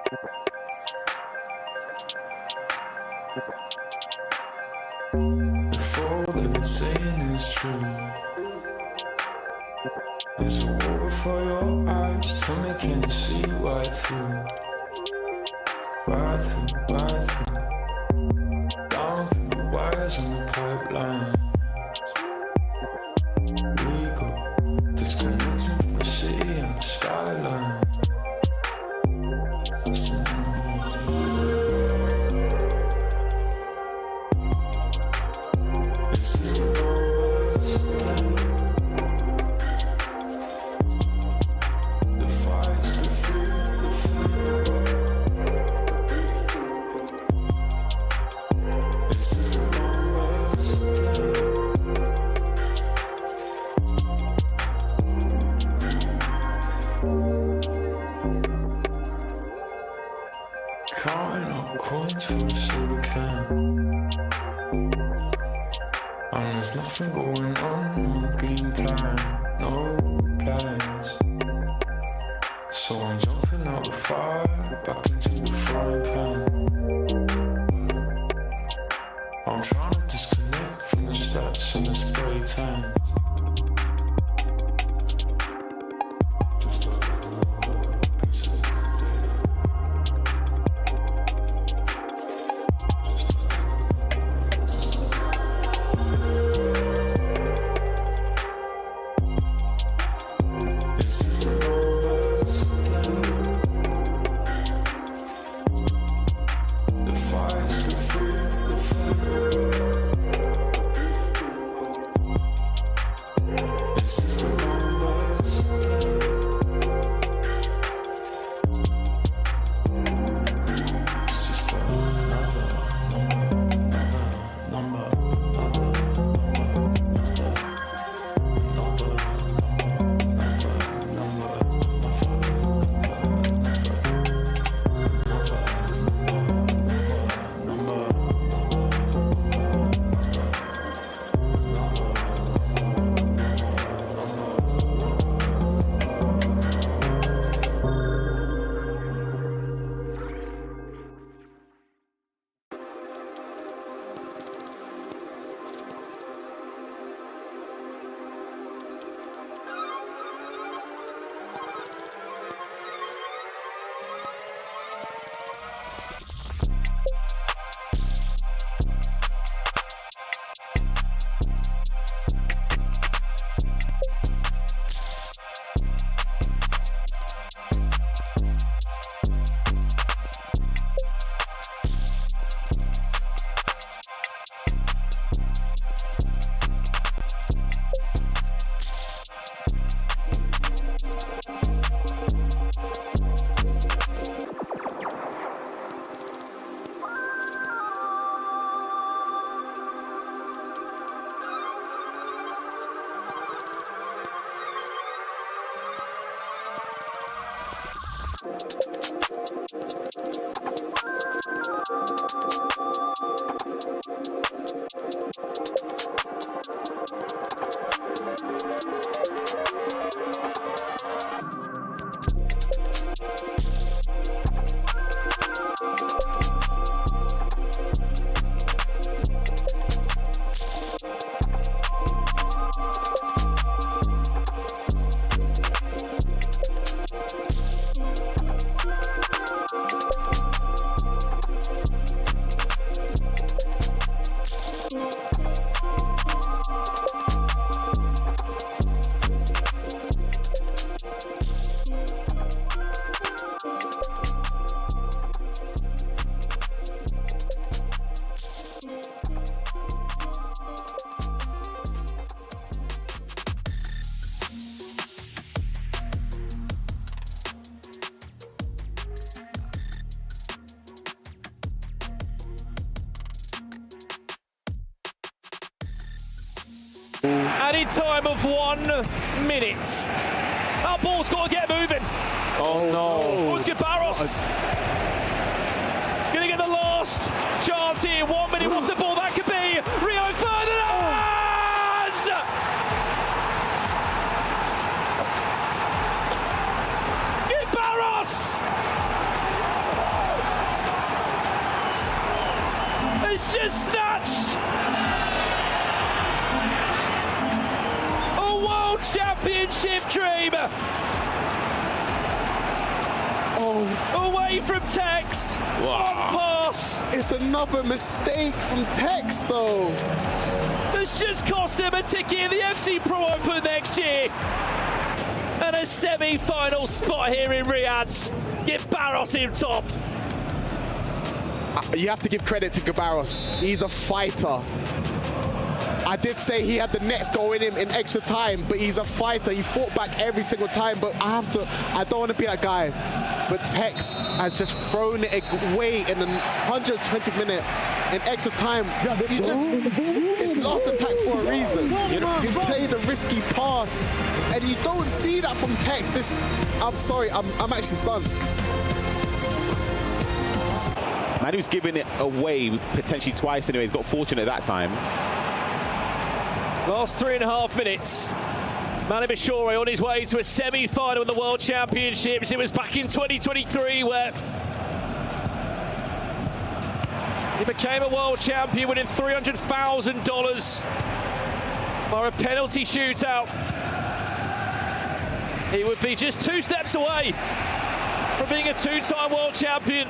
If all they've been saying is true, there's a wall before your eyes. Tell me, can you see right through? Right through, right through. Down through the wires and the pipeline. We go disconnecting from the city and the skyline. Counting up coins for a soda can, and there's nothing going on, no game plan, no plans. So I'm jumping out the fire, back into the frying pan. I'm trying to disconnect from the stats and the spray tan. Added time of 1 minute. Our ball's got to get moving. Oh no. Who's Barros? Gonna get the last chance here. 1 minute. What's the ball that could be? Rio Ferdinand! Barros! He's just snatched a world championship dream away from Tex. One pass. It's another mistake from Tex, though. That's just cost him a ticket in the FC Pro Open next year. And a semi-final spot here in Riyadh. Get Barros in top. You have to give credit to Gabarros. He's a fighter. I did say he had the next goal in him in extra time, but he's a fighter. He fought back every single time, but I don't want to be that guy. But Tex has just thrown it away in the 120 minute in extra time. It's last attack for a reason. You played a risky pass, and you don't see that from Tex. I'm sorry, I'm actually stunned. Manu's given it away potentially twice anyway. He's got fortunate that time. Last 3.5 minutes. Manu Bishore on his way to a semi-final in the World Championships. It was back in 2023 where he became a world champion, winning $300,000 by a penalty shootout. He would be just 2 steps away from being a 2-time world champion.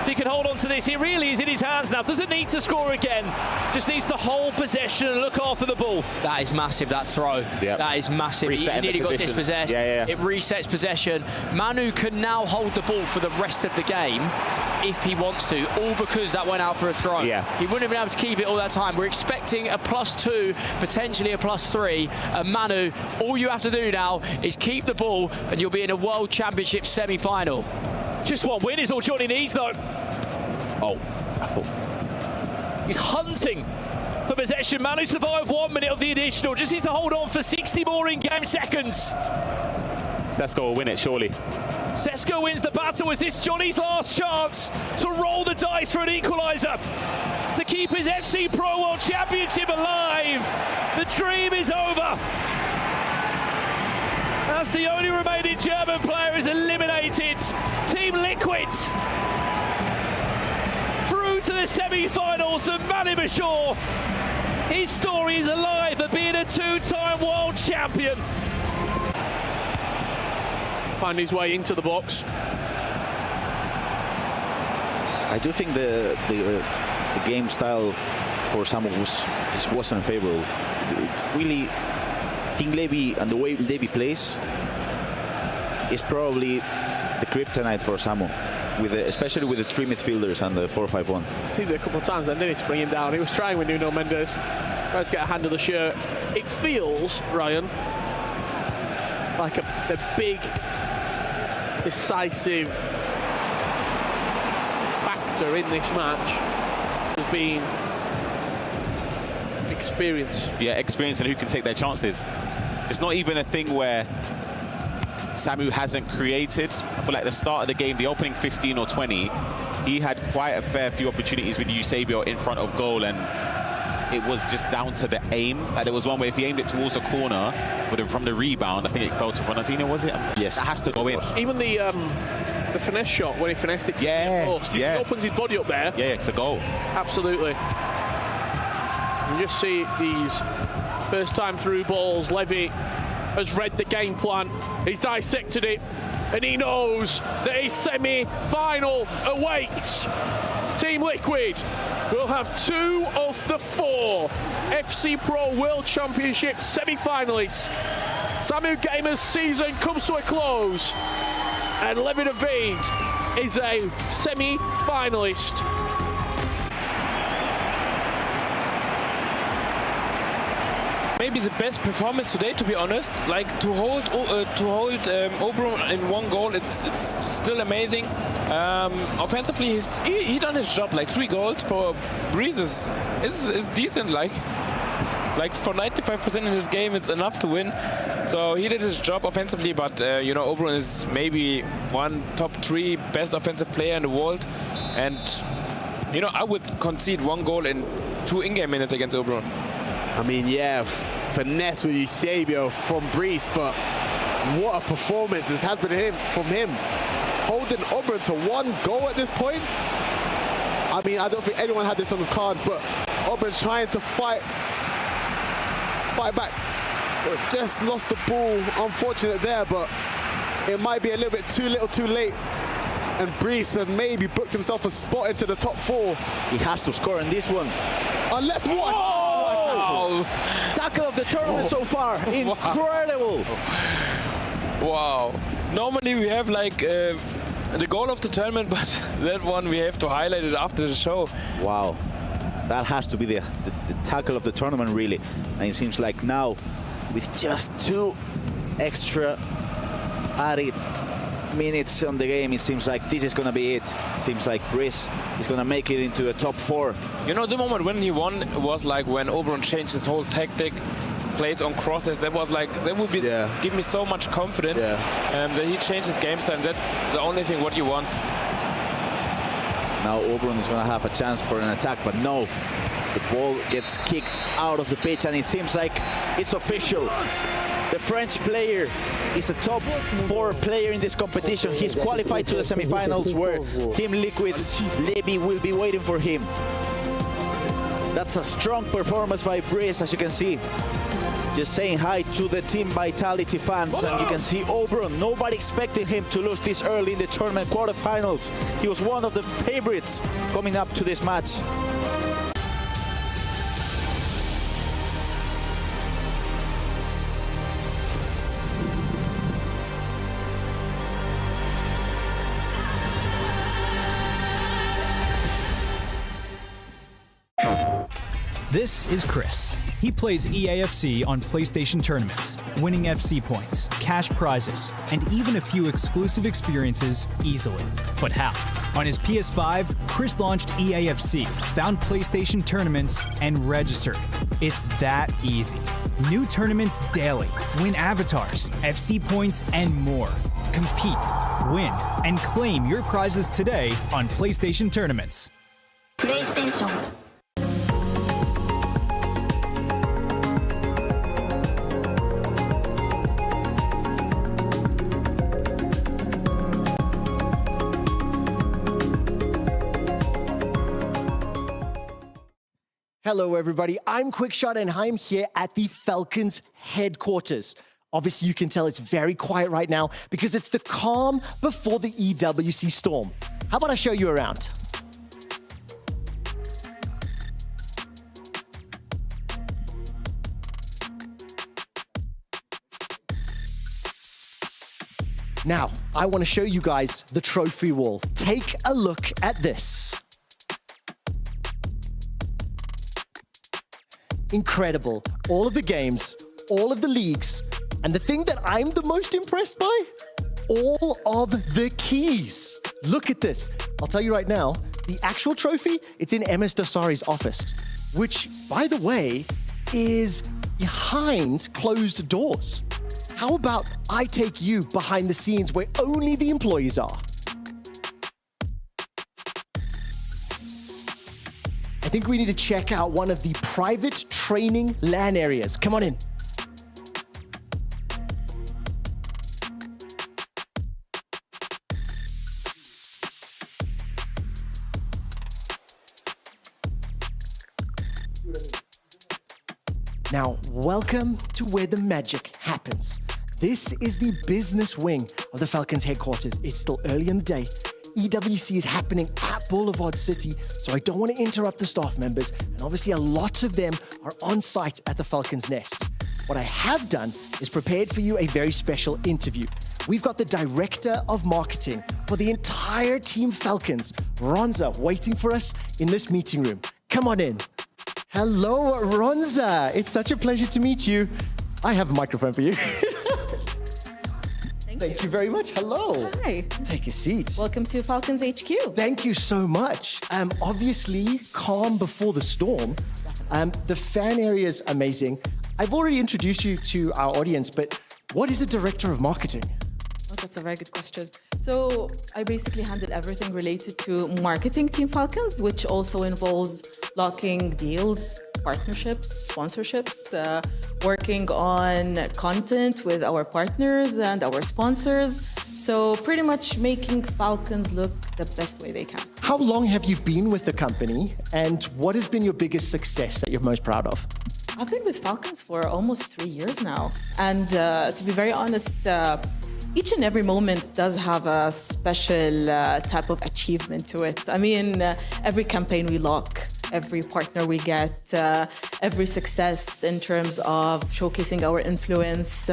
If he can hold on to this, it really is in his hands now. Doesn't need to score again, just needs to hold possession and look after the ball. That is massive, that throw. Yep. That is massive. He nearly got dispossessed. Yeah. It resets possession. Manu can now hold the ball for the rest of the game if he wants to, all because that went out for a throw. Yeah. He wouldn't have been able to keep it all that time. We're expecting a +2, potentially a +3. And Manu, all you have to do now is keep the ball and you'll be in a World Championship semi-final. Just one win is all Johnny needs, though. Oh. He's hunting for possession. Manu survived 1 minute of the additional. Just needs to hold on for 60 more in-game seconds. Sesko will win it, surely. Sesko wins the battle. Is this Johnny's last chance to roll the dice for an equaliser? To keep his FC Pro World Championship alive. The dream is over. As the only remaining German player is eliminated, Team Liquid through to the semi-finals of Manu Bishore. His story is alive of being a 2-time world champion. Find his way into the box. I do think the game style for Samu wasn't favorable. Really, I think Levy and the way Levy plays is probably the kryptonite for Samu, especially with the 3 midfielders and the 4-5-1. He did a couple of times then, didn't he, to bring him down. He was trying with Nuno Mendes, trying to get a hand of the shirt. It feels, Ryan, like a big, decisive factor in this match has been experience. Yeah, experience and who can take their chances. It's not even a thing where Samu hasn't created. I feel like the start of the game, the opening 15 or 20, he had quite a fair few opportunities with Eusebio in front of goal, and it was just down to the aim. Like there was one where if he aimed it towards the corner, but from the rebound, I think it fell to Ronaldinho, was it? Yes. That has to go in. Even the finesse shot when he finessed it to the post, he opens his body up there. Yeah, it's a goal. Absolutely. You just see these first time through balls. Levy has read the game plan. He's dissected it, and he knows that his semi-final awaits. Team Liquid will have 2 of the 4 FC Pro World Championship semi-finalists. Samu Gamer's season comes to a close, and Levy David is a semi-finalist. Maybe the best performance today, to be honest. Like to hold Oberon in 1 goal, it's still amazing. Offensively, he done his job. Like 3 goals for Breeze is decent. Like for 95% in this game, it's enough to win. So he did his job offensively, but you know, Oberon is maybe one top 3 best offensive player in the world, and you know, I would concede 1 goal in 2 in-game minutes against Oberon. I mean, yeah, finesse with Eusebio from Breeze, but what a performance this has been from him. Holding Oberon to 1 goal at this point. I mean, I don't think anyone had this on his cards, but Auburn's trying to fight back. But just lost the ball. Unfortunate there, but it might be a little bit too little too late. And Brees has maybe booked himself a spot into the top 4. He has to score in this one. Unless what? Oh! Tackle of the tournament so far. Incredible. Wow. Normally we have like the goal of the tournament, but that one we have to highlight it after the show. Wow. That has to be the tackle of the tournament, really. And it seems like now, with just 2 extra added minutes on the game, it seems like this is going to be it. Seems like Brees is going to make it into the top 4. You know, the moment when he won was like when Auburn changed his whole tactic, plays on crosses. That was like, that would be give me so much confidence that he changed his game style. That's the only thing what you want. Now Auburn is going to have a chance for an attack, but no. The ball gets kicked out of the pitch, and it seems like it's official. The French player is a top 4 player in this competition. He's qualified to the semifinals where Team Liquid's Levy will be waiting for him. That's a strong performance by Brees, as you can see. Just saying hi to the Team Vitality fans, and you can see Auburn, nobody expecting him to lose this early in the tournament quarterfinals. He was one of the favorites coming up to this match. This is Chris. He plays EAFC on PlayStation tournaments, winning FC points, cash prizes, and even a few exclusive experiences easily. But how? On his PS5, Chris launched EAFC, found PlayStation tournaments, and registered. It's that easy. New tournaments daily, win avatars, FC points, and more. Compete, win, and claim your prizes today on PlayStation tournaments. PlayStation. Hello, everybody. I'm Quickshot, and I'm here at the Falcons headquarters. Obviously, you can tell it's very quiet right now because it's the calm before the EWC storm. How about I show you around? Now, I want to show you guys the trophy wall. Take a look at this. Incredible. All of the games, all of the leagues, and the thing that I'm the most impressed by, all of the keys. Look at this. I'll tell you right now, the actual trophy, it's in MS Dosari's office, which, by the way, is behind closed doors. How about I take you behind the scenes where only the employees are? I think we need to check out one of the private training LAN areas. Come on in. Now, welcome to where the magic happens. This is the business wing of the Falcons headquarters. It's still early in the day. EWC is happening at Boulevard City, so I don't want to interrupt the staff members, and obviously a lot of them are on site at the Falcons Nest. What I have done is prepared for you a very special interview. We've got the Director of Marketing for the entire Team Falcons, Ronza, waiting for us in this meeting room. Come on in. Hello, Ronza. It's such a pleasure to meet you. I have a microphone for you. Thank you very much. Hello. Hi. Take a seat. Welcome to Falcons HQ. Thank you so much. Obviously, calm before the storm. The fan area is amazing. I've already introduced you to our audience, but what is a director of marketing? Oh, that's a very good question. So I basically handle everything related to marketing Team Falcons, which also involves locking deals, partnerships, sponsorships, working on content with our partners and our sponsors. So pretty much making Falcons look the best way they can. How long have you been with the company, and what has been your biggest success that you're most proud of? I've been with Falcons for almost 3 years now. And to be very honest, each and every moment does have a special type of achievement to it. I mean, every campaign we lock, every partner we get, every success in terms of showcasing our influence.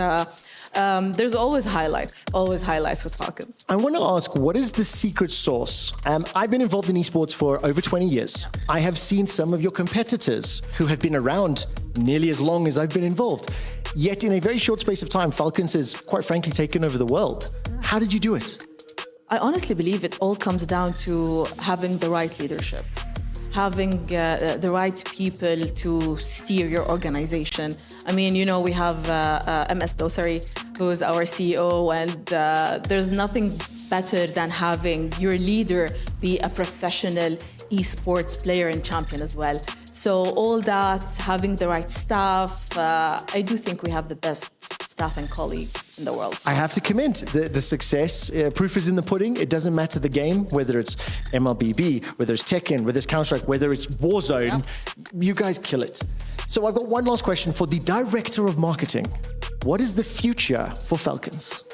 There's always highlights with Falcons. I want to ask, what is the secret sauce? I've been involved in esports for over 20 years. I have seen some of your competitors who have been around nearly as long as I've been involved. Yet in a very short space of time, Falcons has quite frankly taken over the world. How did you do it? I honestly believe it all comes down to having the right leadership, having the right people to steer your organization. I mean, you know, we have MS Dosari, who is our CEO, and there's nothing better than having your leader be a professional esports player and champion as well. So all that, having the right staff, I do think we have the best staff and colleagues in the world. I have to commend the success. Proof is in the pudding. It doesn't matter the game, whether it's MLBB, whether it's Tekken, whether it's Counter-Strike, whether it's Warzone, you guys kill it. So I've got one last question for the Director of Marketing. What is the future for Falcons?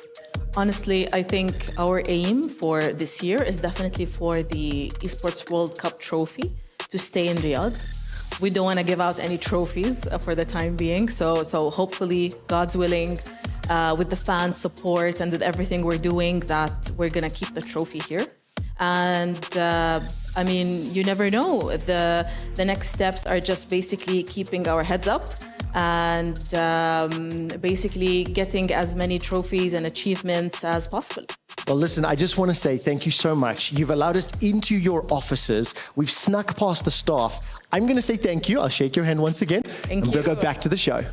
Honestly, I think our aim for this year is definitely for the Esports World Cup trophy to stay in Riyadh. We don't want to give out any trophies for the time being. So hopefully, God's willing, with the fan support and with everything we're doing, that we're going to keep the trophy here. And I mean, you never know. The next steps are just basically keeping our heads up and basically getting as many trophies and achievements as possible. Well, listen, I just want to say thank you so much. You've allowed us into your offices. We've snuck past the staff. I'm going to say thank you. I'll shake your hand once again. Thank you. We'll go back to the show.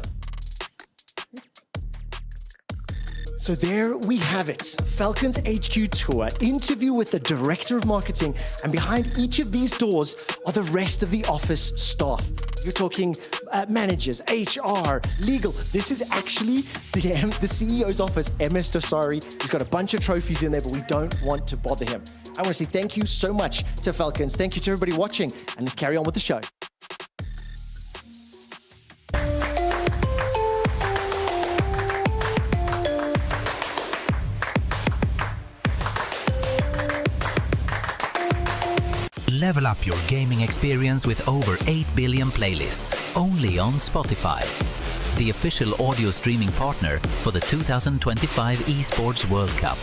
So there we have it. Falcons HQ Tour, interview with the Director of Marketing, and behind each of these doors are the rest of the office staff. You're talking managers, HR, legal. This is actually the CEO's office, MS Dosari. He's got a bunch of trophies in there, but we don't want to bother him. I want to say thank you so much to Falcons. Thank you to everybody watching, and let's carry on with the show. Level up your gaming experience with over 8 billion playlists, only on Spotify, the official audio streaming partner for the 2025 Esports World Cup.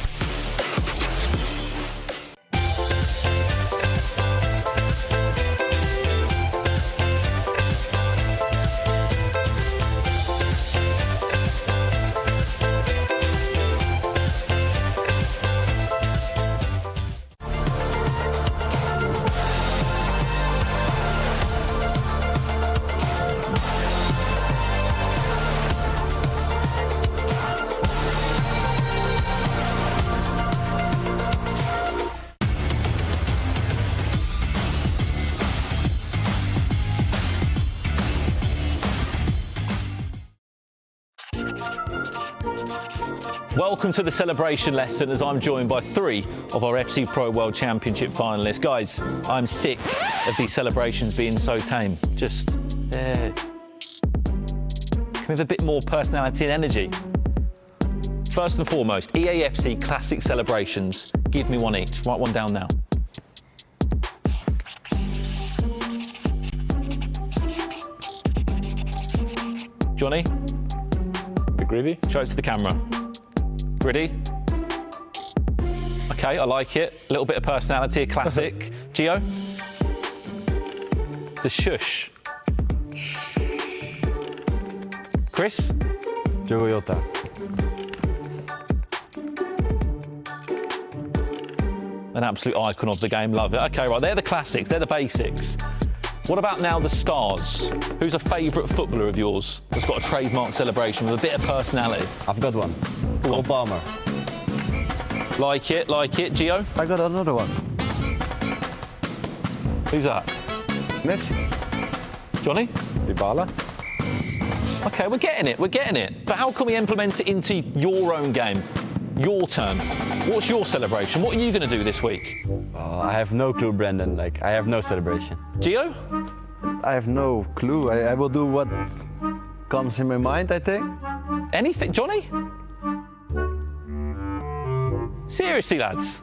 Welcome to the celebration lesson as I'm joined by 3 of our FC Pro World Championship finalists. Guys, I'm sick of these celebrations being so tame. Just, can we have a bit more personality and energy? First and foremost, EAFC Classic celebrations. Give me one each. Write one down now. Johnny? Gritty. Show it to the camera. Gritty. Okay, I like it. A little bit of personality, a classic. Gio? The shush. Chris? Jogoyota. An absolute icon of the game, love it. Okay, right, they're the classics, they're the basics. What about now the stars? Who's a favourite footballer of yours that's got a trademark celebration with a bit of personality? I've got one. Obama. Like it, Gio? I got another one. Who's that? Messi. Johnny? Dybala. Okay, we're getting it. But how can we implement it into your own game? your turn. What's your celebration? What are you going to do this week? I have no clue, Brandon. Like, I have no celebration. Gio? I have no clue. I will do what comes in my mind, I think. Anything? Johnny? Seriously, lads?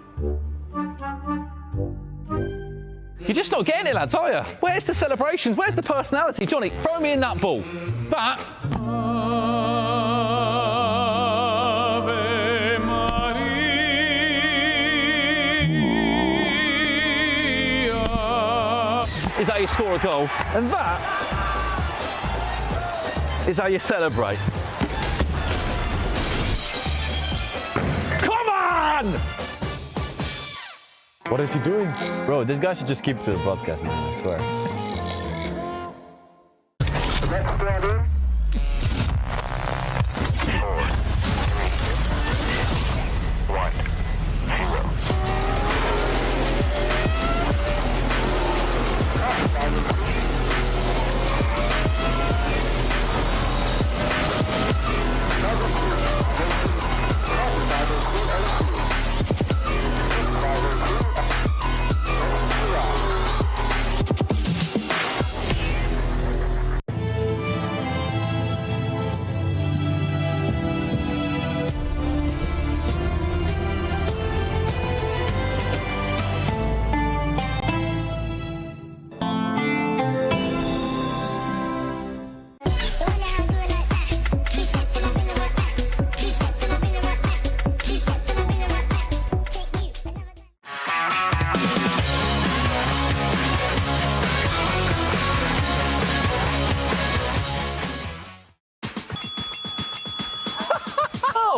You're just not getting it, lads, are you? Where's the celebrations? Where's the personality? Johnny, throw me in that ball. That. Is how you score a goal. And that is how you celebrate. Come on! What is he doing? Bro, this guy should just keep to the podcast, man, I swear.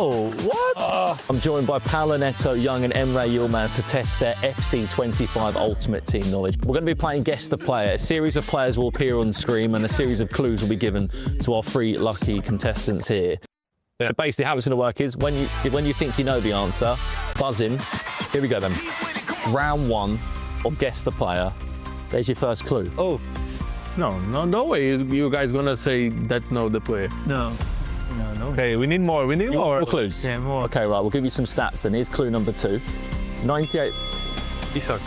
Oh, what? I'm joined by Paolo Neto, Young and Emre Yilmaz to test their FC25 Ultimate Team knowledge. We're going to be playing Guess the Player. A series of players will appear on the screen and a series of clues will be given to our 3 lucky contestants here. Yeah. So basically how it's going to work is when you think you know the answer, buzz in. Here we go then. Round 1 of Guess the Player. There's your first clue. Oh, no way you guys going to say that know the player. No. Okay, we need more. More clues? Yeah, more. Okay, right, we'll give you some stats then. Here's clue number 2. 98. Isak.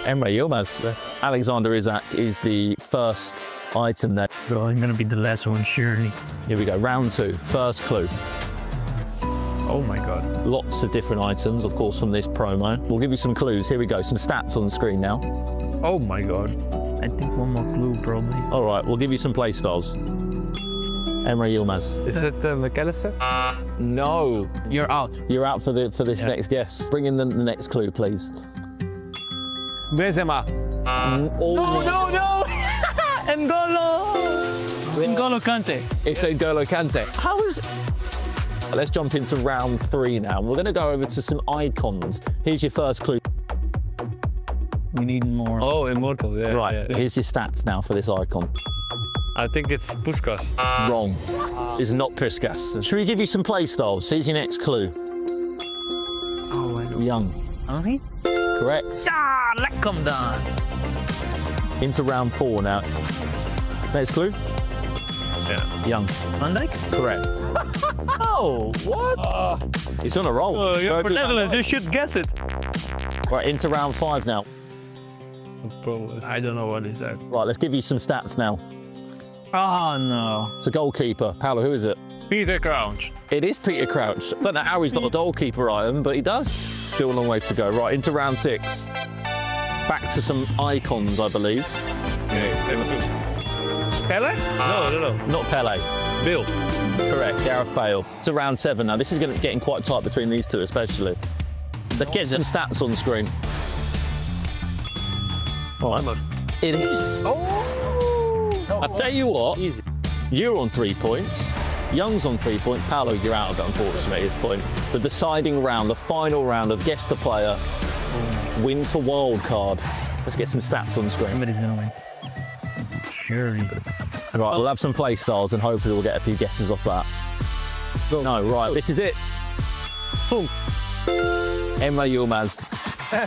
Emre Yilmaz. Alexander Isak is the first item there. Bro, I'm gonna be the last one, surely. Here we go, round 2, first clue. Oh my god. Lots of different items, of course, from this promo. We'll give you some clues. Here we go, some stats on the screen now. Oh my god. I think one more clue, probably. All right, we'll give you some play styles. Emre Yilmaz. Is it McAllister? No. You're out. You're out for this next guess. Bring in the next clue, please. Benzema. No! N'Golo Kante. It's N'Golo Kante. How is... Let's jump into round 3 now. We're going to go over to some icons. Here's your first clue. We need more. Oh, Immortal, yeah. Right, yeah. here's your stats now for this icon. I think it's Puskas. Wrong. It's not Puskas. Should we give you some play styles? Here's your next clue. Oh my god. Young. Okay. Correct. Ah, let come down. Into round 4 now. Next clue. Yeah. Young. Van Dijk? Correct. Oh, what? He's on a roll. You're for Netherlands, you should guess it. Right, into round 5 now. I don't know what is that. Right, let's give you some stats now. Oh no. It's a goalkeeper. Paolo, who is it? Peter Crouch. It is Peter Crouch. Don't know how he's not a goalkeeper item, but he does. Still a long way to go. Right, into round 6. Back to some icons, I believe. Pele? No. Not Pele. Bill. Correct, Gareth Bale. It's round 7 now. This is getting quite tight between these two, especially. Let's get some stats on the screen. All right. It is. I'll tell you what. Easy. You're on 3 points. Young's on 3 points. Paolo, you're out of it, unfortunately, at this point. The deciding round, the final round of Guess the Player, Winter Wild Card. Let's get some stats on the screen. Somebody's gonna win. Surely. Right, we'll have some play styles and hopefully we'll get a few guesses off that. No, right, this is it. Emre Yilmaz.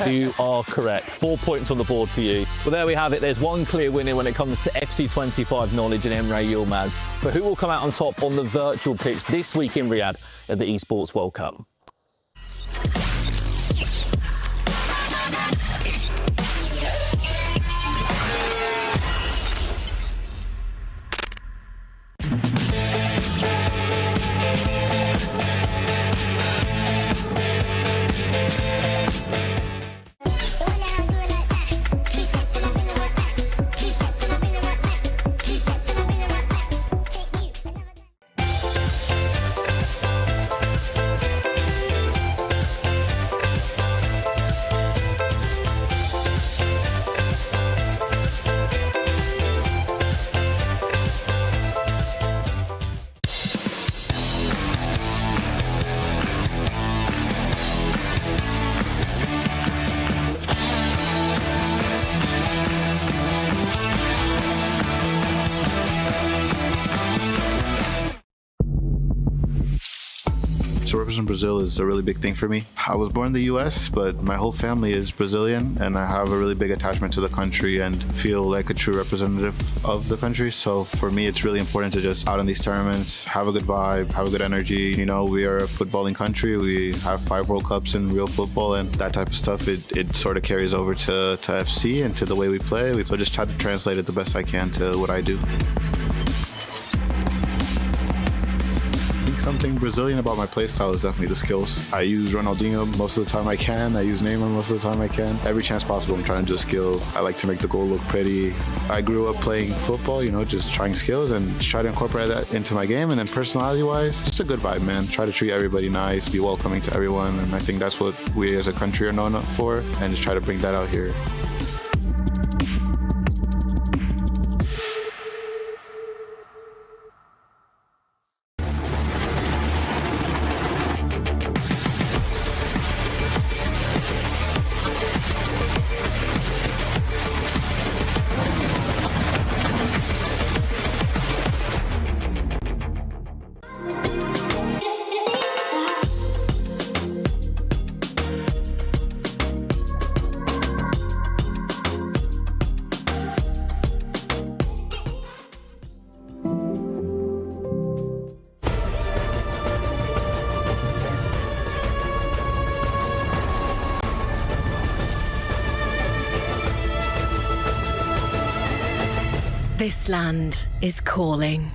You are correct. 4 points on the board for you. Well, there we have it. There's one clear winner when it comes to FC25 knowledge and Emre Yilmaz. But who will come out on top on the virtual pitch this week in Riyadh at the Esports World Cup? To represent Brazil is a really big thing for me. I was born in the US, but my whole family is Brazilian, and I have a really big attachment to the country and feel like a true representative of the country. So for me, it's really important to just out in these tournaments, have a good vibe, have a good energy. You know, we are a footballing country. We have 5 World Cups in real football, and that type of stuff, it sort of carries over to FC and to the way we play. So just try to translate it the best I can to what I do. Something Brazilian about my playstyle is definitely the skills. I use Ronaldinho most of the time I can. I use Neymar most of the time I can. Every chance possible, I'm trying to do a skill. I like to make the goal look pretty. I grew up playing football, you know, just trying skills and just try to incorporate that into my game. And then personality-wise, just a good vibe, man. Try to treat everybody nice, be welcoming to everyone. And I think that's what we as a country are known for, and just try to bring that out here. This land is calling.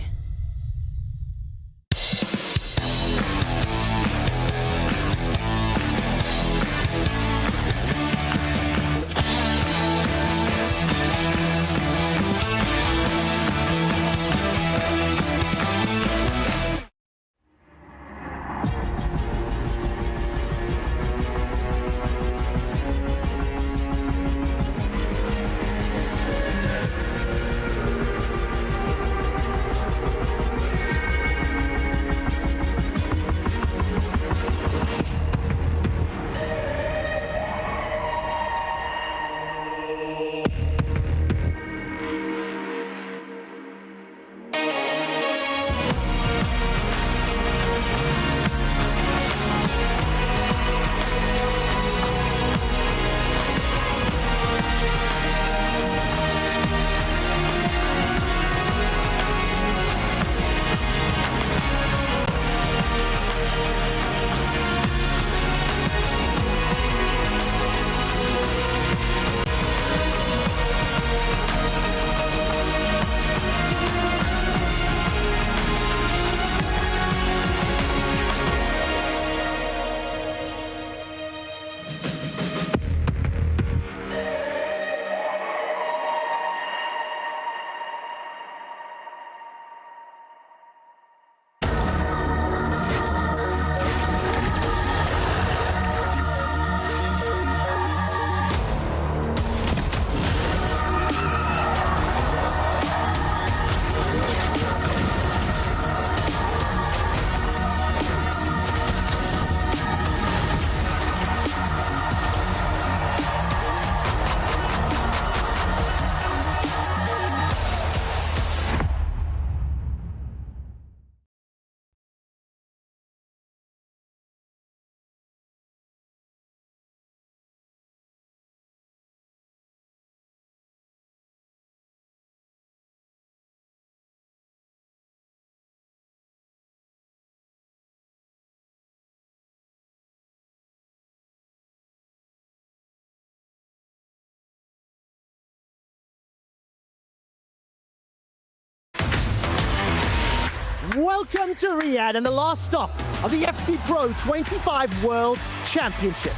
Welcome to Riyadh and the last stop of the FC Pro 25 World Championship.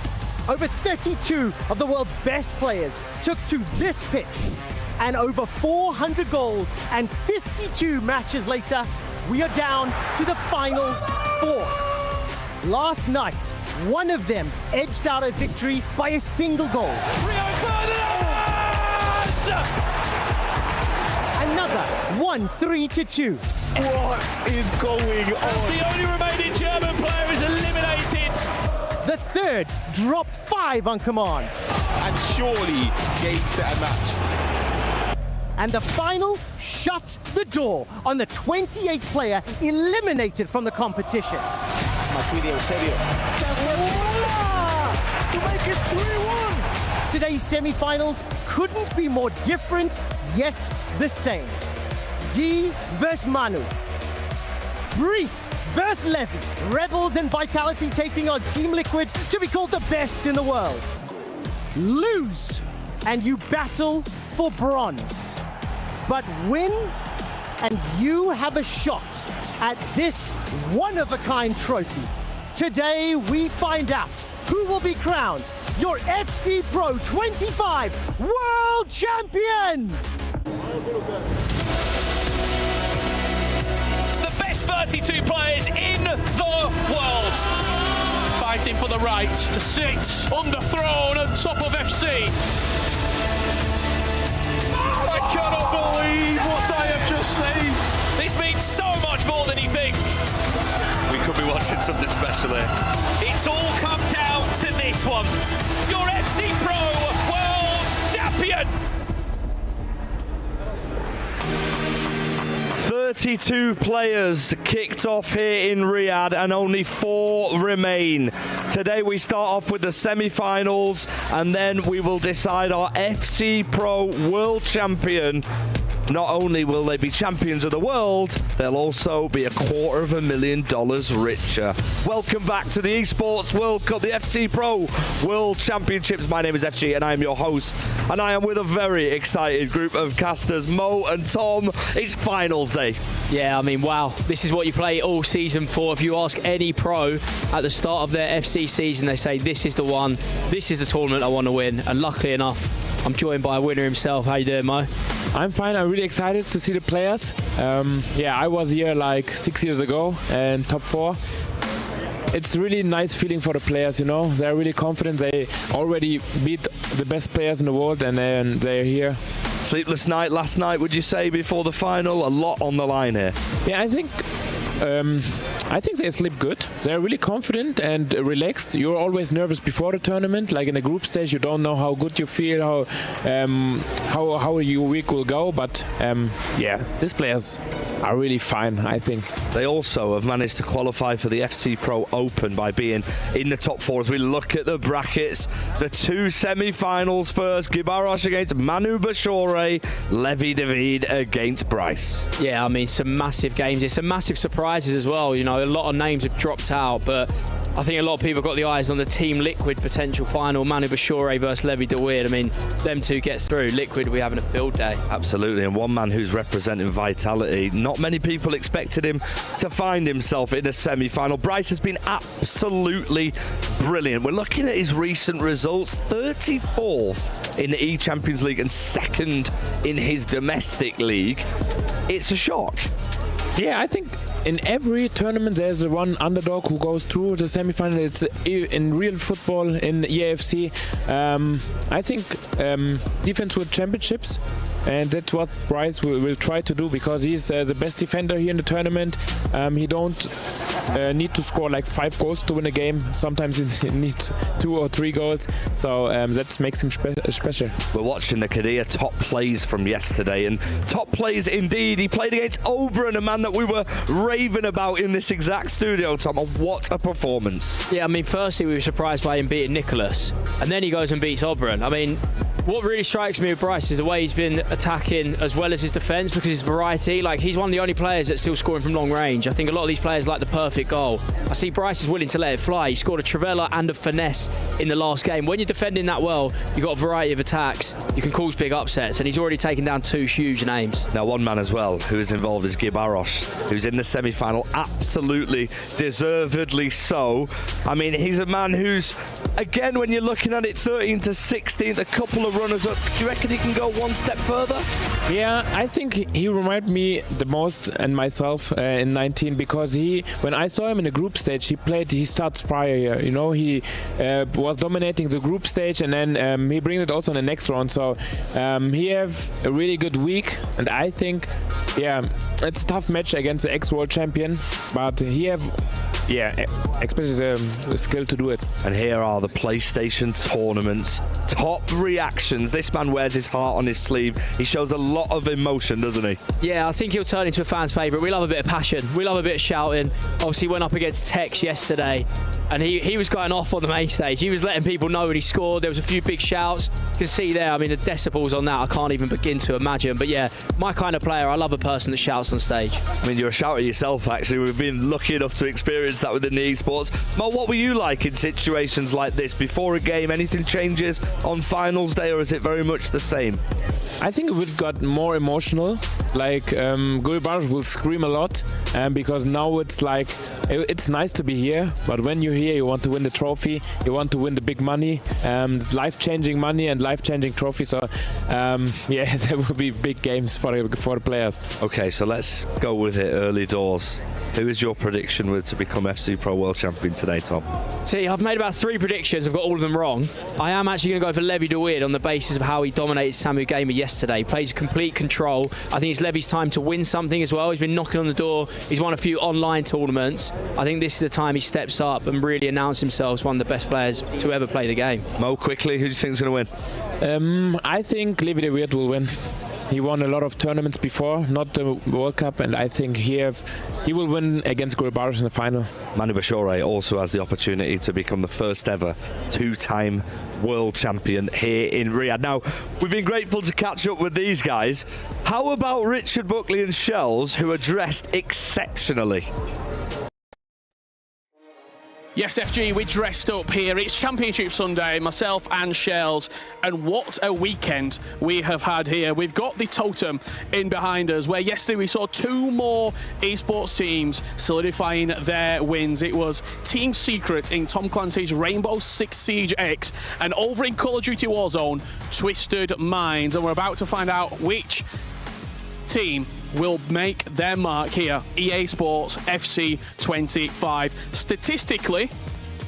Over 32 of the world's best players took to this pitch, and over 400 goals and 52 matches later, we are down to the final 4. Last night, one of them edged out a victory by a single goal. Another 1-3-2. What is going on? The only remaining German player is eliminated. The third dropped 5 on command. And surely game, set and match. And the final shut the door on the 28th player eliminated from the competition. To make it 3-1. Today's semi-finals couldn't be more different, yet the same. Guy versus Manu. Brice versus Levy. Rebels and Vitality taking on Team Liquid to be called the best in the world. Lose, and you battle for bronze. But win, and you have a shot at this one-of-a-kind trophy. Today, we find out who will be crowned your FC Pro 25 World Champion! The best 32 players in the world. Fighting for the right to sit on the throne on top of FC. I cannot believe what I have just seen. This means so much more than you think. We could be watching something special here. It's all come down to this one. Your FC Pro World Champion. 32 players kicked off here in Riyadh and only 4 remain. Today we start off with the semi-finals and then we will decide our FC Pro World Champion. Not only will they be champions of the world, they'll also be $250,000 richer. Welcome back to the Esports World Cup, the FC Pro World Championships. My name is FG and I am your host, and I am with a very excited group of casters, Mo and Tom. It's finals day. Yeah, I mean, wow. This is what you play all season for. If you ask any pro at the start of their FC season, they say, this is the one, this is the tournament I want to win. And luckily enough, I'm joined by a winner himself. How you doing, Mo? I'm fine. I'm really excited to see the players. Yeah, I was here like 6 years ago and top 4. It's really nice feeling for the players, you know. They're really confident. They already beat the best players in the world and then they're here. Sleepless night last night, would you say, before the final? A lot on the line here. Yeah, I think they sleep good. They're really confident and relaxed. You're always nervous before the tournament. Like in the group stage, you don't know how good you feel, how your week will go. But yeah, these players are really fine, I think. They also have managed to qualify for the FC Pro Open by being in the top 4. As we look at the brackets, the 2 semi-finals first, Gibaros against Manu Bashore, Levy David against Brice. Yeah, I mean, some massive games. It's some massive surprises as well. You know, a lot of names have dropped out, but I think a lot of people got the eyes on the Team Liquid potential final, Manu Bashore versus Levy David. I mean, them two get through. Liquid will be having a field day. Absolutely, and one man who's representing Vitality. Not many people expected him to find himself in a semi-final. Brice has been absolutely brilliant. We're looking at his recent results, 34th in the E-Champions League and 2nd in his domestic league. It's a shock. Yeah, I think in every tournament there's a one underdog who goes through the semi-final. It's in real football, in EWC. I think defense with championships, and that's what Brice will try to do, because he's the best defender here in the tournament. He don't need to score like 5 goals to win a game. Sometimes he needs 2 or 3 goals, so that makes him special. We're watching the Kadir top plays from yesterday, and top plays indeed. He played against Oberon, a man that we were raving about in this exact studio, Tom. What a performance. Yeah, I mean, firstly we were surprised by him beating Nicholas, and then he goes and beats Oberon. I mean, What really strikes me with Bryce is the way he's been attacking as well as his defence, because his variety. Like, he's one of the only players that's still scoring from long range. I think a lot of these players like the perfect goal. I see Bryce is willing to let it fly. He scored a Trivela and a finesse in the last game. When you're defending that well, you've got a variety of attacks. You can cause big upsets, and he's already taken down 2 huge names. Now, one man as well who is involved is Gibaros, who's in the semi-final, absolutely deservedly so. I mean, he's a man who's, again, when you're looking at it, 13 to 16th, a couple of runners up. Do you reckon he can go one step further? Yeah, I think he reminded me the most and myself in 19, because when I saw him in the group stage, he starts prior year. You know, he was dominating the group stage, and then he brings it also in the next round. So he have a really good week, and I think, yeah, it's a tough match against the ex-world champion, but he have, yeah, especially the skill to do it. And here are the PlayStation Tournament's top reactions. This man wears his heart on his sleeve. He shows a lot of emotion, doesn't he? Yeah, I think he'll turn into a fan's favourite. We love a bit of passion. We love a bit of shouting. Obviously, went up against Tex yesterday, and he was going off on the main stage. He was letting people know when he scored. There was a few big shouts. You can see there, I mean, the decibels on that, I can't even begin to imagine. But yeah, my kind of player. I love a person that shouts on stage. I mean, you're a shouter yourself, actually. We've been lucky enough to experience that within the esports. Mo, what were you like in situations like this? Before a game, anything changes on finals day, or is it very much the same? I think it got more emotional. Like, Gulbars will scream a lot, because now it's like, it's nice to be here, but when you're here, you want to win the trophy, you want to win the big money, life-changing money and life-changing trophy. So, yeah, there will be big games for the players. Okay, so let's go with it early doors. Who is your prediction to become FC Pro World Champion today, Tom? See, I've made about 3 predictions. I've got all of them wrong. I am actually going to go for Levi de Weerd on the basis of how he dominated Samu Gamer yesterday. Plays complete control. I think it's Levy's time to win something as well. He's been knocking on the door. He's won a few online tournaments. I think this is the time he steps up and really announces himself as one of the best players to ever play the game. Mo, quickly, who do you think is going to win? I think Levi de Weerd will win. He won a lot of tournaments before, not the World Cup, and I think he will win against Gulbars in the final. Manu Bashore also has the opportunity to become the first ever 2-time world champion here in Riyadh. Now, we've been grateful to catch up with these guys. How about Richard Buckley and Shells, who are dressed exceptionally? Yes, FG, we dressed up here. It's Championship Sunday, myself and Shells, and what a weekend we have had here. We've got the totem in behind us, where yesterday we saw 2 more esports teams solidifying their wins. It was Team Secret in Tom Clancy's Rainbow Six Siege X, and over in Call of Duty Warzone, Twisted Minds, and we're about to find out which team will make their mark here. EA Sports FC 25. Statistically,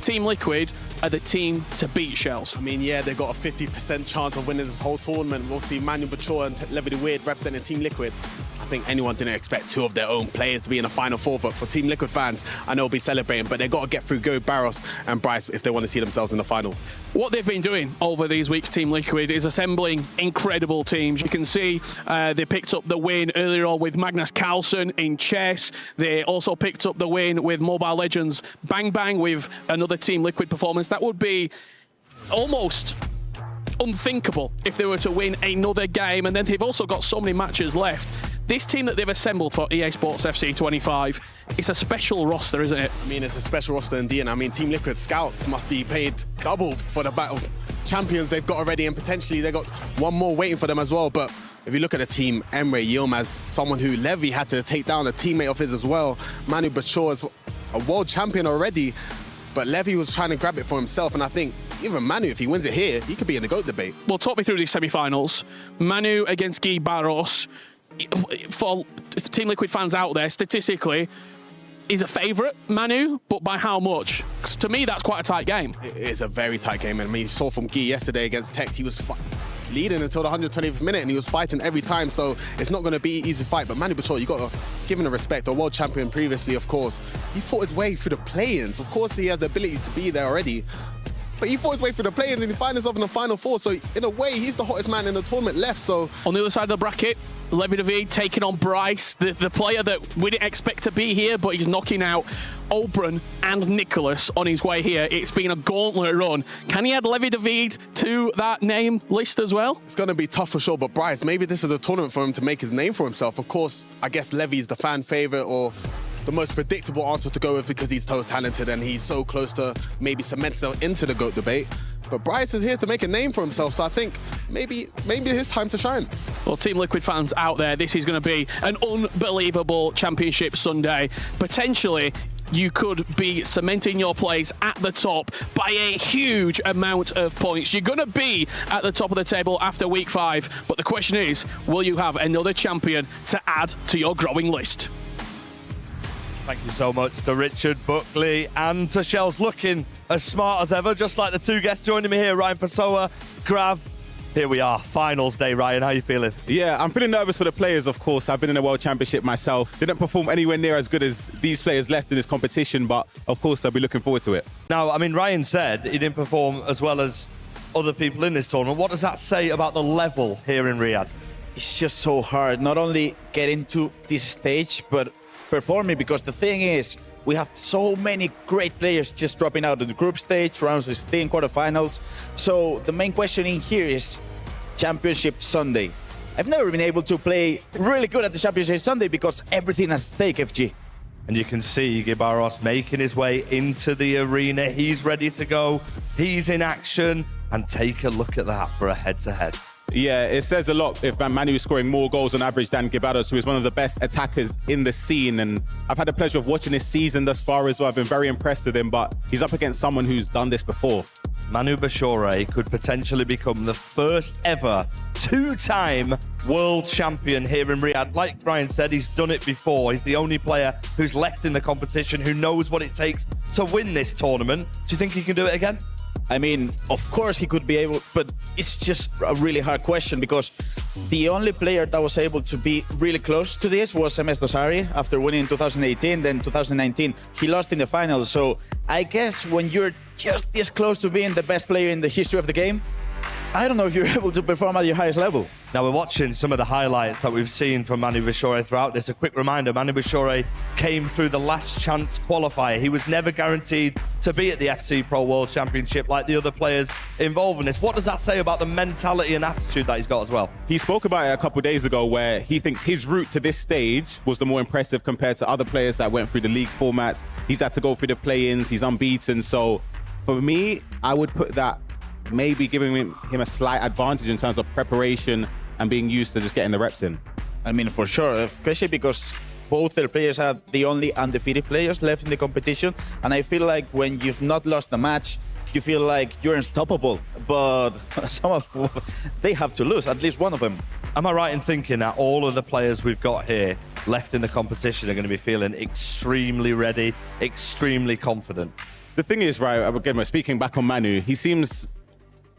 Team Liquid are the team to beat, Shells. I mean, yeah, they've got a 50% chance of winning this whole tournament. Obviously, Manu Bachor and Levi de Weerd representing Team Liquid. I think anyone didn't expect 2 of their own players to be in the Final Four, but for Team Liquid fans, I know they'll be celebrating, but they've got to get through Go Barros and Bryce if they want to see themselves in the final. What they've been doing over these weeks, Team Liquid, is assembling incredible teams. You can see they picked up the win earlier on with Magnus Carlsen in chess. They also picked up the win with Mobile Legends Bang Bang with another Team Liquid performance. That would be almost unthinkable if they were to win another game, and then they've also got so many matches left. This team that they've assembled for EA Sports FC 25, it's a special roster, isn't it? I mean, it's a special roster indeed, and I mean, Team Liquid scouts must be paid double for the battle champions they've got already, and potentially they've got 1 more waiting for them as well. But if you look at the team, Emre Yilmaz, someone who Levy had to take down, a teammate of his as well. Manu Bachor is a world champion already, but Levy was trying to grab it for himself, and I think even Manu, if he wins it here, he could be in the GOAT debate. Well, talk me through these semi-finals. Manu against Guy Barros. For Team Liquid fans out there, statistically, is a favourite, Manu, but by how much? 'Cause to me, that's quite a tight game. It is a very tight game, and I mean, you saw from Guy yesterday against Tex, he was leading until the 120th minute, and he was fighting every time, so it's not going to be an easy fight. But Manu Bachor, you got to give him the respect. A world champion previously, of course. He fought his way through the play-ins. Of course, he has the ability to be there already. but he fought his way through the play-ins and he found himself in the Final Four. So in a way, he's the hottest man in the tournament left. So on the other side of the bracket, Levy David taking on Bryce, the player that we didn't expect to be here, but he's knocking out Oberon and Nicholas on his way here. It's been a gauntlet run. Can he add Levy David to that name list as well? It's going to be tough for sure, but Bryce, maybe this is the tournament for him to make his name for himself. Of course, I guess Levy's the fan favorite or the most predictable answer to go with because he's so talented and he's so close to maybe cement himself into the GOAT debate. But Bryce is here to make a name for himself, so I think maybe his time to shine. Well, Team Liquid fans out there, this is going to be an unbelievable championship Sunday. Potentially, you could be cementing your place at the top by a huge amount of points. You're going to be at the top of the table after week 5, but the question is, will you have another champion to add to your growing list? Thank you so much to Richard Buckley and to Shells, looking as smart as ever, just like the two guests joining me here, Ryan Pessoa, Grav. Here we are, finals day. Ryan, how are you feeling? Yeah, I'm feeling nervous for the players, of course. I've been in a World Championship myself. Didn't perform anywhere near as good as these players left in this competition, but of course I'll be looking forward to it. Now, I mean, Ryan said he didn't perform as well as other people in this tournament. What does that say about the level here in Riyadh? It's just so hard, not only getting to this stage, but performing, because the thing is, we have so many great players just dropping out of the group stage, rounds of 16, quarterfinals. So the main question in here is Championship Sunday. I've never been able to play really good at the Championship Sunday because everything at stake, FG. And you can see Gibaros making his way into the arena. He's ready to go. He's in action. And take a look at that for a head-to-head. Yeah, it says a lot if Manu is scoring more goals on average than Gibados, who is one of the best attackers in the scene. And I've had the pleasure of watching this season thus far as well. I've been very impressed with him, but he's up against someone who's done this before. Manu Bashore could potentially become the first ever two-time world champion here in Riyadh. Like Ryan said, he's done it before. He's the only player who's left in the competition who knows what it takes to win this tournament. Do you think he can do it again? I mean, of course he could be able, but it's just a really hard question because the only player that was able to be really close to this was MS Dosari after winning in 2018, then 2019 he lost in the finals. So I guess when you're just this close to being the best player in the history of the game, I don't know if you're able to perform at your highest level. Now we're watching some of the highlights that we've seen from Manu Bashore throughout this. A quick reminder, Manu Bashore came through the last chance qualifier. He was never guaranteed to be at the FC Pro World Championship like the other players involved in this. What does that say about the mentality and attitude that he's got as well? He spoke about it a couple of days ago where he thinks his route to this stage was the more impressive compared to other players that went through the league formats. He's had to go through the play-ins, he's unbeaten. So for me, I would put that maybe giving him a slight advantage in terms of preparation and being used to just getting the reps in. I mean, for sure, especially because both their players are the only undefeated players left in the competition. And I feel like when you've not lost a match, you feel like you're unstoppable. But some of they have to lose, at least one of them. Am I right in thinking that all of the players we've got here left in the competition are going to be feeling extremely ready, extremely confident? The thing is, right, again, we're speaking back on Manu, he seems,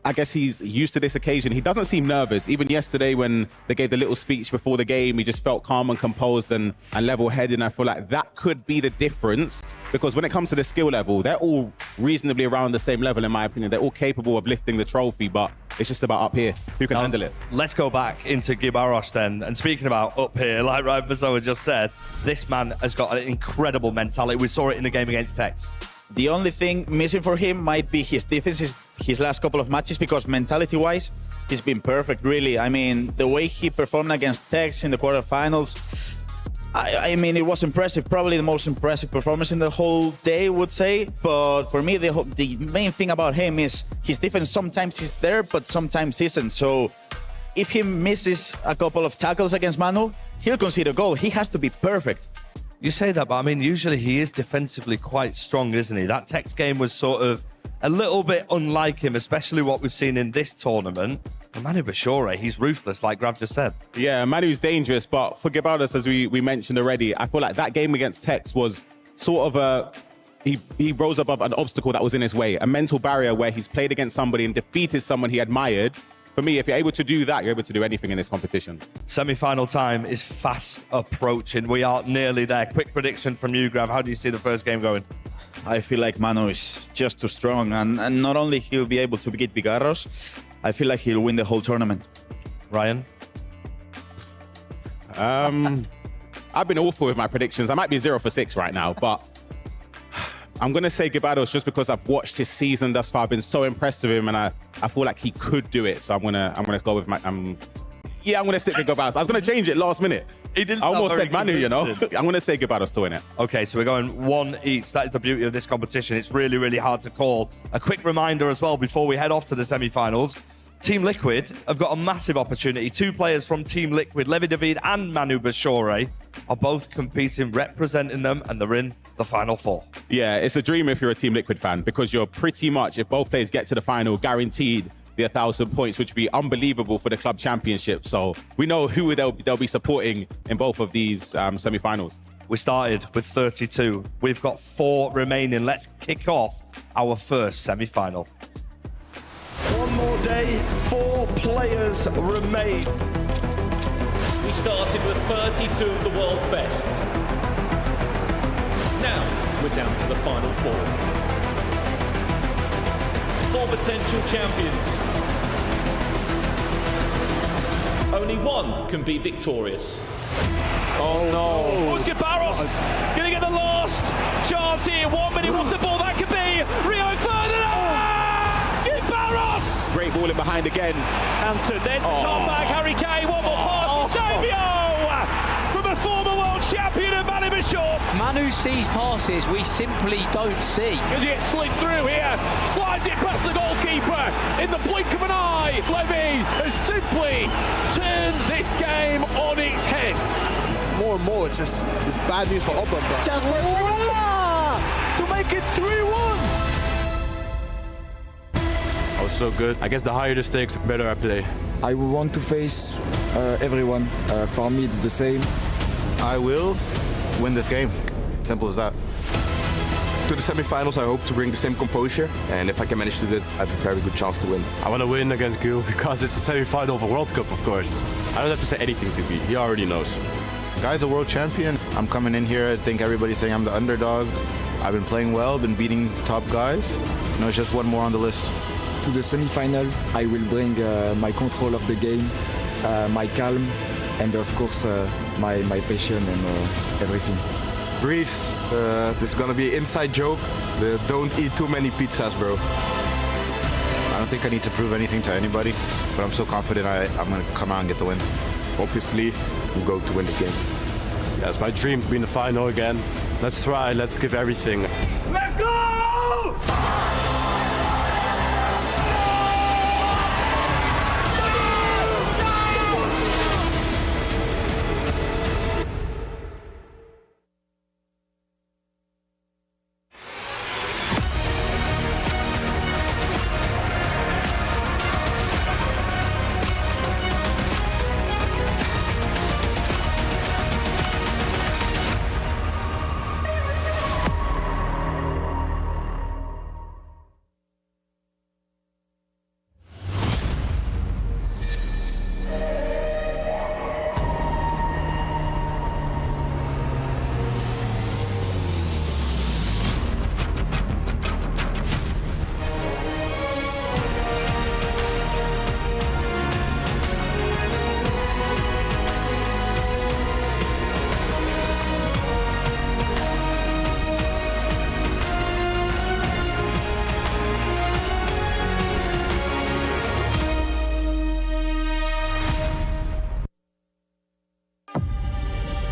I guess he's used to this occasion. He doesn't seem nervous. Even yesterday when they gave the little speech before the game, he just felt calm and composed and level-headed. And I feel like that could be the difference because when it comes to the skill level, they're all reasonably around the same level, in my opinion. They're all capable of lifting the trophy, but it's just about up here. Who can handle it? Let's go back into Gibaros then. And speaking about up here, like Ryan Pessoa just said, this man has got an incredible mentality. We saw it in the game against Tex. The only thing missing for him might be his defense, his last couple of matches, because mentality-wise, he's been perfect, really. I mean, the way he performed against Tex in the quarterfinals, I mean, it was impressive. Probably the most impressive performance in the whole day, I would say. But for me, the main thing about him is his defense sometimes is there, but sometimes isn't. So if he misses a couple of tackles against Manu, he'll concede a goal. He has to be perfect. You say that, but I mean, usually he is defensively quite strong, isn't he? That Tex game was sort of a little bit unlike him, especially what we've seen in this tournament. And Manu Bashore, he's ruthless, like Grav just said. Yeah, Manu's dangerous, but for Gibados, as we mentioned already, I feel like that game against Tex was sort of he rose above an obstacle that was in his way, a mental barrier where he's played against somebody and defeated someone he admired. For me, if you're able to do that, you're able to do anything in this competition. Semi-final time is fast approaching. We are nearly there. Quick prediction from you, Grav. How do you see the first game going? I feel like Manu is just too strong, and not only he'll be able to beat Vigarros, I feel like he'll win the whole tournament. Ryan? I've been awful with my predictions. I might be 0 for 6 right now, but I'm going to say Guibarros just because I've watched his season thus far. I've been so impressed with him, and I feel like he could do it. So I'm gonna go with my. I'm going to stick with Guibarros. I was going to change it last minute. He didn't I almost sound said very Manu, you know. convincing. I'm going to say Guibarros to win it. Okay, so we're going 1 each. That is the beauty of this competition. It's really, really hard to call. A quick reminder as well before we head off to the semi-finals. Team Liquid have got a massive opportunity. 2 players from Team Liquid, Levi David and Manu Bashore, are both competing, representing them, and they're in the Final 4. Yeah, it's a dream if you're a Team Liquid fan, because you're pretty much, if both players get to the final, guaranteed the 1,000 points, which would be unbelievable for the club championship. So we know who they'll be supporting in both of these semi-finals. We started with 32. We've got 4 remaining. Let's kick off our first semi-final. One more day, 4 players remain. We started with 32 of the world's best. Now we're down to the final 4. 4 potential champions. Only one can be victorious. Oh no. It's Guibarros gonna get the last chance here. 1 minute, what's the ball that could be? Rio Ferdinand! Guibarros! Great ball in behind again. Answered, there's the knockback, Harry Kane, one more pass, Davio! From a former world champion of Manu Bashore. Manu sees passes we simply don't see. As he gets slid through here, slides it past the goalkeeper in the blink of an eye. Levy has simply turned this game on its head. More and more, it's bad news for Auburn, bro. Just to make it 3-1. I was so good. I guess the higher the stakes, the better I play. I will want to face everyone. For me, it's the same. I will win this game. Simple as that. To the semi-finals, I hope to bring the same composure, and if I can manage to do it, I have a very good chance to win. I want to win against Gil because it's a semi-final of a World Cup, of course. I don't have to say anything to Guy. He already knows. Guy's a world champion. I'm coming in here, I think everybody's saying I'm the underdog. I've been playing well, been beating the top guys. No, it's just one more on the list. To the semi-final, I will bring my control of the game, my calm, and of course my passion and everything. Greece, this is gonna be an inside joke. Don't eat too many pizzas, bro. I don't think I need to prove anything to anybody, but I'm so confident I'm gonna come out and get the win. Obviously, we'll go to win this game. Yeah, it's my dream to be in the final again. Let's try, let's give everything. Let's go!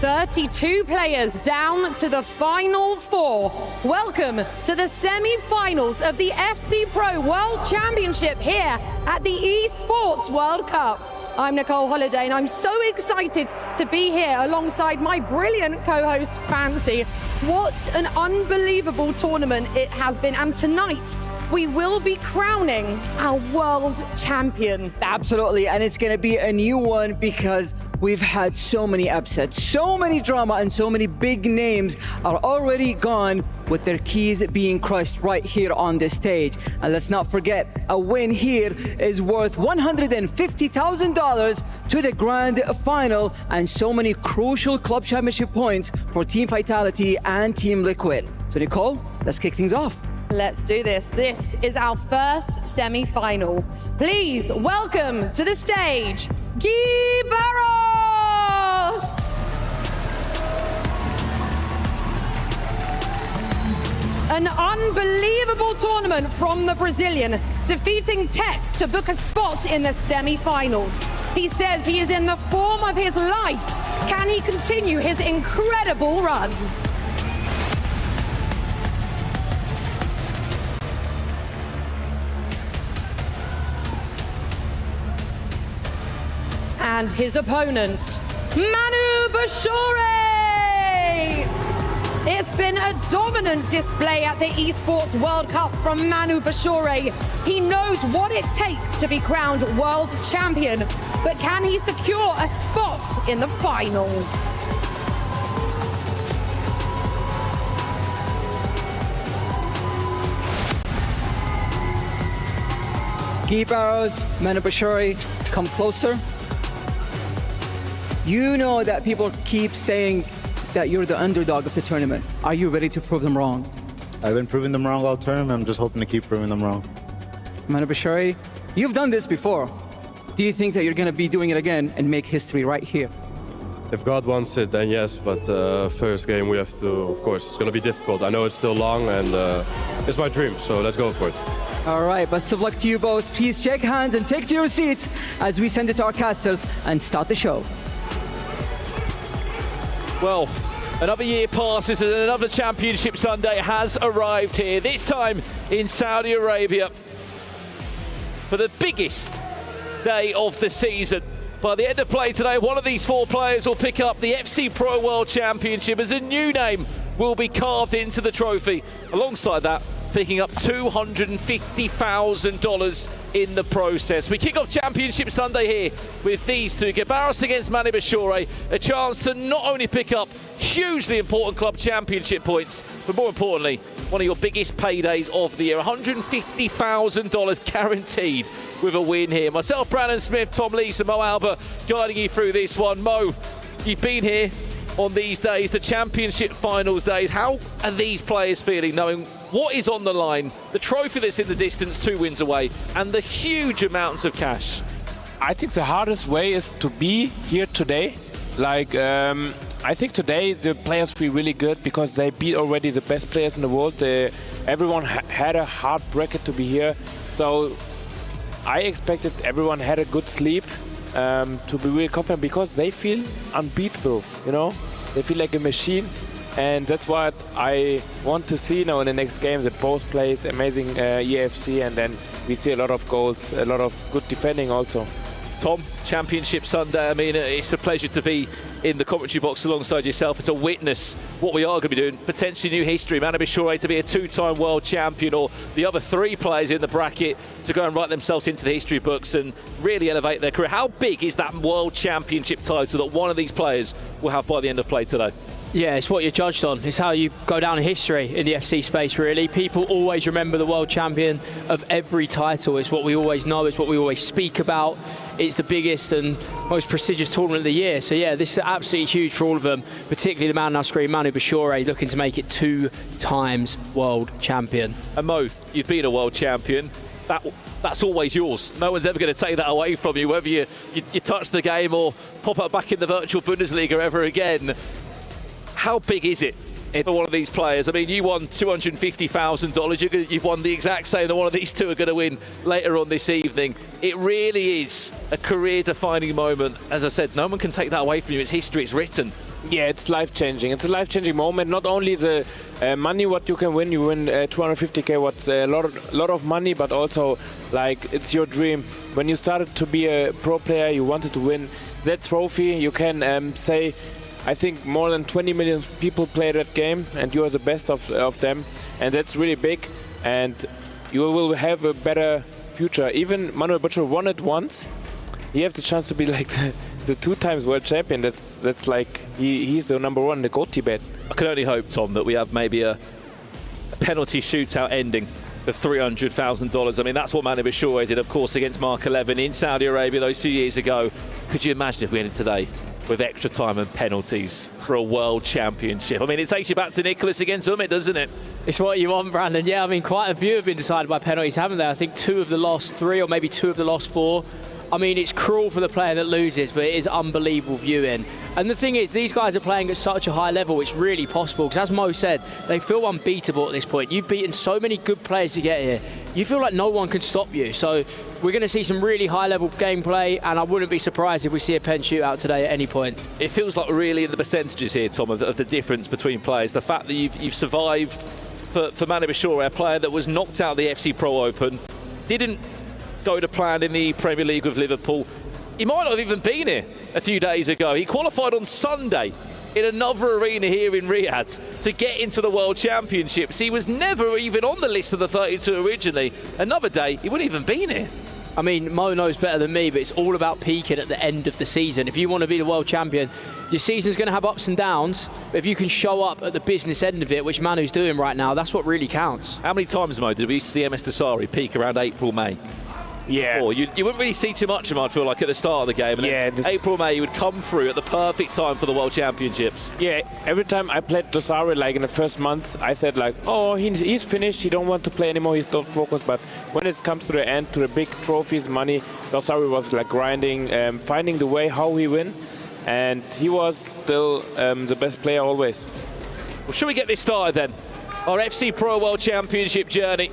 Thirty-two players down to the final 4. Welcome to the semi-finals of the FC Pro World Championship here at the Esports World Cup. I'm Nicole Holiday and I'm so excited to be here alongside my brilliant co-host Fancy. What an unbelievable tournament it has been, and tonight we will be crowning our world champion. Absolutely, and it's going to be a new one because we've had so many upsets, so many drama, and so many big names are already gone with their keys being crushed right here on this stage. And let's not forget, a win here is worth $150,000 to the grand final, and so many crucial club championship points for Team Vitality and Team Liquid. So Nicole, let's kick things off. Let's do this. This is our first semi-final. Please welcome to the stage, Guy Barros! An unbelievable tournament from the Brazilian, defeating Tex to book a spot in the semi-finals. He says he is in the form of his life. Can he continue his incredible run? And his opponent, Manu Bashore! It's been a dominant display at the Esports World Cup from Manu Bashore. He knows what it takes to be crowned world champion, but can he secure a spot in the final? Guy Barros, Manu Bashore, come closer. You know that people keep saying that you're the underdog of the tournament. Are you ready to prove them wrong? I've been proving them wrong all tournament. I'm just hoping to keep proving them wrong. Manu Bashore, you've done this before. Do you think that you're going to be doing it again and make history right here? If God wants it, then yes, but first game we have to, of course, it's going to be difficult. I know it's still long and it's my dream, so let's go for it. All right, best of luck to you both. Please shake hands and take to your seats as we send it to our casters and start the show. Well, another year passes and another Championship Sunday has arrived here, this time in Saudi Arabia, for the biggest day of the season. By the end of play today, one of these four players will pick up the FC Pro World Championship as a new name will be carved into the trophy. Alongside that, picking up $250,000 in the process. We kick off Championship Sunday here with these two. Barros against Manu Bashore, a chance to not only pick up hugely important club championship points, but more importantly, one of your biggest paydays of the year. $150,000 guaranteed with a win here. Myself, Brandon Smith, Tom Lees and Mo Alba guiding you through this one. Mo, you've been here on these days, the Championship Finals days. How are these players feeling, knowing what is on the line, the trophy that's in the distance 2 wins away, and the huge amounts of cash? I think the hardest way is to be here today. I think today the players feel really good because they beat already the best players in the world. Everyone had a hard bracket to be here. So I expected everyone had a good sleep to be really confident because they feel unbeatable, you know? They feel like a machine. And that's what I want to see now in the next games, that both plays amazing EWC, and then we see a lot of goals, a lot of good defending also. Tom, Championship Sunday, I mean, it's a pleasure to be in the commentary box alongside yourself and to witness what we are going to be doing. Potentially new history. Manu Bashore to be a two-time world champion, or the other three players in the bracket to go and write themselves into the history books and really elevate their career. How big is that world championship title that one of these players will have by the end of play today? Yeah, it's what you're judged on. It's how you go down in history in the FC space, really. People always remember the world champion of every title. It's what we always know. It's what we always speak about. It's the biggest and most prestigious tournament of the year. So, yeah, this is absolutely huge for all of them, particularly the man on our screen, Manu Bashore, looking to make it 2 times world champion. And Mo, you've been a world champion. That's always yours. No one's ever going to take that away from you, whether you touch the game or pop up back in the virtual Bundesliga ever again. How big is it for one of these players? I mean, you won $250,000. You've won the exact same that one of these two are going to win later on this evening. It really is a career-defining moment. As I said, no one can take that away from you. It's history. It's written. Yeah, it's life-changing. It's a life-changing moment. Not only the money what you can win, you win 250K, what's a lot of money, but also like it's your dream. When you started to be a pro player, you wanted to win that trophy. You can say, I think more than 20 million people play that game, and you are the best of them, and that's really big, and you will have a better future. Even Manu Bashore won it once. He has the chance to be like the 2 times world champion. That's like he's the number one, the GOAT bet. I can only hope, Tom, that we have maybe a penalty shootout ending for $300,000. I mean, that's what Manu Bashore did, of course, against Mark 11 in Saudi Arabia those few years ago. Could you imagine if we ended today? with extra time and penalties for a world championship. I mean, it takes you back to Nicholas against Umit, doesn't it? It's what you want, Brandon. Yeah, I mean, quite a few have been decided by penalties, haven't they? I think 2 of the last 3 or maybe 2 of the last 4. I mean, it's cruel for the player that loses, but it is unbelievable viewing. And the thing is, these guys are playing at such a high level, it's really possible. Because as Mo said, they feel unbeatable at this point. You've beaten so many good players to get here. You feel like no one can stop you. So we're going to see some really high-level gameplay, and I wouldn't be surprised if we see a pen shootout today at any point. It feels like really in the percentages here, Tom, of the difference between players. The fact that you've survived for Manu Bashore, a player that was knocked out of the FC Pro Open, didn't go to plan in the Premier League with Liverpool. He might not have even been here a few days ago. He qualified on Sunday in another arena here in Riyadh to get into the World Championships. He was never even on the list of the 32 originally. Another day, he wouldn't even been here. I mean, Mo knows better than me, but it's all about peaking at the end of the season. If you want to be the world champion, your season's going to have ups and downs, but if you can show up at the business end of it, which Manu's doing right now, that's what really counts. How many times, Mo, did we see MS Dasari peak around April, May? Yeah. Before? You wouldn't really see too much of him, I feel like, at the start of the game. And then April, May, he would come through at the perfect time for the World Championships. Yeah, every time I played Dosari, like in the first months, I said like, oh, he's finished, he don't want to play anymore, he's not focused. But when it comes to the end, to the big trophies, money, Dosari was like grinding, finding the way how he win. And he was still the best player always. Well, should we get this started then? Our FC Pro World Championship journey.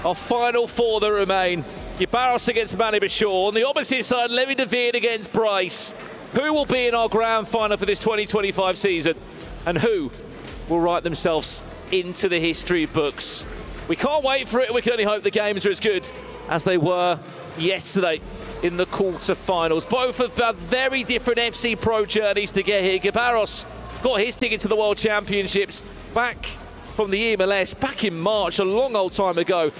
Our final 4 that remain. Barros against Manu Bashore. On the opposite side, Levy David against Bryce. Who will be in our grand final for this 2025 season? And who will write themselves into the history books? We can't wait for it. We can only hope the games are as good as they were yesterday in the quarter-finals. Both have had very different FC Pro journeys to get here. Barros got his ticket to the World Championships back from the MLS back in March, a long old time ago.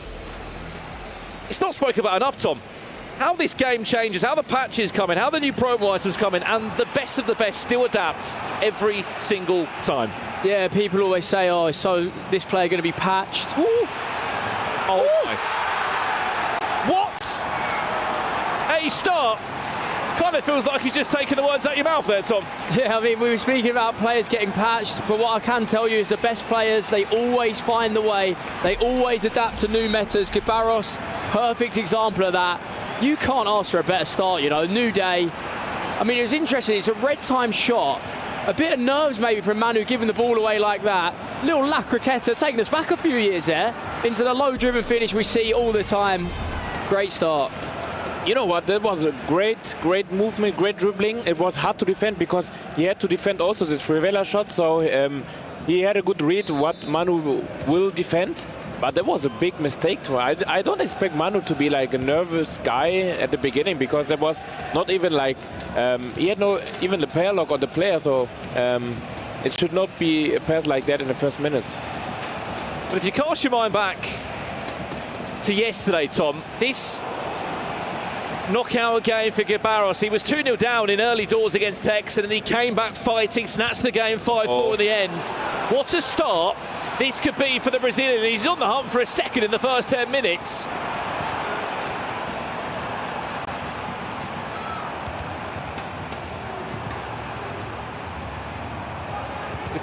It's not spoken about enough, Tom. How this game changes, how the patches come in, how the new promo items come in, and the best of the best still adapt every single time. Yeah, people always say, oh, so this player going to be patched? Ooh. Oh, my. What? A start. Kind of feels like he's just taken the words out of your mouth there, Tom. Yeah, I mean, we were speaking about players getting patched, but what I can tell you is the best players, they always find the way. They always adapt to new metas. Barros, perfect example of that. You can't ask for a better start, you know, new day. I mean, it was interesting. It's a red time shot. A bit of nerves maybe from Manu giving the ball away like that. Little La Croqueta taking us back a few years there into the low-driven finish we see all the time. Great start. You know what, that was a great movement, great dribbling. It was hard to defend because he had to defend also the Trivela shot, so he had a good read what Manu will defend. But that was a big mistake to her. I don't expect Manu to be like a nervous guy at the beginning because there was not even like, he had no even the player lock on the player, so it should not be a pass like that in the first minutes. But if you cast your mind back to yesterday, Tom, this knockout game for Barros. He was 2-0 down in early doors against Tex, and then he came back fighting, snatched the game 5-4 in the end. What a start this could be for the Brazilian. He's on the hunt for a second in the first 10 minutes.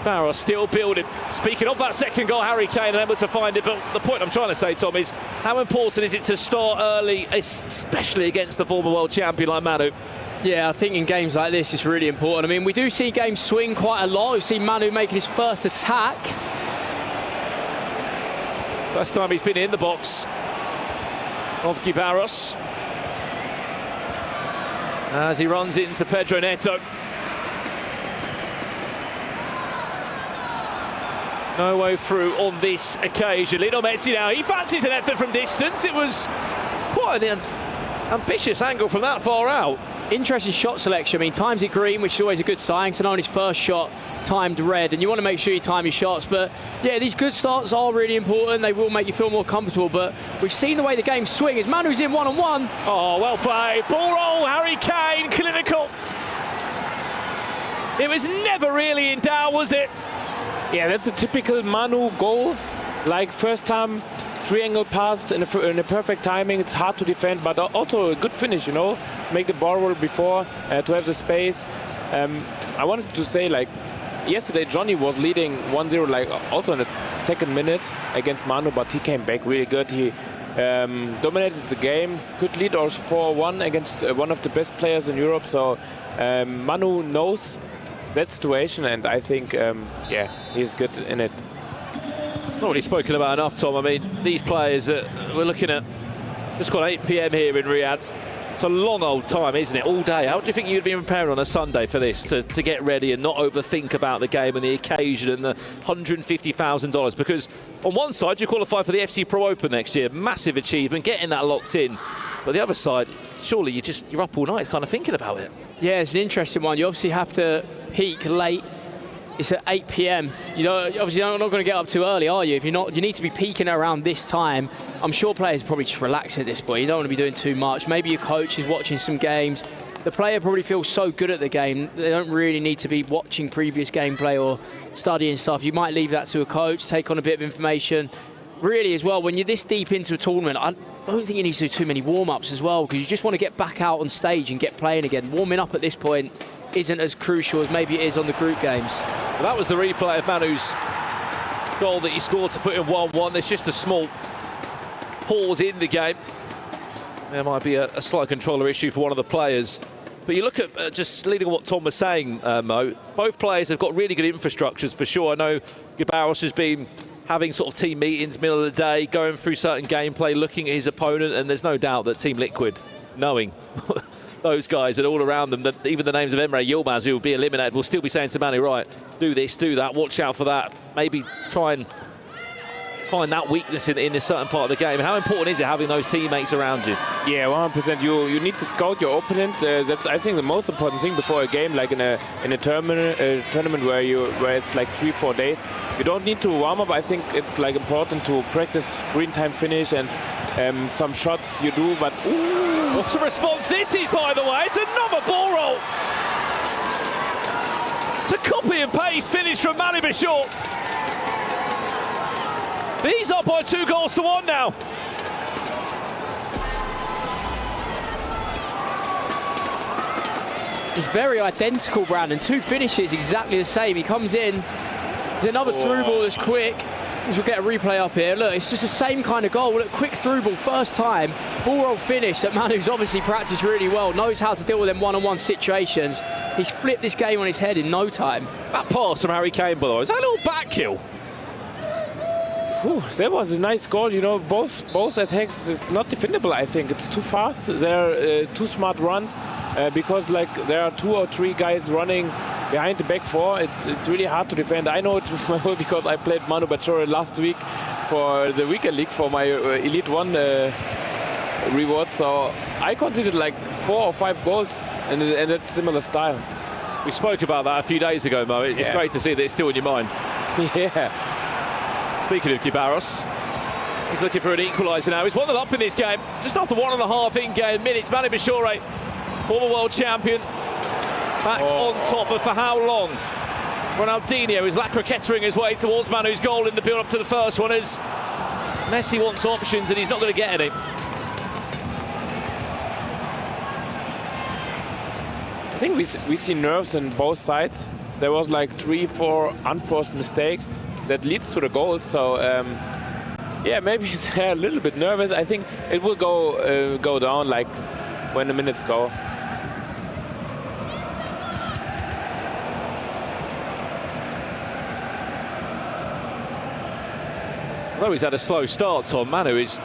Barros still building. Speaking of that second goal, Harry Kane unable to find it, but the point I'm trying to say, Tom, is how important is it to start early, especially against the former world champion like Manu? Yeah, I think in games like this it's really important. I mean, we do see games swing quite a lot. We've seen Manu making his first attack. First time he's been in the box of Barros as he runs into Pedro Neto. No way through on this occasion. Lionel Messi now, he fancies an effort from distance. It was quite an ambitious angle from that far out. Interesting shot selection. I mean, times it green, which is always a good sign. So on his first shot, timed red, and you want to make sure you time your shots. But yeah, these good starts are really important. They will make you feel more comfortable. But we've seen the way the game swing as Manu's in one-on-one. Oh, well played. Ball roll, Harry Kane, clinical. It was never really in doubt, was it? Yeah, that's a typical Manu goal. Like first time triangle pass in a perfect timing. It's hard to defend, but also a good finish, you know. Make the ball roll before to have the space. I wanted to say, like, yesterday Johnny was leading 1-0, like also in the second minute against Manu, but he came back really good. He dominated the game, could lead also 4-1 against one of the best players in Europe. So Manu knows that situation, and I think, yeah, he's good in it. Not really spoken about enough, Tom. I mean, these players, we're looking at, just got 8 p.m. here in Riyadh. It's a long old time, isn't it? All day. How do you think you'd be preparing on a Sunday for this, to get ready and not overthink about the game and the occasion and the $150,000? Because on one side, you qualify for the FC Pro Open next year. Massive achievement, getting that locked in. But the other side, surely you're up all night kind of thinking about it. Yeah, it's an interesting one. You obviously have to peak late. It's at 8 p.m. You know, obviously you're not going to get up too early, are you? If you're not, you need to be peaking around this time. I'm sure players are probably just relaxing at this point. You don't want to be doing too much. Maybe your coach is watching some games. The player probably feels so good at the game, they don't really need to be watching previous gameplay or studying stuff. You might leave that to a coach, take on a bit of information. Really, as well, when you're this deep into a tournament, I don't think you need to do too many warm-ups as well, because you just want to get back out on stage and get playing again. Warming up at this point isn't as crucial as maybe it is on the group games. Well, that was the replay of Manu's goal that he scored to put in 1-1. There's just a small pause in the game. There might be a slight controller issue for one of the players. But you look at, just leading on what Tom was saying, Mo, both players have got really good infrastructures for sure. I know Gabaros has been having sort of team meetings middle of the day, going through certain gameplay, looking at his opponent, and there's no doubt that Team Liquid, knowing those guys and all around them, that even the names of Emre Yilmaz, who will be eliminated, will still be saying to Manu, right, do this, do that, watch out for that, maybe try and find that weakness in a certain part of the game. How important is it having those teammates around you? Yeah, 100%. You need to scout your opponent. That's, I think, the most important thing before a game, like in a tournament where it's like 3-4 days. You don't need to warm up. I think it's like important to practice green time finish and some shots you do. But ooh, what a response this is, by the way! It's another ball roll. It's a copy and paste finish from Manu Bashor. He's up by 2-1 now. He's very identical, Brandon. 2 finishes exactly the same. He comes in, there's another through ball that's quick. We'll get a replay up here. Look, it's just the same kind of goal. Look, quick through ball, first time. Ball roll finish that Manu's obviously practiced really well, knows how to deal with them one-on-one situations. He's flipped this game on his head in no time. That pass from Harry Kane, by the way, is that a little back kill? Ooh, that was a nice goal. You know, both attacks is not defendable. I think it's too fast. They're too smart runs because like there are 2 or 3 guys running behind the back 4. It's really hard to defend. I know it because I played Manu Bachore last week for the Weekend League for my Elite 1 reward. So I conceded like 4 or 5 goals in that similar style. We spoke about that a few days ago, Mo. It's great to see that it's still in your mind. Yeah. Speaking of Kibaros, he's looking for an equaliser now. He's 1-0 up in this game, just after 1.5 in-game minutes. Manu Bashore, former world champion, back on top. But for how long? Ronaldinho is lacroquettering his way towards Manu's goal in the build-up to the first one, as Messi wants options and he's not going to get any. I think we see nerves on both sides. There was like 3-4 unforced mistakes that leads to the goal. So yeah, maybe they're a little bit nervous. I think it will go down like when the minutes go. Although he's had a slow start, Tom, Manu has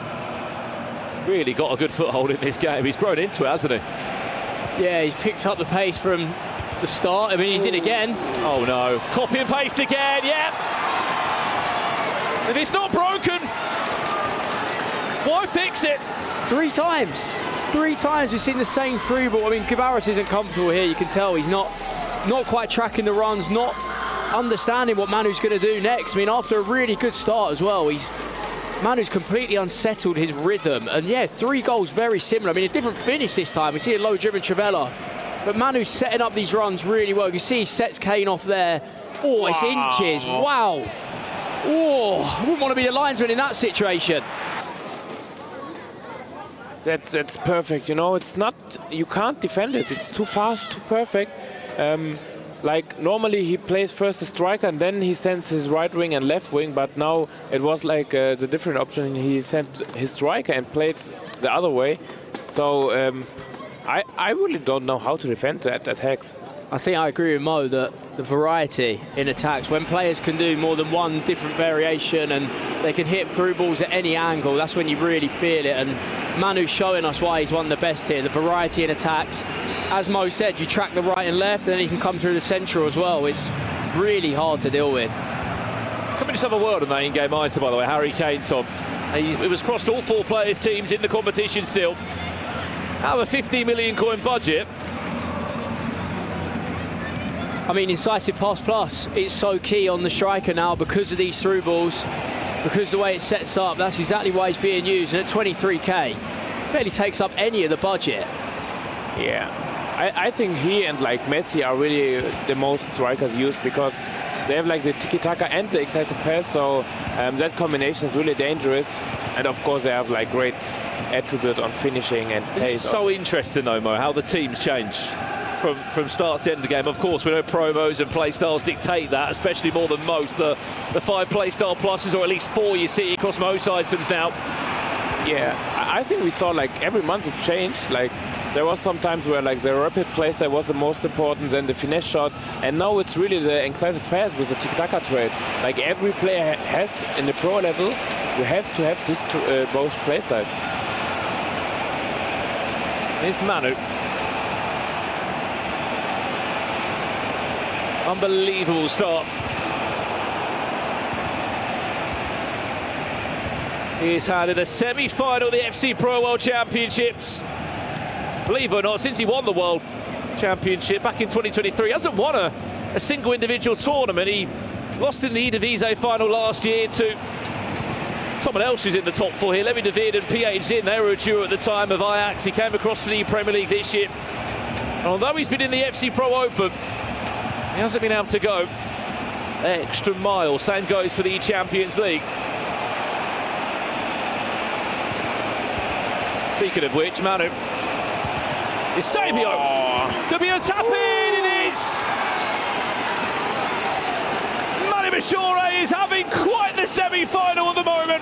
really got a good foothold in this game. He's grown into it, hasn't he? Yeah, he's picked up the pace from the start. I mean, he's in again. Oh no, copy and paste again, yeah. If it's not broken, why fix it? 3 times. It's 3 times we've seen the same through ball. I mean, Gabaros isn't comfortable here. You can tell he's not quite tracking the runs, not understanding what Manu's going to do next. I mean, after a really good start as well, Manu's completely unsettled his rhythm. And yeah, 3 goals very similar. I mean, a different finish this time. We see a low-driven Trivela. But Manu's setting up these runs really well. You can see he sets Kane off there. Oh, it's inches. Wow. Oh, I wouldn't want to be the linesman in that situation. That's perfect. You know, it's not. You can't defend it. It's too fast, too perfect. Like normally he plays first the striker and then he sends his right wing and left wing, but now it was like the different option. He sent his striker and played the other way. So I really don't know how to defend that attacks. I think I agree with Mo that the variety in attacks, when players can do more than one different variation and they can hit through balls at any angle, that's when you really feel it. And Manu's showing us why he's one of the best here, the variety in attacks. As Mo said, you track the right and left, and then he can come through the central as well. It's really hard to deal with. Can we just have a word on that in-game item, by the way? Harry Kane, Tom. It was crossed all 4 players' teams in the competition still. Out of a 50 million coin budget. I mean, incisive pass plus, it's so key on the striker now because of these through balls, because the way it sets up, that's exactly why he's being used. And at 23k, barely takes up any of the budget. Yeah, I think he and like Messi are really the most strikers used because they have like the tiki-taka and the excessive pass, so that combination is really dangerous. And of course they have like great attribute on finishing and pace. It's so interesting though, Mo, how the teams change from start to end of the game. Of course, we know promos and play styles dictate that, especially more than most. The 5 play style pluses, or at least 4 you see across most items now. Yeah, I think we saw like every month it changed. Like there was some times where like the rapid play style was the most important, then the finesse shot, and now it's really the incisive pass with the tiki-taka trade. Like every player has in the pro level, you have to have this both play styles. Here's Manu. Unbelievable start. He's had in a semi-final of the FC Pro World Championships. Believe it or not, since he won the World Championship back in 2023, he hasn't won a single individual tournament. He lost in the EWC final last year to someone else who's in the top 4 here, Levi de Veerd and PH Zin. They were a duo at the time of Ajax. He came across to the Premier League this year. And although he's been in the FC Pro Open, he hasn't been able to go extra mile. Same goes for the Champions League. Speaking of which, Manu is Sabio. Could be a tap in, it is. Manu Bashore is having quite the semi-final at the moment.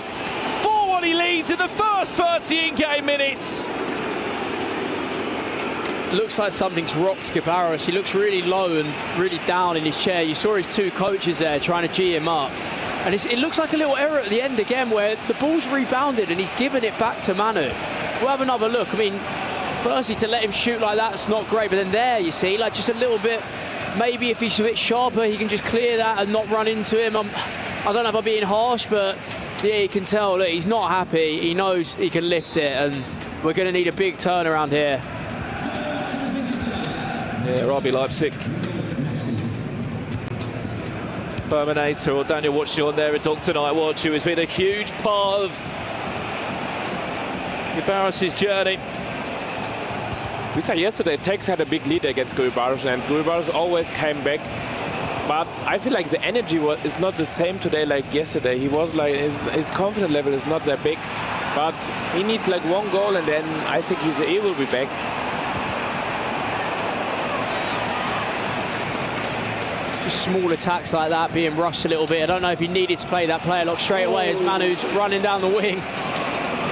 4-1 he leads in the first 30 in-game minutes. Looks like something's rocked Gabaros. He looks really low and really down in his chair. You saw his 2 coaches there trying to G him up. And it looks like a little error at the end again where the ball's rebounded and he's given it back to Manu. We'll have another look. I mean, firstly, to let him shoot like that's not great. But then there, you see, like just a little bit, maybe if he's a bit sharper, he can just clear that and not run into him. I don't know if I'm being harsh, but yeah, you can tell, look, he's not happy. He knows he can lift it, and we're going to need a big turnaround here. Yeah, RB Leipzig. Ferminator or Daniel watching on there, a Dr. Nightwatch, who has been a huge part of Gabaros' journey. We said yesterday, Tex had a big lead against Gabaros, and Gabaros always came back. But I feel like the energy is not the same today like yesterday. He was like, his confidence level is not that big. But he needs like 1 goal, and then I think he will be back. Small attacks like that being rushed a little bit. I don't know if he needed to play that player lock straight away as Manu's running down the wing.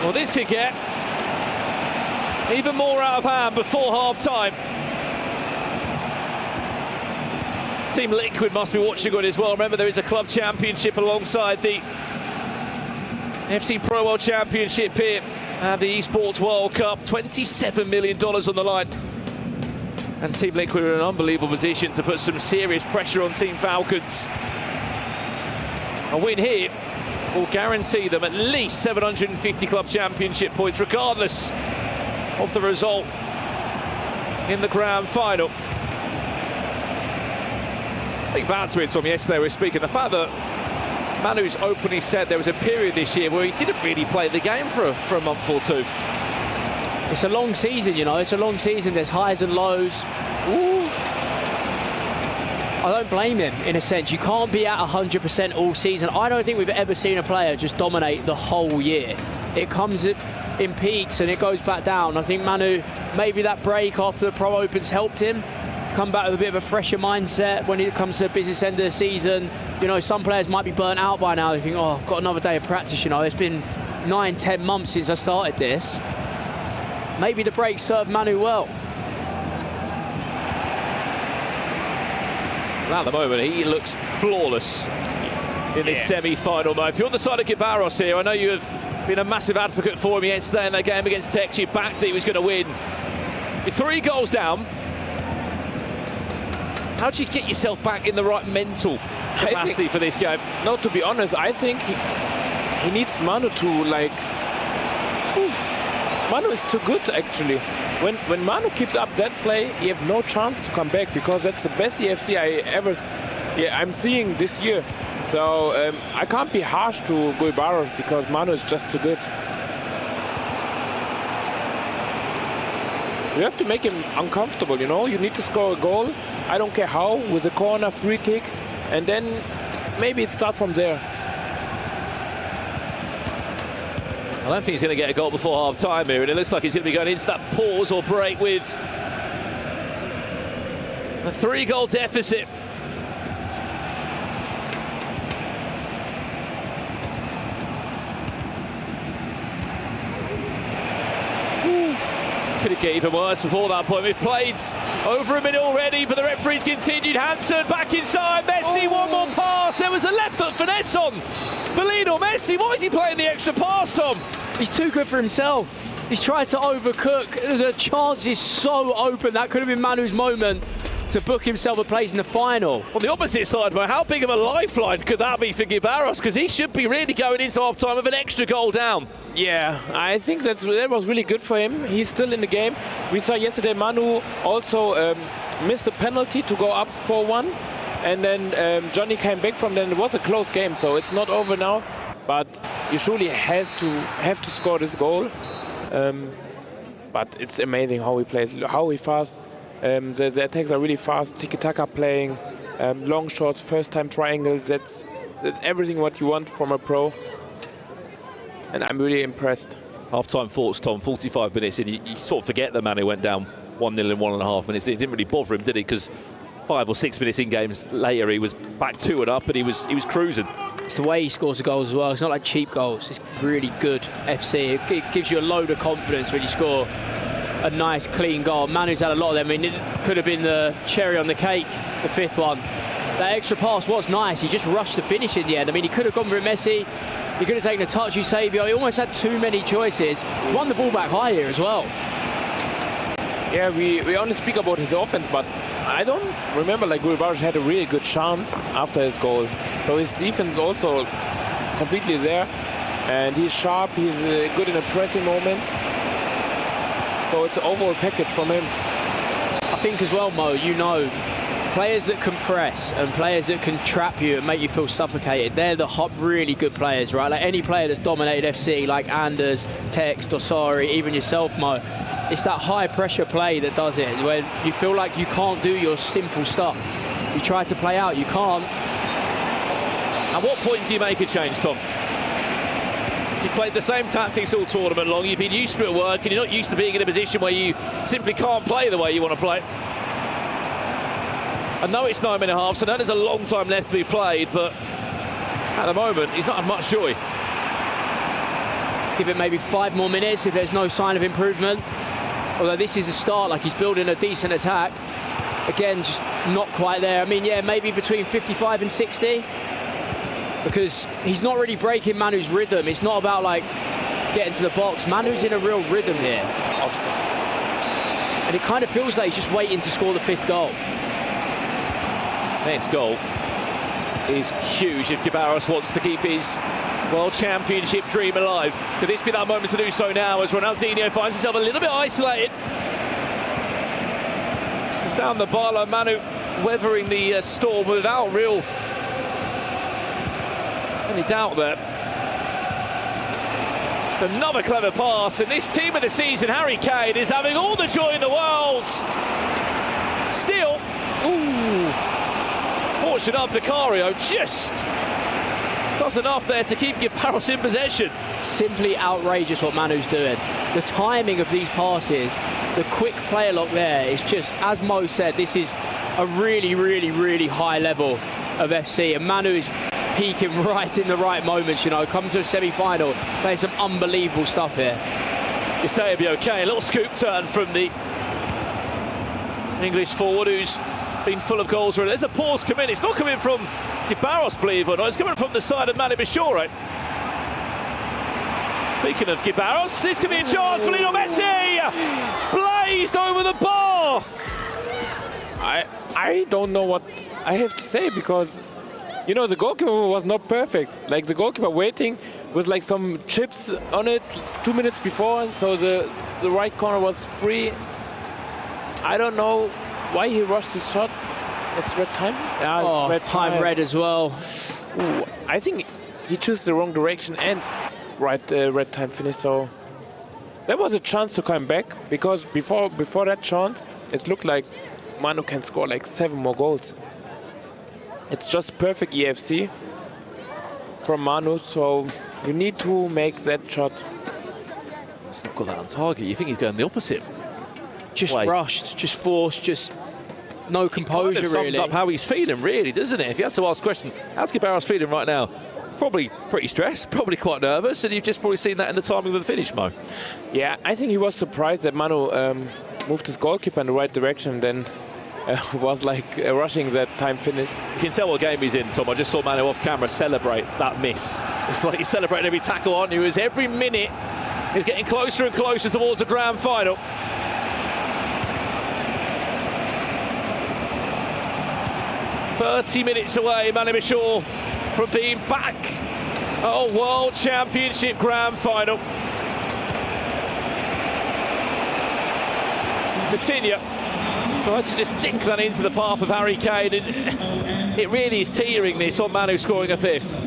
Well, this could get even more out of hand before half-time. Team Liquid must be watching good as well. Remember, there is a club championship alongside the FC Pro World Championship here and the Esports World Cup. $27 million on the line. And Team Liquid are in an unbelievable position to put some serious pressure on Team Falcons. A win here will guarantee them at least 750 club championship points, regardless of the result in the grand final. I think back to it, Tom, yesterday we were speaking. The fact that Manu's openly said there was a period this year where he didn't really play the game for a month or 2. It's a long season, you know. It's a long season. There's highs and lows. Ooh. I don't blame him, in a sense. You can't be at 100% all season. I don't think we've ever seen a player just dominate the whole year. It comes in peaks and it goes back down. I think Manu, maybe that break after the Pro Opens helped him come back with a bit of a fresher mindset when it comes to the business end of the season. You know, some players might be burnt out by now. They think, oh, I've got another day of practice. You know, it's been 9-10 months since I started this. Maybe the break served Manu well. At the moment, he looks flawless in this semi-final mode. If you're on the side of Gibaros here, I know you have been a massive advocate for him yesterday in that game against Tech. You backed that he was going to win. With 3 goals down, how do you get yourself back in the right mental capacity for this game? No, to be honest, I think he needs Manu to, like... Manu is too good, actually. When Manu keeps up that play, you have no chance to come back, because that's the best EFC I'm seeing this year. So I can't be harsh to Guibaros because Manu is just too good. You have to make him uncomfortable, you know? You need to score a goal, I don't care how, with a corner, free kick, and then maybe it starts from there. I don't think he's going to get a goal before half-time here, and it looks like he's going to be going into that pause or break with a 3-goal deficit. Could it get even worse before that point? We've played over a minute already, but the referee's continued. Hansen back inside. Messi, one more pass. There was a left foot finesse on for Lionel Messi. Why is he playing the extra pass, Tom? He's too good for himself. He's tried to overcook. The chance is so open. That could have been Manu's moment to book himself a place in the final. On the opposite side, Mo, how big of a lifeline could that be for Gibaros? Because he should be really going into half-time with an extra goal down. Yeah, I think that was really good for him. He's still in the game. We saw yesterday Manu also missed a penalty to go up 4-1. And then Johnny came back from then. It was a close game, so it's not over now. But you surely have to score this goal. But it's amazing how he plays, how he fast. The attacks are really fast. Tiki-taka playing, long shots, first-time triangles. That's everything what you want from a pro. And I'm really impressed. Half-time thoughts, Tom, 45 minutes in. You sort of forget that Manu went down 1-0 in 1.5 minutes. It didn't really bother him, did it? Because 5 or 6 minutes in games later, he was back 2-up and he was cruising. It's the way he scores the goals as well. It's not like cheap goals. It's really good FC. It gives you a load of confidence when you score a nice, clean goal. Manu's had a lot of them. I mean, it could have been the cherry on the cake, the 5th one. That extra pass was nice. He just rushed to finish in the end. I mean, he could have gone for Messi. He could have taken a touch, Eusebio. He almost had too many choices. He won the ball back high here as well. Yeah, we only speak about his offense, but I don't remember like Guibaros had a really good chance after his goal. So his defense also completely there. And he's sharp, he's good in a pressing moment. So it's an overall package from him. I think as well, Mo, you know, players that can press and players that can trap you and make you feel suffocated, they're the really good players, right? Like any player that's dominated FC, like Anders, Tex, Dosari, even yourself, Mo, it's that high pressure play that does it, where you feel like you can't do your simple stuff. You try to play out, you can't. At what point do you make a change, Tom? You've played the same tactics all tournament long, you've been used to it at work, and you're not used to being in a position where you simply can't play the way you want to play. I know it's 9 minute halves, so I know there's a long time left to be played, but at the moment, he's not had much joy. Give it maybe 5 more minutes if there's no sign of improvement. Although this is a start, like he's building a decent attack. Again, just not quite there. I mean, yeah, maybe between 55 and 60. Because he's not really breaking Manu's rhythm. It's not about, like, getting to the box. Manu's in a real rhythm here. And it kind of feels like he's just waiting to score the 5th goal. Next goal is huge if Gibaros wants to keep his World Championship dream alive. Could this be that moment to do so now as Ronaldinho finds himself a little bit isolated? He's down the byline, Manu weathering the storm without real any doubt there. It's another clever pass, and this team of the season, Harry Kane, is having all the joy in the world. Still, fortunate enough, Vicario just does enough there to keep Gibaros in possession. Simply outrageous what Manu's doing. The timing of these passes, the quick player lock there is just, as Mo said, this is a really, really, really high level of FC, and Manu is peaking right in the right moments, you know, coming to a semi-final, playing some unbelievable stuff here. Eusebio, okay, a little scoop turn from the English forward who's been full of goals. There's a pause come in. It's not coming from Gibaros, believe it or not. It's coming from the side of Manu Bishore. Speaking of Gibaros, this could be a chance for Lionel Messi! Blazed over the bar! I don't know what I have to say, because, you know, the goalkeeper was not perfect. Like, the goalkeeper waiting with like some chips on it 2 minutes before, so the right corner was free. I don't know why he rushed his shot. It's red time? Yeah, red time. Red as well. Ooh, I think he chose the wrong direction and red time finish, so there was a chance to come back, because before that chance, it looked like Manu can score like 7 more goals. It's just perfect EFC from Manu, so you need to make that shot. He's not got that on target. You think he's going the opposite? Just rushed, just forced, just no composure, really. Sums up how he's feeling, really, doesn't it? If you had to ask a question, how's Gibaros feeling right now? Probably pretty stressed, probably quite nervous, and you've just probably seen that in the timing of the finish, Mo. Yeah, I think he was surprised that Manu moved his goalkeeper in the right direction, then was like rushing that time finish. You can tell what game he's in, Tom. I just saw Manu off camera celebrate that miss. It's like he's celebrating every tackle, aren't you? As every minute he's getting closer and closer towards a grand final. "30 minutes away, Manu Bishore, from being back at a World Championship Grand Final." Coutinho tried to just dink that into the path of Harry Kane, and it really is teetering this on Manu scoring a 5th.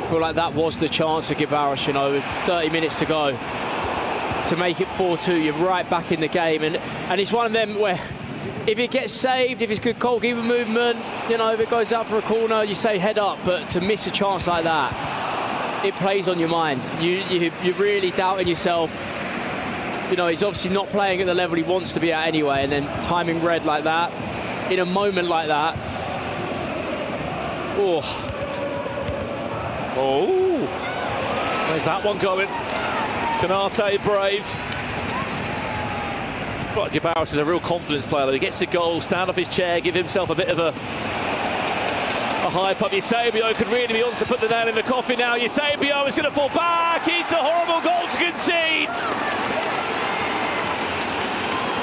I feel like that was the chance to Gibaros, you know, with 30 minutes to go, to make it 4-2. You're right back in the game, and it's one of them where if it gets saved, if it's good goalkeeper movement, you know, if it goes out for a corner, you say head up, but to miss a chance like that, it plays on your mind. You're really doubting yourself. You know, he's obviously not playing at the level he wants to be at anyway, and then timing red like that, in a moment like that. Oh. Where's that one going? Konate brave. Right, Gibaros is a real confidence player, though. He gets a goal, stand off his chair, give himself a bit of a hype up. Eusebio could really be on to put the nail in the coffin now. Eusebio is going to fall back. It's a horrible goal to concede.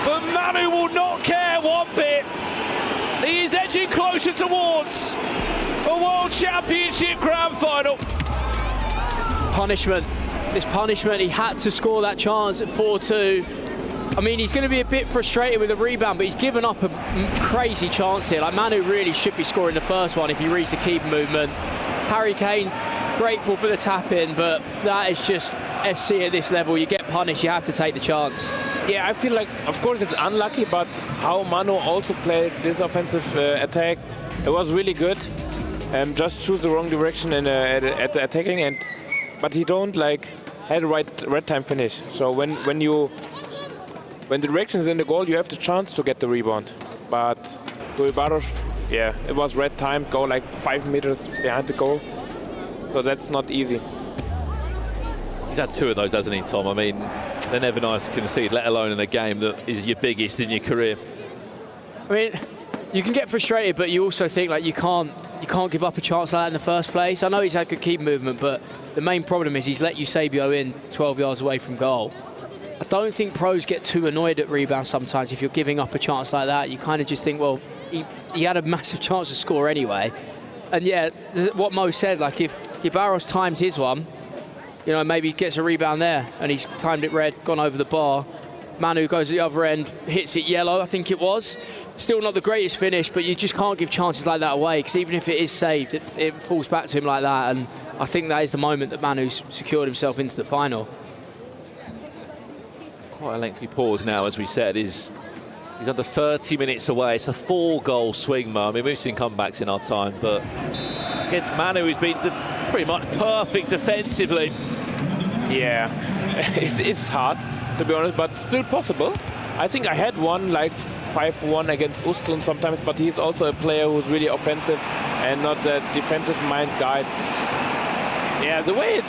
But Manu will not care one bit. He is edging closer towards a World Championship Grand Final. Punishment. This punishment, he had to score that chance at 4-2. I mean, he's going to be a bit frustrated with the rebound, but he's given up a crazy chance here. Like, Manu really should be scoring the first one if he reads the keeper movement. Harry Kane, grateful for the tap-in, but that is just FC at this level. You get punished, you have to take the chance. Yeah, I feel like, of course, it's unlucky, but how Manu also played this offensive attack, it was really good. Just choose the wrong direction at the attacking, but he don't like had a red time finish. So when the direction is in the goal, you have the chance to get the rebound. But Gibaros, yeah, it was red time, go like 5 meters behind the goal. So that's not easy. He's had 2 of those, hasn't he, Tom? I mean, they're never nice to concede, let alone in a game that is your biggest in your career. I mean, you can get frustrated, but you also think like you can't give up a chance like that in the first place. I know he's had good keep movement, but the main problem is he's let Eusebio in 12 yards away from goal. I don't think pros get too annoyed at rebounds sometimes if you're giving up a chance like that. You kind of just think, well, he had a massive chance to score anyway. And yeah, what Mo said, like if Gibaros times his one, you know, maybe gets a rebound there and he's timed it red, gone over the bar. Manu goes to the other end, hits it yellow, I think it was. Still not the greatest finish, but you just can't give chances like that away, because even if it is saved, it falls back to him like that. And I think that is the moment that Manu's secured himself into the final. Quite a lengthy pause now, as we said. He's under 30 minutes away. It's a 4-goal swing, Mo. I mean, we've seen comebacks in our time, but against Manu, who's been pretty much perfect defensively. Yeah, it's hard, to be honest, but still possible. I think I had one like 5-1 against Ustun sometimes, but he's also a player who's really offensive and not a defensive mind guy. Yeah, the way it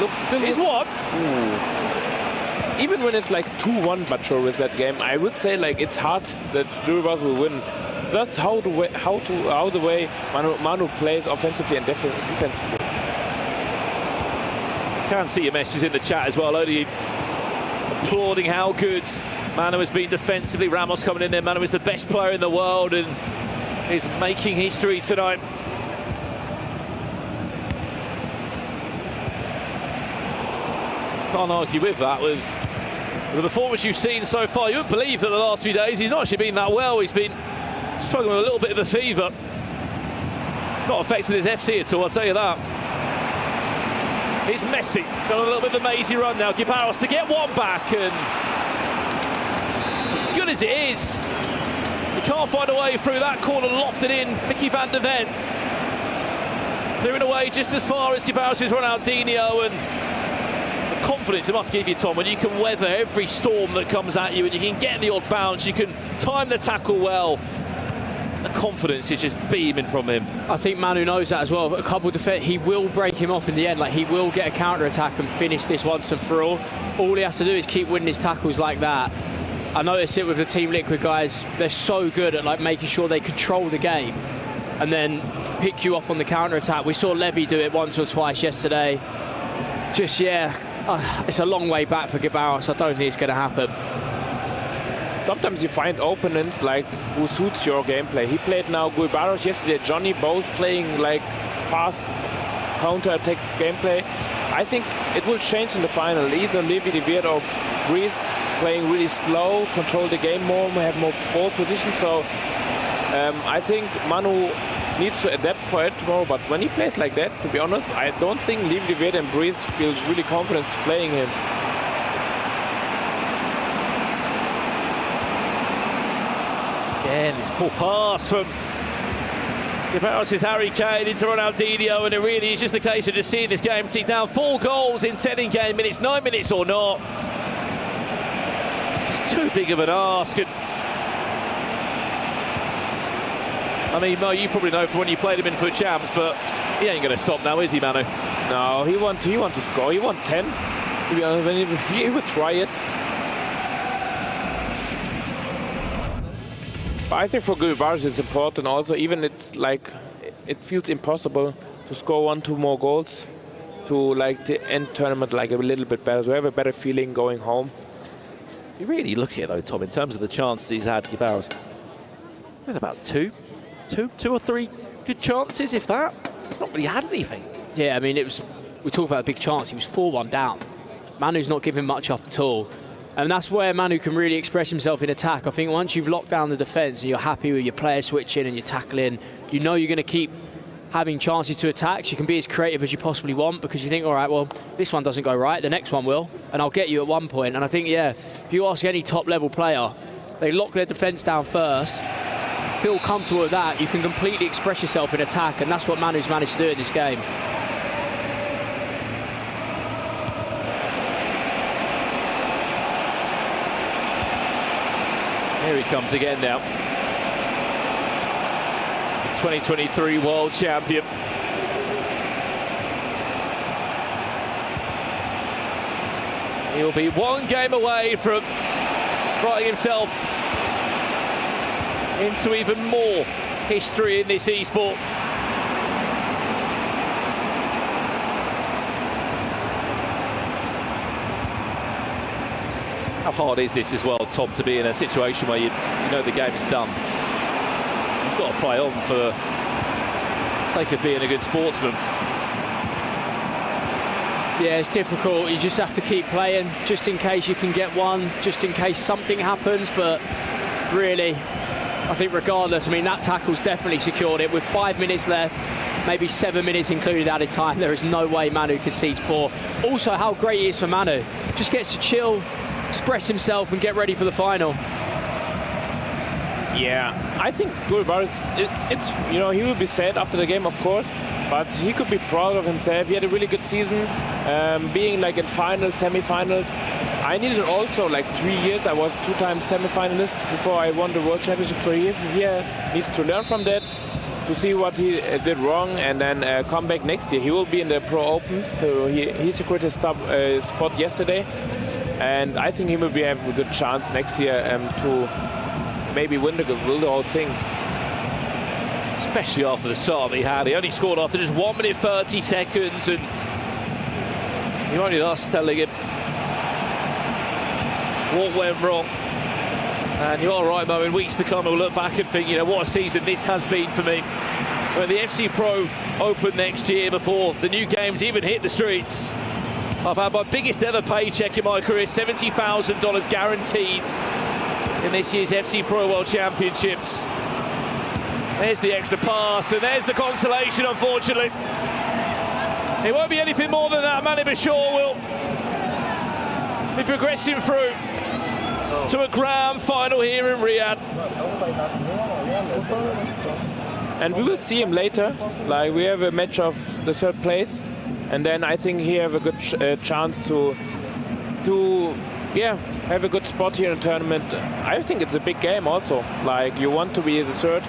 looks still... Is what? Even when it's like 2-1 Bachor with that game, I would say like it's hard that Duribas will win. That's how the way Manu plays offensively and defensively. Can see your messages in the chat as well. Only applauding how good Manu has been defensively. Ramos coming in there. Manu is the best player in the world and is making history tonight. Can't argue with that. With the performance you've seen so far, you wouldn't believe that the last few days he's not actually been that well. He's been struggling with a little bit of a fever. It's not affected his FC at all, I'll tell you that. It's Messi, got a little bit of a mazy run now. Gibaros to get one back, and as good as it is, he can't find a way through that corner, lofted in. Mickey van der Ven clearing away just as far as Gibaros' Ronaldinho, and the confidence it must give you, Tom, when you can weather every storm that comes at you and you can get the odd bounce, you can time the tackle well. The confidence is just beaming from him. I think Manu knows that as well. But a couple of defense, he will break him off in the end. Like, he will get a counter-attack and finish this once and for all. All he has to do is keep winning his tackles like that. I notice it with the Team Liquid guys. They're so good at like making sure they control the game and then pick you off on the counter-attack. We saw Levy do it once or twice yesterday. Just, yeah, it's a long way back for Gibaros. I don't think it's going to happen. Sometimes you find opponents like who suits your gameplay. He played now Gibaros yesterday, Johnny, both playing like fast counter-attack gameplay. I think it will change in the final. Either Levi de Weert or Breeze playing really slow, control the game more, have more ball position. So I think Manu needs to adapt for it tomorrow. But when he plays like that, to be honest, I don't think Levi de Weert and Breeze feels really confident playing him. Again, it's poor pass from Gibaros' Harry Kane into Ronaldinho, and it really is just a case of just seeing this game take down 4 goals in 10 in-game minutes, 9 minutes or not. It's too big of an ask. And I mean, Mo, you probably know from when you played him in FUT Champs, but he ain't going to stop now, is he, Manu? No, he want to score. He want 10. To be honest, he would try it. I think for Gibaros it's important also, even it's like it feels impossible to score 1-2 more goals to like the end tournament like a little bit better, to have a better feeling going home. You really look at it though, Tom, in terms of the chances he's had, Gibaros. There's about two or three good chances, if that. He's not really had anything. Yeah, I mean, we talk about a big chance. He was 4-1 down. Manu's not giving much up at all. And that's where Manu can really express himself in attack. I think once you've locked down the defence and you're happy with your player switching and you're tackling, you know you're going to keep having chances to attack. So you can be as creative as you possibly want because you think, all right, well, this one doesn't go right, the next one will, and I'll get you at one point. And I think, yeah, if you ask any top-level player, they lock their defence down first, feel comfortable with that, you can completely express yourself in attack, and that's what Manu's managed to do in this game. Here he comes again now. 2023 world champion. He'll be one game away from writing himself into even more history in this esport. How hard is this as well, Tom, to be in a situation where you know the game is done? You've got to play on for the sake of being a good sportsman. Yeah, it's difficult. You just have to keep playing, just in case you can get one, just in case something happens. But really, I think regardless, I mean, that tackle's definitely secured it. With 5 minutes left, maybe 7 minutes included added time, there is no way Manu concedes 4. Also, how great it is for Manu. Just gets to chill, express himself and get ready for the final. Yeah, I think Guy Barros, it's, you know, he will be sad after the game, of course, but he could be proud of himself. He had a really good season, being like in finals, semi-finals. I needed also like 3 years. I was 2-time semi-finalist before I won the World Championship, so he needs to learn from that, to see what he did wrong, and then come back next year. He will be in the Pro Open, so he secured his spot yesterday, and I think he will have a good chance next year to maybe win the whole thing. Especially after the start that he had. He only scored after just 1 minute 30 seconds, and you only us telling him what went wrong. And you are right, Mo, in weeks to come we'll look back and think, you know, what a season this has been for me. When the FC Pro Open next year, before the new games even hit the streets, I've had my biggest ever paycheck in my career, $70,000 guaranteed in this year's FC Pro World Championships. There's the extra pass, and there's the consolation, unfortunately. It won't be anything more than that. Manu Bashir will be progressing through to a grand final here in Riyadh. And we will see him later. Like, we have a match of the third place, and then I think he have a good chance to have a good spot here in the tournament. I think it's a big game also. Like, you want to be the third.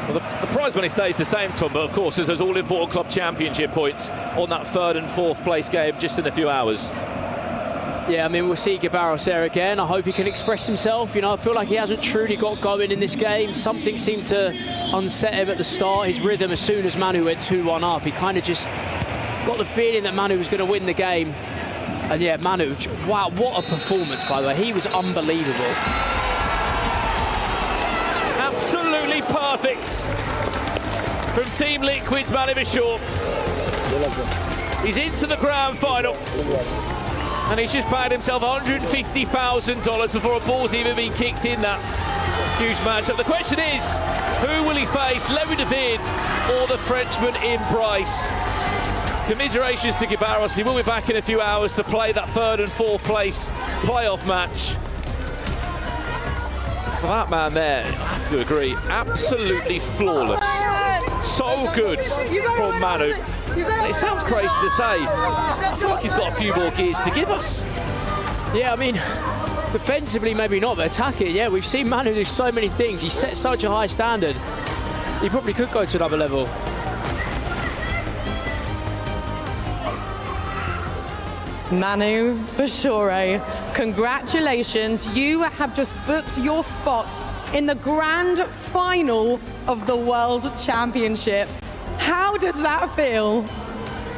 Well, the prize money stays the same, Tom, but of course there's those all-important club championship points on that third and fourth place game just in a few hours. Yeah, I mean, we'll see Gabarros there again. I hope he can express himself. You know, I feel like he hasn't truly got going in this game. Something seemed to unset him at the start. His rhythm, as soon as Manu went 2-1 up, he kind of just got the feeling that Manu was going to win the game. And yeah, Manu, wow, what a performance, by the way. He was unbelievable. Absolutely perfect from Team Liquid's Manu Bashir. He's into the grand final, and he's just paid himself $150,000 before a ball's even been kicked in that huge matchup. The question is, who will he face, Larry David or the Frenchman in Bryce? Commiserations to Gabarros. He will be back in a few hours to play that third and fourth place playoff match. For that man there, I have to agree, absolutely flawless. So good from Manu. It sounds crazy to say. I feel like he's got a few more gears to give us. Yeah, I mean, defensively maybe not, but attacking, yeah, we've seen Manu do so many things. He set such a high standard. He probably could go to another level. Manu Bashir, congratulations. You have just booked your spot in the grand final of the World Championship. How does that feel?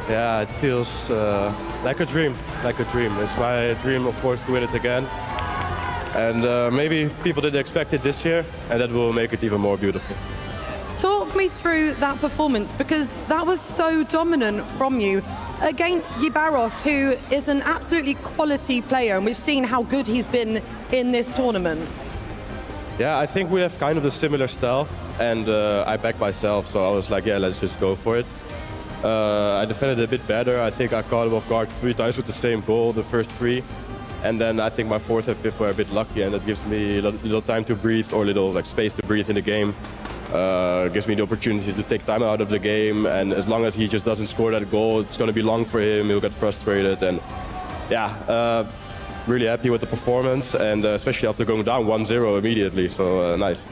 Yeah, it feels like a dream, It's my dream, of course, to win it again. And maybe people didn't expect it this year, and that will make it even more beautiful. Talk me through that performance, because that was so dominant from you against Gabarros, who is an absolutely quality player, and we've seen how good he's been in this tournament. Yeah, I think we have kind of a similar style, and I backed myself, so I was like, yeah, let's just go for it. I defended a bit better. I think I caught him off guard 3 times with the same ball, the first 3. And then I think my 4th and 5th were a bit lucky, and that gives me a little time to breathe, or a little like space to breathe in the game. Gives me the opportunity to take time out of the game, and as long as he just doesn't score that goal, it's going to be long for him. He'll get frustrated, and yeah, really happy with the performance, and especially after going down 1-0 immediately. So nice.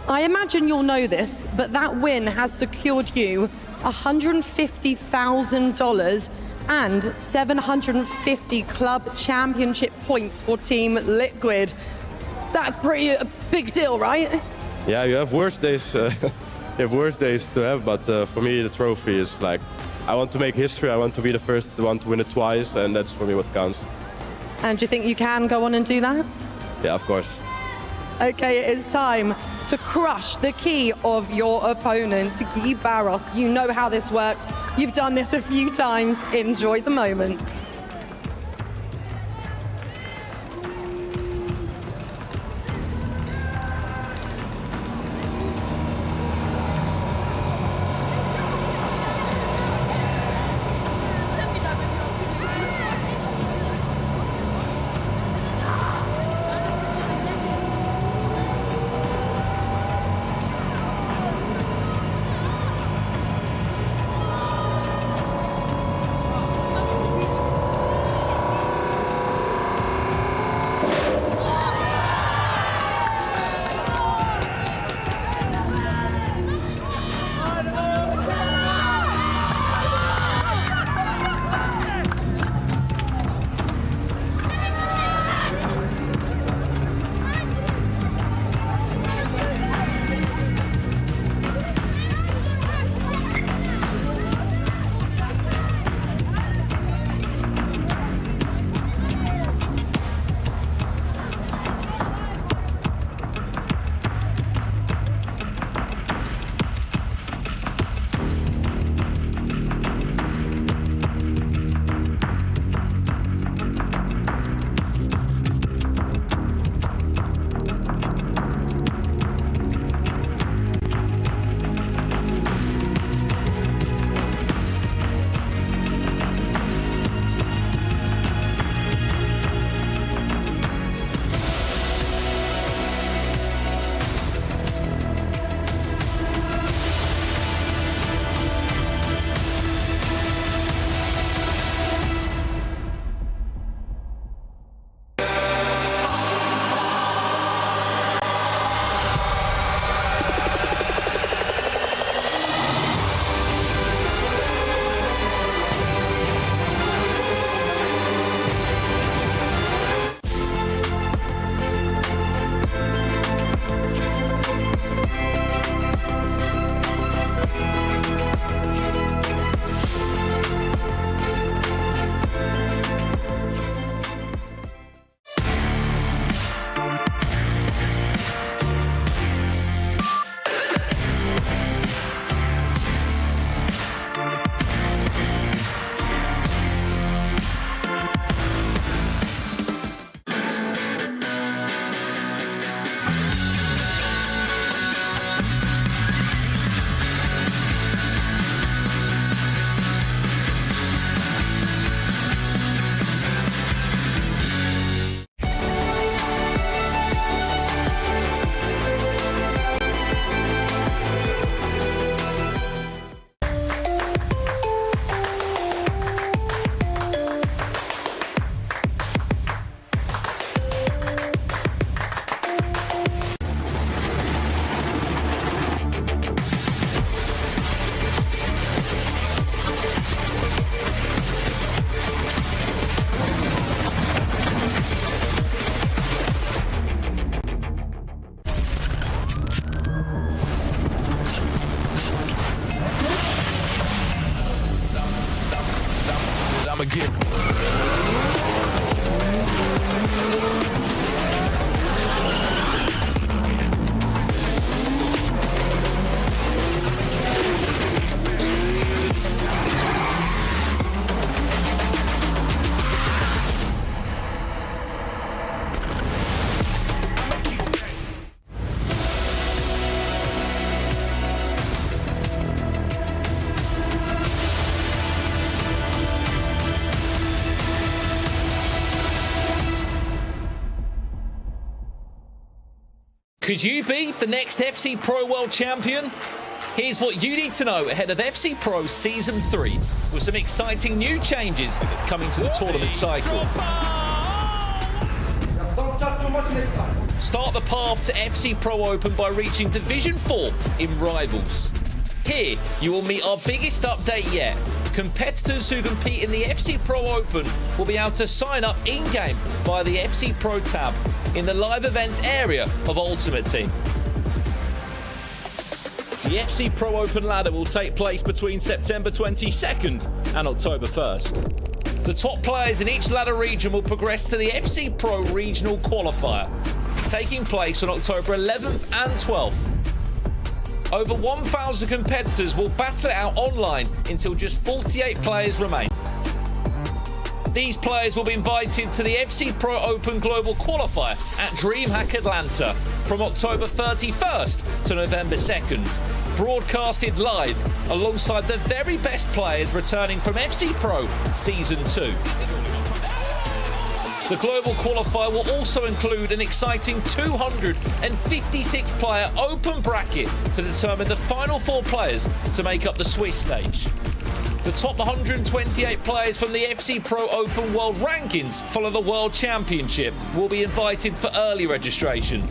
I imagine you'll know this, but that win has secured you $150,000 and 750 club championship points for Team Liquid. That's pretty a big deal, right? Yeah, you have worse days. You have worse days to have, but for me, the trophy is like, I want to make history. I want to be the first one to win it twice, and that's for me what counts. And do you think you can go on and do that? Yeah, of course. Okay, it is time to crush the key of your opponent, Guy Barros. You know how this works. You've done this a few times. Enjoy the moment. Could you be the next FC Pro World Champion? Here's what you need to know ahead of FC Pro Season 3, with some exciting new changes coming to the tournament cycle. Start the path to FC Pro Open by reaching Division 4 in Rivals. Here, you will meet our biggest update yet. Competitors who compete in the FC Pro Open will be able to sign up in-game via the FC Pro tab in the live events area of Ultimate Team. The FC Pro Open ladder will take place between September 22nd and October 1st. The top players in each ladder region will progress to the FC Pro Regional Qualifier, taking place on October 11th and 12th. Over 1,000 competitors will battle it out online until just 48 players remain. These players will be invited to the FC Pro Open Global Qualifier at DreamHack Atlanta from October 31st to November 2nd, broadcasted live alongside the very best players returning from FC Pro Season 2. The Global Qualifier will also include an exciting 256-player open bracket to determine the final 4 players to make up the Swiss stage. The top 128 players from the FC Pro Open World Rankings follow the World Championship will be invited for early registration.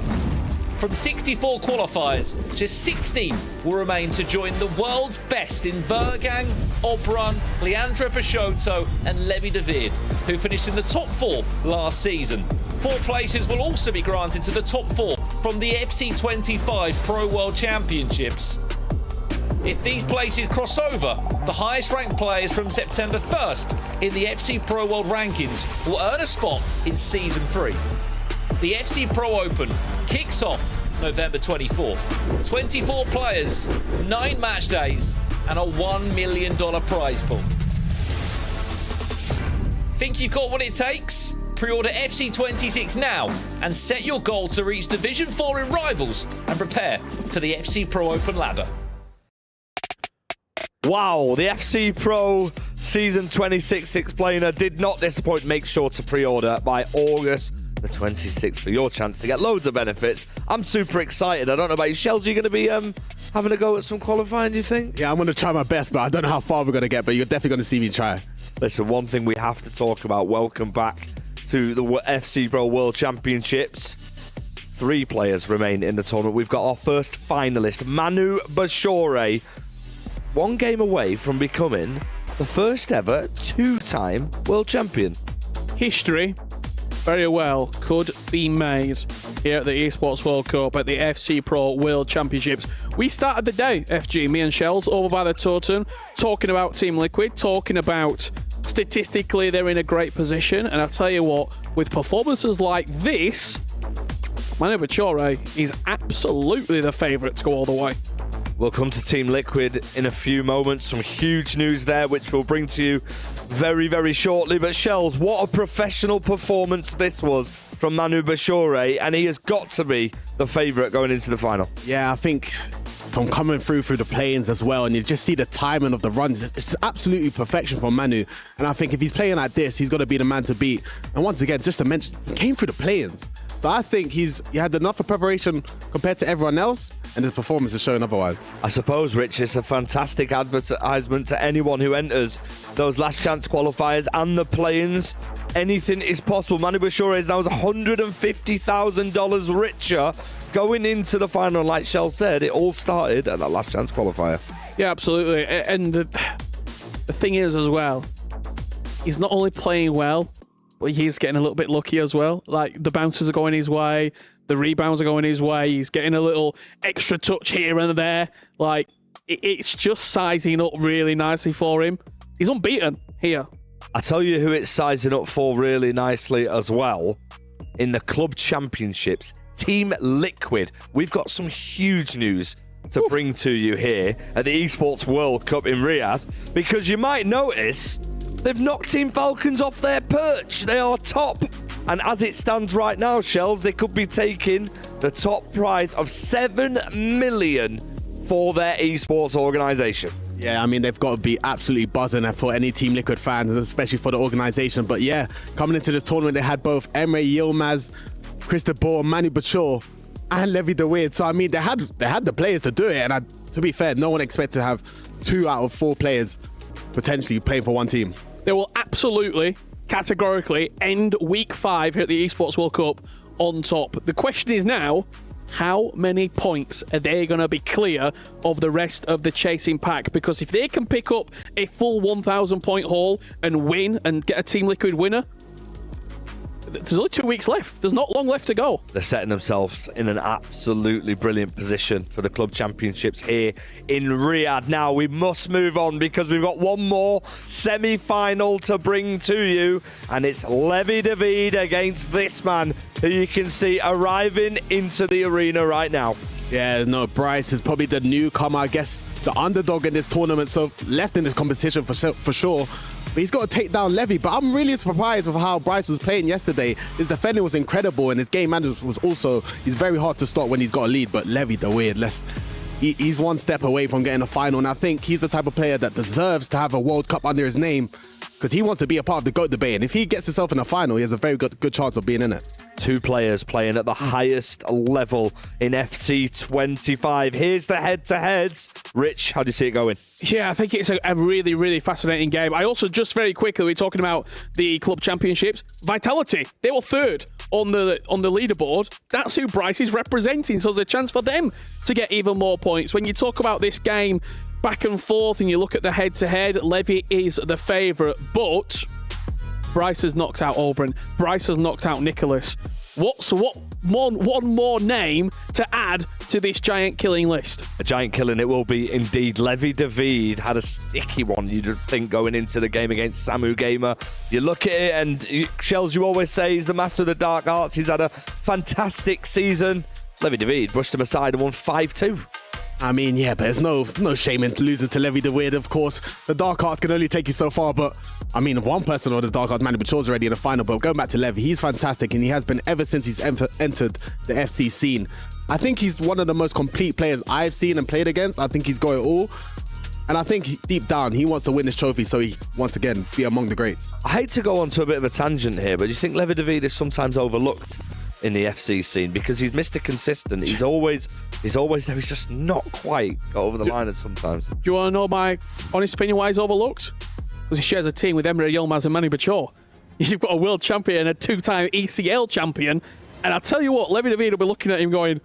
From 64 qualifiers, just 16 will remain to join the world's best in Vergang, Obrun, Leandro Peixoto and Levi David, who finished in the top 4 last season. 4 places will also be granted to the top 4 from the FC25 Pro World Championships. If these places cross over, the highest ranked players from September 1st in the FC Pro World Rankings will earn a spot in Season 3. The FC Pro Open kicks off November 24th. 24 players, 9 match days, and a $1 million prize pool. Think you've got what it takes? Pre-order FC26 now and set your goal to reach Division 4 in Rivals and prepare for the FC Pro Open ladder. Wow, the FC Pro Season 26 explainer did not disappoint. Make sure to pre-order by August the 26th for your chance to get loads of benefits. I'm super excited. I don't know about you, Shells. Are you going to be having a go at some qualifying, do you think? Yeah, I'm going to try my best, but I don't know how far we're going to get, but you're definitely going to see me try. Listen, one thing we have to talk about. Welcome back to the FC Pro World Championships. 3 players remain in the tournament. We've got our first finalist, Manu Bashore, 1 game away from becoming the first ever 2-time world champion. History very well could be made here at the Esports World Cup at the FC Pro World Championships. We started the day, FG, me and Shells, over by the Totem, talking about Team Liquid, talking about statistically they're in a great position. And I'll tell you what, with performances like this, Manu Bashore is absolutely the favourite to go all the way. We'll come to Team Liquid in a few moments. Some huge news there, which we'll bring to you very, very shortly. But Shells, what a professional performance this was from Manu Bashore, and he has got to be the favourite going into the final. Yeah, I think from coming through the play-ins as well, and you just see the timing of the runs, it's absolutely perfection from Manu. And I think if he's playing like this, he's got to be the man to beat. And once again, just to mention, he came through the play-ins. So I think he had enough of preparation compared to everyone else, and his performance is showing otherwise. I suppose, Rich, it's a fantastic advertisement to anyone who enters those last chance qualifiers and the play-ins. Anything is possible. Manu Bashore is now $150,000 richer going into the final. Like Shell said, it all started at that last chance qualifier. Yeah, absolutely. And the thing is as well, he's not only playing well, but he's getting a little bit lucky as well. Like, the bounces are going his way, the rebounds are going his way, he's getting a little extra touch here and there. Like, it's just sizing up really nicely for him. He's unbeaten here. I tell you who it's sizing up for really nicely as well. In the club championships, Team Liquid. We've got some huge news to bring to you here at the Esports World Cup in Riyadh, because you might notice they've knocked Team Falcons off their perch. They are top. And as it stands right now, Shells, they could be taking the top prize of $7 million for their esports organisation. Yeah, I mean, they've got to be absolutely buzzing for any Team Liquid fans, especially for the organisation. But yeah, coming into this tournament, they had both Emre Yilmaz, Chris de Boer, Manu Bashore. and Levi de Weerdt. So I mean, they had the players to do it, and to be fair, no one expected to have 2 out of 4 players potentially playing for one team. They will absolutely, categorically end week 5 here at the Esports World Cup on top. The question is now, how many points are they going to be clear of the rest of the chasing pack? Because if they can pick up a full 1,000 point haul and win and get a Team Liquid winner, there's only 2 weeks left. There's not long left to go. They're setting themselves in an absolutely brilliant position for the club championships here in Riyadh. Now we must move on because we've got one more semi-final to bring to you, and it's Levi de Weerdt against this man who you can see arriving into the arena right now. Yeah, no, Bryce is probably the newcomer, I guess, the underdog in this tournament, so left in this competition for sure. But he's got to take down Levi. But I'm really surprised with how Bryce was playing yesterday. His defending was incredible, and his game management was also, he's very hard to stop when he's got a lead. But Levi de Weerdt, he's one step away from getting a final, and I think he's the type of player that deserves to have a World Cup under his name, because he wants to be a part of the GOAT debate. And if he gets himself in a final, he has a very good chance of being in it. 2 players playing at the highest level in FC25. Here's the head-to-heads. Rich, how do you see it going? Yeah, I think it's a really, really fascinating game. I also, just very quickly, we're talking about the club championships. Vitality, they were 3rd on the leaderboard. That's who Bryce is representing, so there's a chance for them to get even more points. When you talk about this game back and forth and you look at the head-to-head, Levi is the favourite, but Bryce has knocked out Oberon. Bryce has knocked out Nicholas. One more name to add to this giant killing list? A giant killing it will be indeed. Levi de Weerdt had a sticky one, you'd think, going into the game against Samu Gamer. You look at it, and Shells, you always say he's the master of the dark arts. He's had a fantastic season. Levi de Weerdt brushed him aside and won 5-2. I mean, yeah, but there's no shame in losing to Levi de Weerdt, of course. The Dark Arts can only take you so far, but I mean, one person or the Dark Arts, Manu Bachore's already in the final, but going back to Levi, he's fantastic, and he has been ever since he's entered the FC scene. I think he's one of the most complete players I've seen and played against. I think he's got it all. And I think deep down, he wants to win this trophy so he, once again, be among the greats. I hate to go on to a bit of a tangent here, but do you think Levi de Weerdt is sometimes overlooked in the FC scene because he's Mr. Consistent? He's always there. He's just not quite got over the line sometimes. Do you want to know my honest opinion why he's overlooked? Because he shares a team with Emre Yilmaz and Manu Bachore. You've got a world champion, a 2-time ECL champion, and I'll tell you what, Levi de Weerdt will be looking at him going,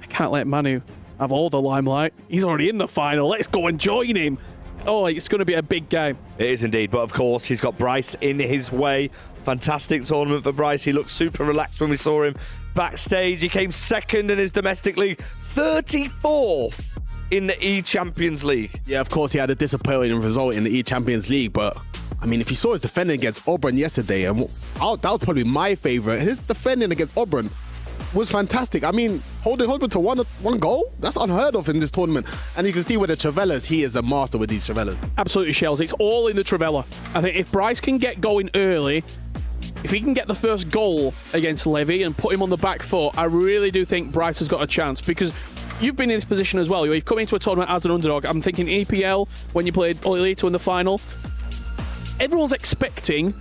I can't let Manu have all the limelight. He's already in the final. Let's go and join him. Oh, it's going to be a big game. It is indeed, but of course, he's got Bryce in his way. Fantastic tournament for Bryce. He looked super relaxed when we saw him backstage. He came 2nd in his domestic league, 34th in the E-Champions League. Yeah, of course, he had a disappointing result in the E-Champions League, but I mean, if you saw his defending against Oberon yesterday, and that was probably my favourite. His defending against Oberon was fantastic. I mean, holding to one goal, that's unheard of in this tournament. And you can see with the Travellas, he is a master with these Travellas. Absolutely, Shells. It's all in the Travella. I think if Bryce can get going early, if he can get the first goal against Levi and put him on the back foot, I really do think Bryce has got a chance, because you've been in this position as well. You've come into a tournament as an underdog. I'm thinking EPL, when you played Olilito in the final. Everyone's expecting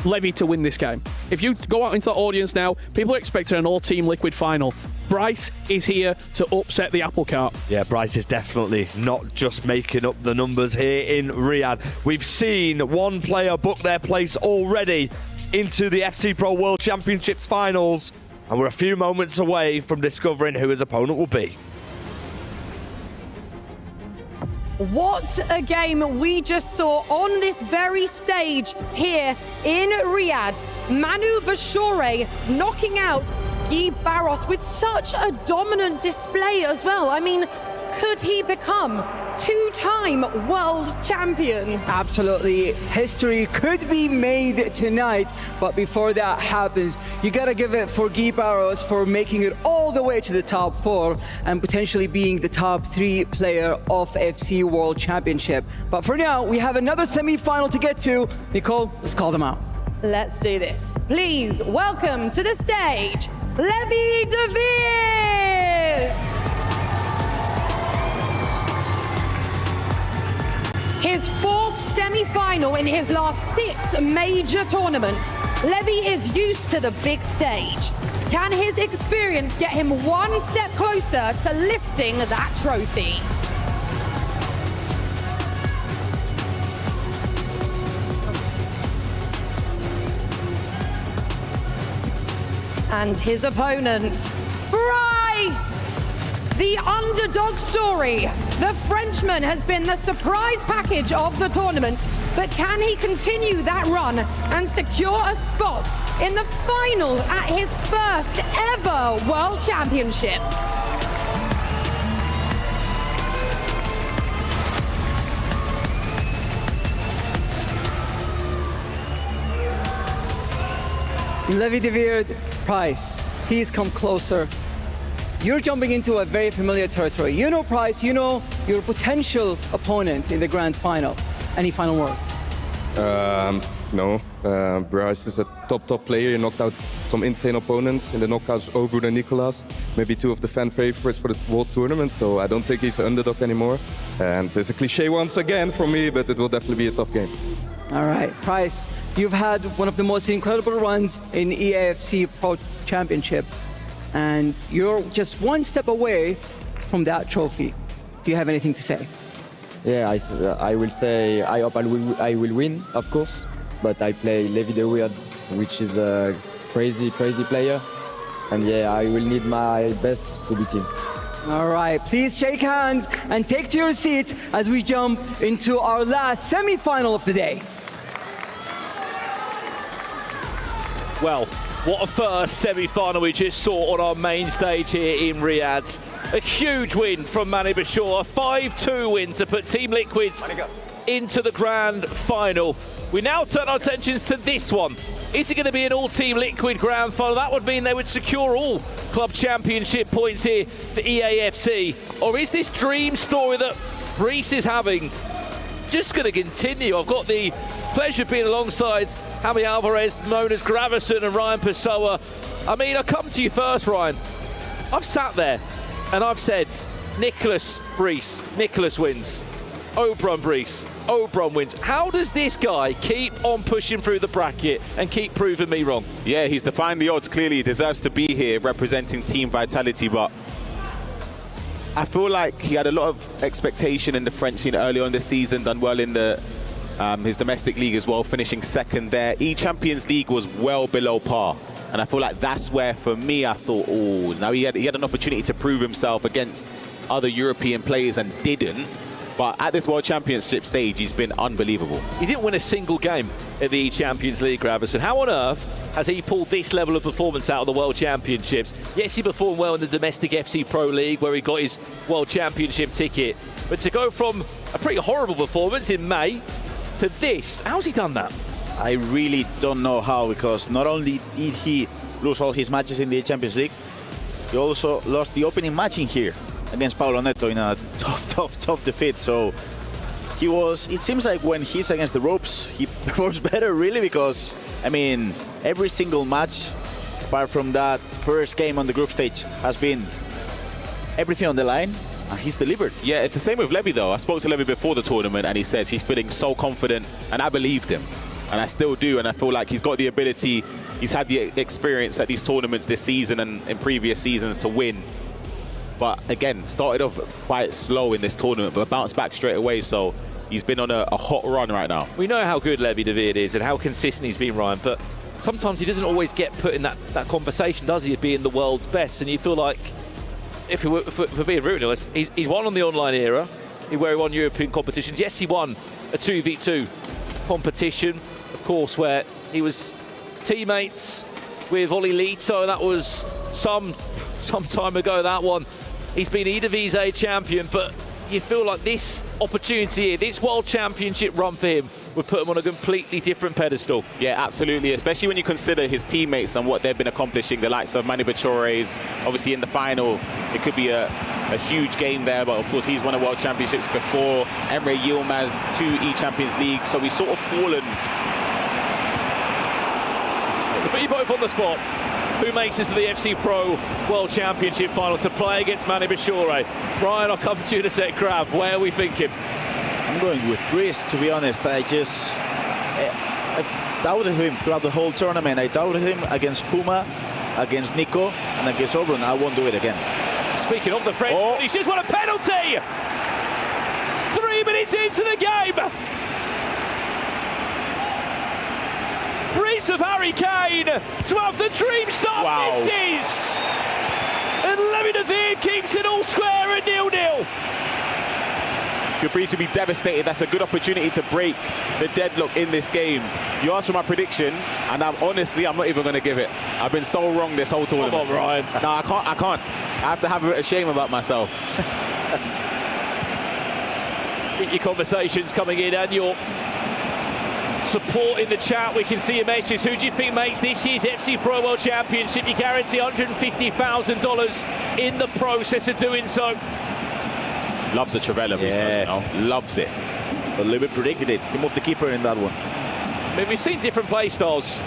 Levi to win this game. If you go out into the audience now, people are expecting an all-team Liquid final. Bryce is here to upset the apple cart. Yeah, Bryce is definitely not just making up the numbers here in Riyadh. We've seen one player book their place already into the FC Pro World Championships finals, and we're a few moments away from discovering who his opponent will be. What a game we just saw on this very stage here in Riyadh. Manu Bachore knocking out Guy Barros with such a dominant display as well. I mean, could he become 2-time world champion? Absolutely. History could be made tonight, but before that happens, you gotta give it for Guy Barros for making it all the way to the top 4 and potentially being the top 3 player of FC World Championship. But for now, we have another semi-final to get to. Nicole, let's call them out. Let's do this. Please welcome to the stage, Levi de Weerdt. His 4th semi-final in his last 6 major tournaments. Levi is used to the big stage. Can his experience get him one step closer to lifting that trophy? And his opponent, Bryce! The underdog story. The Frenchman has been the surprise package of the tournament, but can he continue that run and secure a spot in the final at his first ever World Championship? Levi de Weert, Price, please come closer. You're jumping into a very familiar territory. You know Price, you know your potential opponent in the grand final. Any final word? No. Bryce is a top player. He knocked out some insane opponents in the knockouts, Obrun and Nicolas. Maybe two of the fan favorites for the World Tournament, so I don't think he's an underdog anymore. And there's a cliche once again from me, but it will definitely be a tough game. All right, Price, you've had one of the most incredible runs in EAFC Pro Championship, and you're just one step away from that trophy. Do you have anything to say? Yeah, I will say I hope I will win, of course, but I play Levi de Weert, which is a crazy player, and yeah, I will need my best to beat him. All right, please shake hands and take to your seats as we jump into our last semi-final of the day. Well, what a first semi-final we just saw on our main stage here in Riyadh. A huge win from Manu Bashir, a 5-2 win to put Team Liquid into the grand final. We now turn our attentions to this one. Is it going to be an all-Team Liquid grand final? That would mean they would secure all club championship points here for EAFC. Or is this dream story that Brice is having just going to continue? I've got the pleasure of being alongside Javi Alvarez, Monas Gravison and Ryan Pessoa. I mean, I'll come to you first, Ryan. I've sat there and I've said, Nicolas Brice, Nicolas wins. Obrun Brice, Obrun wins. How does this guy keep on pushing through the bracket and keep proving me wrong? Yeah, he's defying the odds. Clearly, he deserves to be here representing Team Vitality, but I feel like he had a lot of expectation in the French scene early on this season, done well in the his domestic league as well, finishing second there. E-Champions League was well below par, and I feel like that's where, for me, I thought, oh, now he had an opportunity to prove himself against other European players and didn't. But at this World Championship stage, he's been unbelievable. He didn't win a single game at the Champions League, Gravison. How on earth has he pulled this level of performance out of the World Championships? Yes, he performed well in the domestic FC Pro League, where he got his World Championship ticket. But to go from a pretty horrible performance in May to this, how's he done that? I really don't know how, because not only did he lose all his matches in the Champions League, he also lost the opening match in here against Paulo Neto in a tough defeat. So it seems like when he's against the ropes, he performs better, really, because, I mean, every single match, apart from that first game on the group stage, has been everything on the line, and he's delivered. Yeah, it's the same with Levy, though. I spoke to Levy before the tournament, and he says he's feeling so confident, and I believed him, and I still do, and I feel like he's got the ability, he's had the experience at these tournaments this season and in previous seasons to win. But again, started off quite slow in this tournament, but bounced back straight away. So he's been on a hot run right now. We know how good Levi de Weert is and how consistent he's been, Ryan, but sometimes he doesn't always get put in that conversation, does he, of being the world's best? And you feel like, if we're being ruthless, he's won on the online era, where he won European competitions. Yes, he won a 2v2 competition, of course, where he was teammates with Oli Lito. That was some time ago, that one. He's been EWC champion, but you feel like this opportunity here, this World Championship run for him, would put him on a completely different pedestal. Yeah, absolutely, especially when you consider his teammates and what they've been accomplishing, the likes of Manu Bachore's, obviously in the final, it could be a huge game there, but of course he's won a World Championships before. Emre Yilmaz, 2 E-Champions League, so he's sort of fallen. To put you both on the spot, who makes it to the FC Pro World Championship final to play against Manu Bashir? Ryan, I'll come to you in a sec. Grav, where are we thinking? I'm going with Brice, to be honest. I doubted him throughout the whole tournament. I doubted him against Fuma. against Nico and against Oberon. I won't do it again. Speaking of the French, he's just won a penalty! 3 minutes into the game! Brees of Harry Kane to have the dream start misses! And Levy David keeps it all square at 0-0. Brees will be devastated. That's a good opportunity to break the deadlock in this game. You asked for my prediction, and I'm not even going to give it. I've been so wrong this whole tournament. Come on, Ryan. No, I can't. I have to have a bit of shame about myself. Keep your conversations coming in and your support in the chat. We can see your messages. Who do you think makes this year's FC Pro World Championship? You guarantee $150,000 in the process of doing so. Loves the Trivela, loves it. But Levy predicted it. He moved the keeper in that one. I mean, we've seen different play styles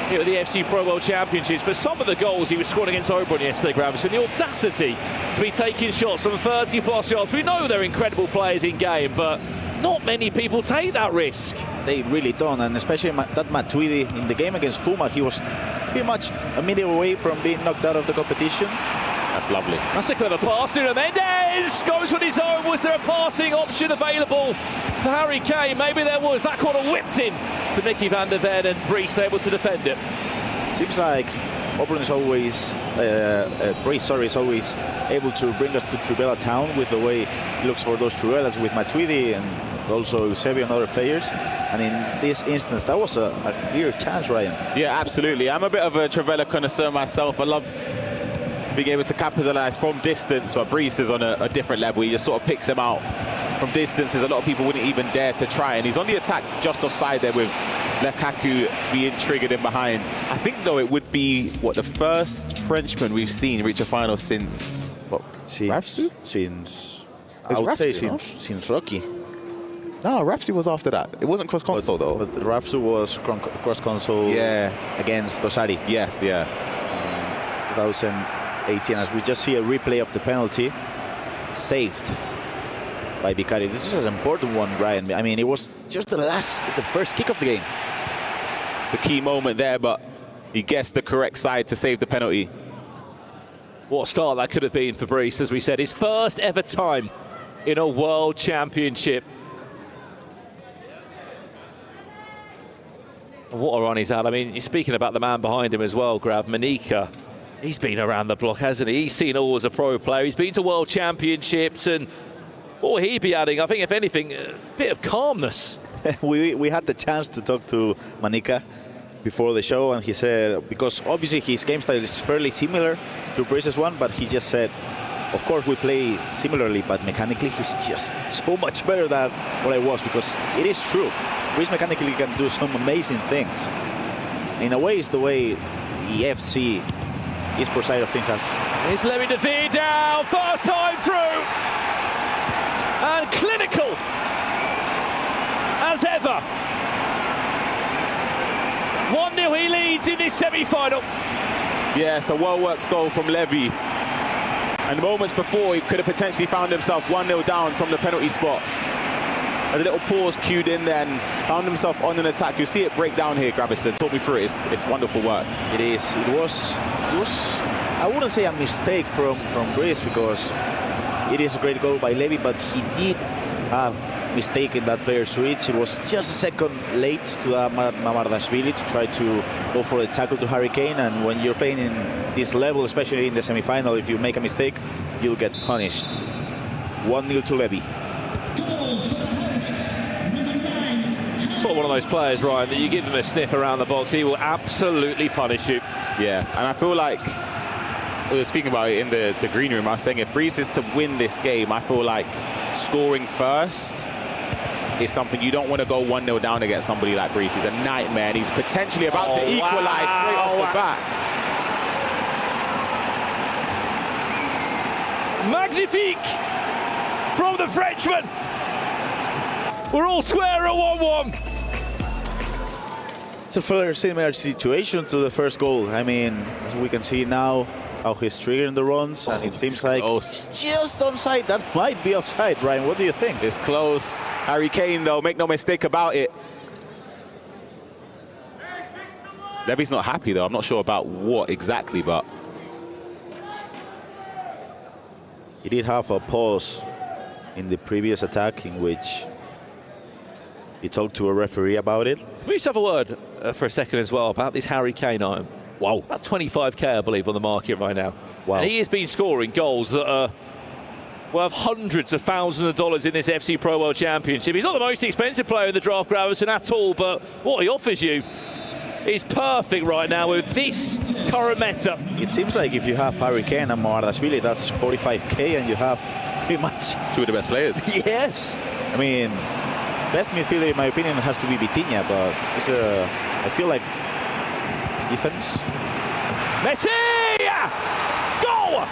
here at the FC Pro World Championships, but some of the goals he was scoring against Oberon yesterday, Gravison, the audacity to be taking shots from 30+ yards. We know they're incredible players in game, but not many people take that risk. They really don't, and especially that Matuidi in the game against Fuma, he was pretty much a minute away from being knocked out of the competition. That's lovely. That's a clever pass. Nuno Mendes goes on his own. Was there a passing option available for Harry Kane? Maybe there was. That corner whipped in to Mickey van der Ven, and Brees able to defend it. Seems like Oberon is always, Brees, is always able to bring us to Trivela town with the way he looks for those Trivelas with Matuidi and also Eusebio and other players. And in this instance, that was a clear chance, Ryan. Yeah, absolutely. I'm a bit of a Trivela connoisseur myself. I love being able to capitalize from distance, but Brees is on a different level. He just sort of picks them out from distances. A lot of people wouldn't even dare to try, and he's on the attack just offside there with Lukaku being triggered in behind. I think, though, it would be, the first Frenchman we've seen reach a final since, Rafsu? Since Rocky. No, Rafsu was after that. It wasn't cross-console, though. But Rafsu was cross-console against Tosari. Yes, yeah. 2018, as we just see a replay of the penalty saved by Vicari. This is an important one, Brian. I mean, it was just the first kick of the game. It's a key moment there, but he guessed the correct side to save the penalty. What a start that could have been for Brees, as we said. His first ever time in a World Championship. What a run he's had. I mean, you're speaking about the man behind him as well, Grav, Manika. He's been around the block, hasn't he? He's seen all as a pro player. He's been to World Championships, and what will he be adding? I think, if anything, a bit of calmness. we had the chance to talk to Manika before the show, and he said, because obviously his game style is fairly similar to Brees' one, but he just said, of course we play similarly, but mechanically he's just so much better than what I was, because it is true. Brees mechanically can do some amazing things. In a way, it's the way the FC Esports side of things has. It's Levy David down, first time through, and clinical as ever. 1-0 he leads in this semi-final. Yes, a well-worked goal from Levy. And moments before, he could have potentially found himself 1-0 down from the penalty spot. A little pause cued in then, found himself on an attack. You see it break down here, Gravison. Talk me through it. It's wonderful work. It is. It was, I wouldn't say a mistake from Brees, because it is a great goal by Levy, but he did have a mistake in that player switch. It was just a second late to Mamardashvili to try to go for the tackle to Harry Kane, and when you're playing in this level, especially in the semi-final, if you make a mistake, you'll get punished. 1-0 to Levy. Sort of one of those players, Ryan, that you give him a sniff around the box, he will absolutely punish you. Yeah, and I feel like, we were speaking about it in the green room, I was saying if Brees is to win this game, I feel like scoring first is something you don't want to go 1-0 down against somebody like Brees. He's a nightmare, and he's potentially about to equalise straight off the bat. Magnifique from the Frenchman. We're all square at 1-1. It's a fairly similar situation to the first goal. I mean, as we can see now, how he's triggering the runs, and it seems like it's just onside. That might be offside, Ryan. What do you think? It's close. Harry Kane, though, make no mistake about it. Levy's not happy, though. I'm not sure about what exactly, but... He did have a pause in the previous attack in which he talked to a referee about it. Can we just have a word for a second as well about this Harry Kane item? Wow. About 25k, I believe, on the market right now. Wow. And he has been scoring goals that are worth hundreds of thousands of dollars in this FC Pro World Championship. He's not the most expensive player in the draft, Gravison, at all, but what he offers you is perfect right now with this current meta. It seems like if you have Harry Kane and Mamardashvili, that's 45k, and you have pretty much two of the best players. Yes. I mean, best midfielder, in my opinion, has to be Vitinha, but it's I feel like defense. Messi! Goal!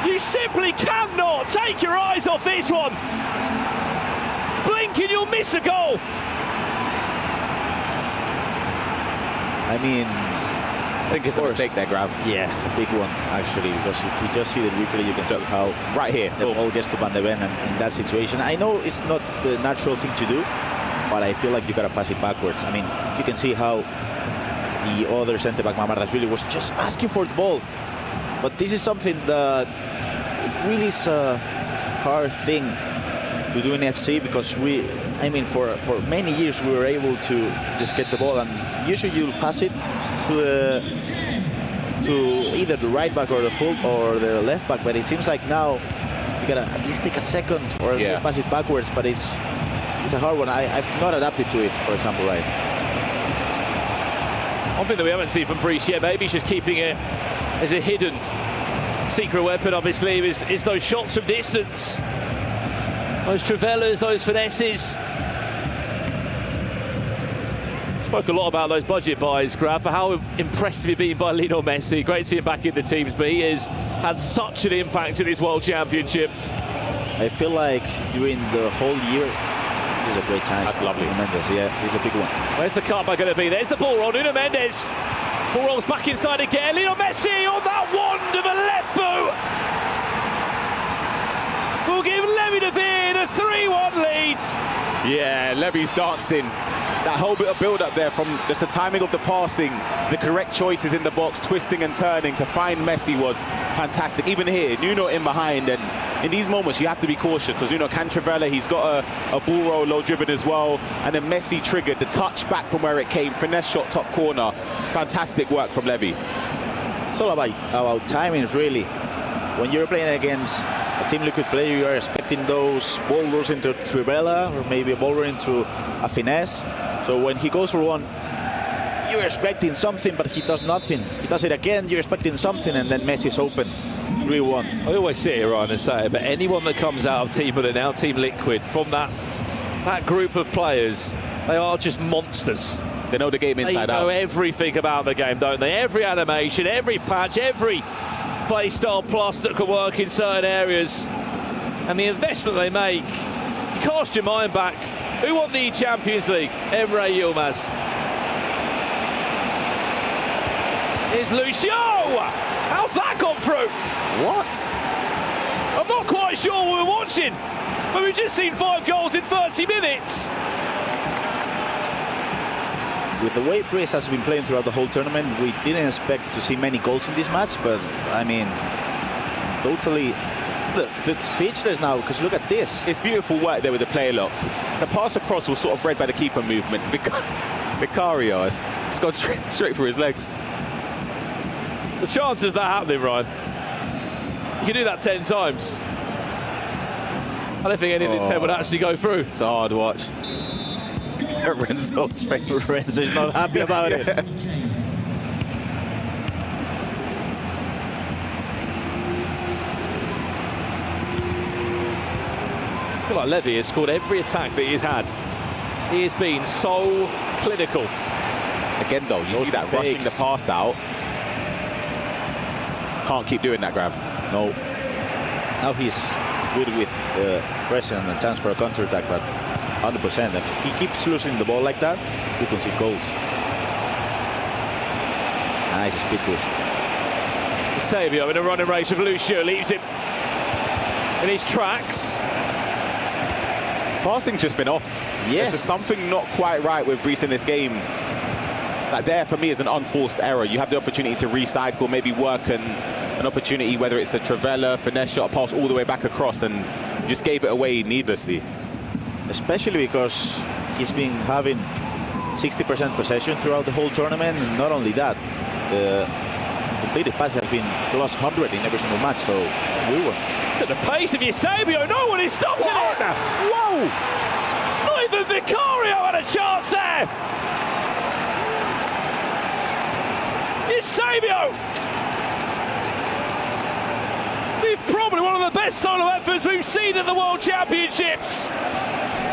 You simply cannot take your eyes off this one. Blink and you'll miss a goal. I mean, I think it's a mistake there, Grav. Yeah, a big one, actually, because if you just see the replay, you can see how right here the ball gets to Van de Ven, and in that situation, I know it's not the natural thing to do, but I feel like you gotta pass it backwards. I mean, you can see how the other centre-back, Mamardashvili, was just asking for the ball. But this is something that it really is a hard thing to do in FC, because I mean, for many years we were able to just get the ball, and usually you'll pass it to either the right back or the full or the left back, but it seems like now you gotta at least take a second or at least pass it backwards, but it's a hard one. I've not adapted to it, for example, right. One thing that we haven't seen from Brees yet, maybe he's just keeping it as a hidden secret weapon up his sleeve, is those shots from distance. Those Travellas, those finesses. Spoke a lot about those budget buys, Grav, but how impressed have you been by Lionel Messi? Great to see him back in the teams, but he has had such an impact in this World Championship. I feel like during the whole year, this is a great time. That's lovely. Mendes, yeah, he's a big one. Where's the cutback going to be? There's the ball roll. Nuno Mendes. Ball rolls back inside again. Lionel Messi on that wand of a left boot. Will give Levy de Veer a 3-1 lead. Yeah, Levy's dancing. That whole bit of build-up there, from just the timing of the passing, the correct choices in the box, twisting and turning to find Messi was fantastic. Even here, Nuno in behind, and in these moments you have to be cautious, because Nuno can Travella, he's got a ball roll low driven as well, and then Messi triggered the touch back from where it came, finesse shot top corner. Fantastic work from Levy. It's all about timings, really. When you're playing against a Team Liquid player, you are expecting those ball rolls into Travella, or maybe a ball roll into a finesse. So when he goes for one, you're expecting something, but he does nothing. He does it again, you're expecting something, and then Messi's open. 3-1. I always sit here, Ryan, and say it, but anyone that comes out of Team Bull now, Team Liquid, from that group of players, they are just monsters. They know the game inside out. They know everything about the game, don't they? Every animation, every patch, every play style plus that can work in certain areas. And the investment they make, you cast your mind back. Who won the Champions League? Emre Yilmaz. Here's Lucio! How's that gone through? What? I'm not quite sure what we're watching, but we've just seen 5 goals in 30 minutes. With the way Brees has been playing throughout the whole tournament, we didn't expect to see many goals in this match, but I mean, totally the speechless now, because look at this. It's beautiful work there with the player lock. The pass across was sort of read by the keeper movement. Vicario, it's gone straight through his legs. The chances of that happening, Ryan, you can do that 10 times. I don't think any of the 10 would actually go through. It's a hard watch. Renzo's face. Renzo's not happy about it. I feel like Levy has scored every attack that he's had. He has been so clinical. Again, though, you see that rushing the pass out. Can't keep doing that, Grav. No. Now he's good with pressing and a chance for a counter-attack, but 100%. If he keeps losing the ball like that, you can see goals. Nice speed boost. Savio in a running race with Lucio, leaves him in his tracks. Passing's just been off. Yes. There's something not quite right with Brice in this game. That there, for me, is an unforced error. You have the opportunity to recycle, maybe work an opportunity, whether it's a Travella, finesse shot, pass all the way back across, and you just gave it away needlessly. Especially because he's been having 60% possession throughout the whole tournament, and not only that, the completed pass has been plus 100 in every single match, so we were. At the pace of Eusebio, no one is stopping it! Whoa! Not even Vicario had a chance there! Eusebio! With probably one of the best solo efforts we've seen at the World Championships!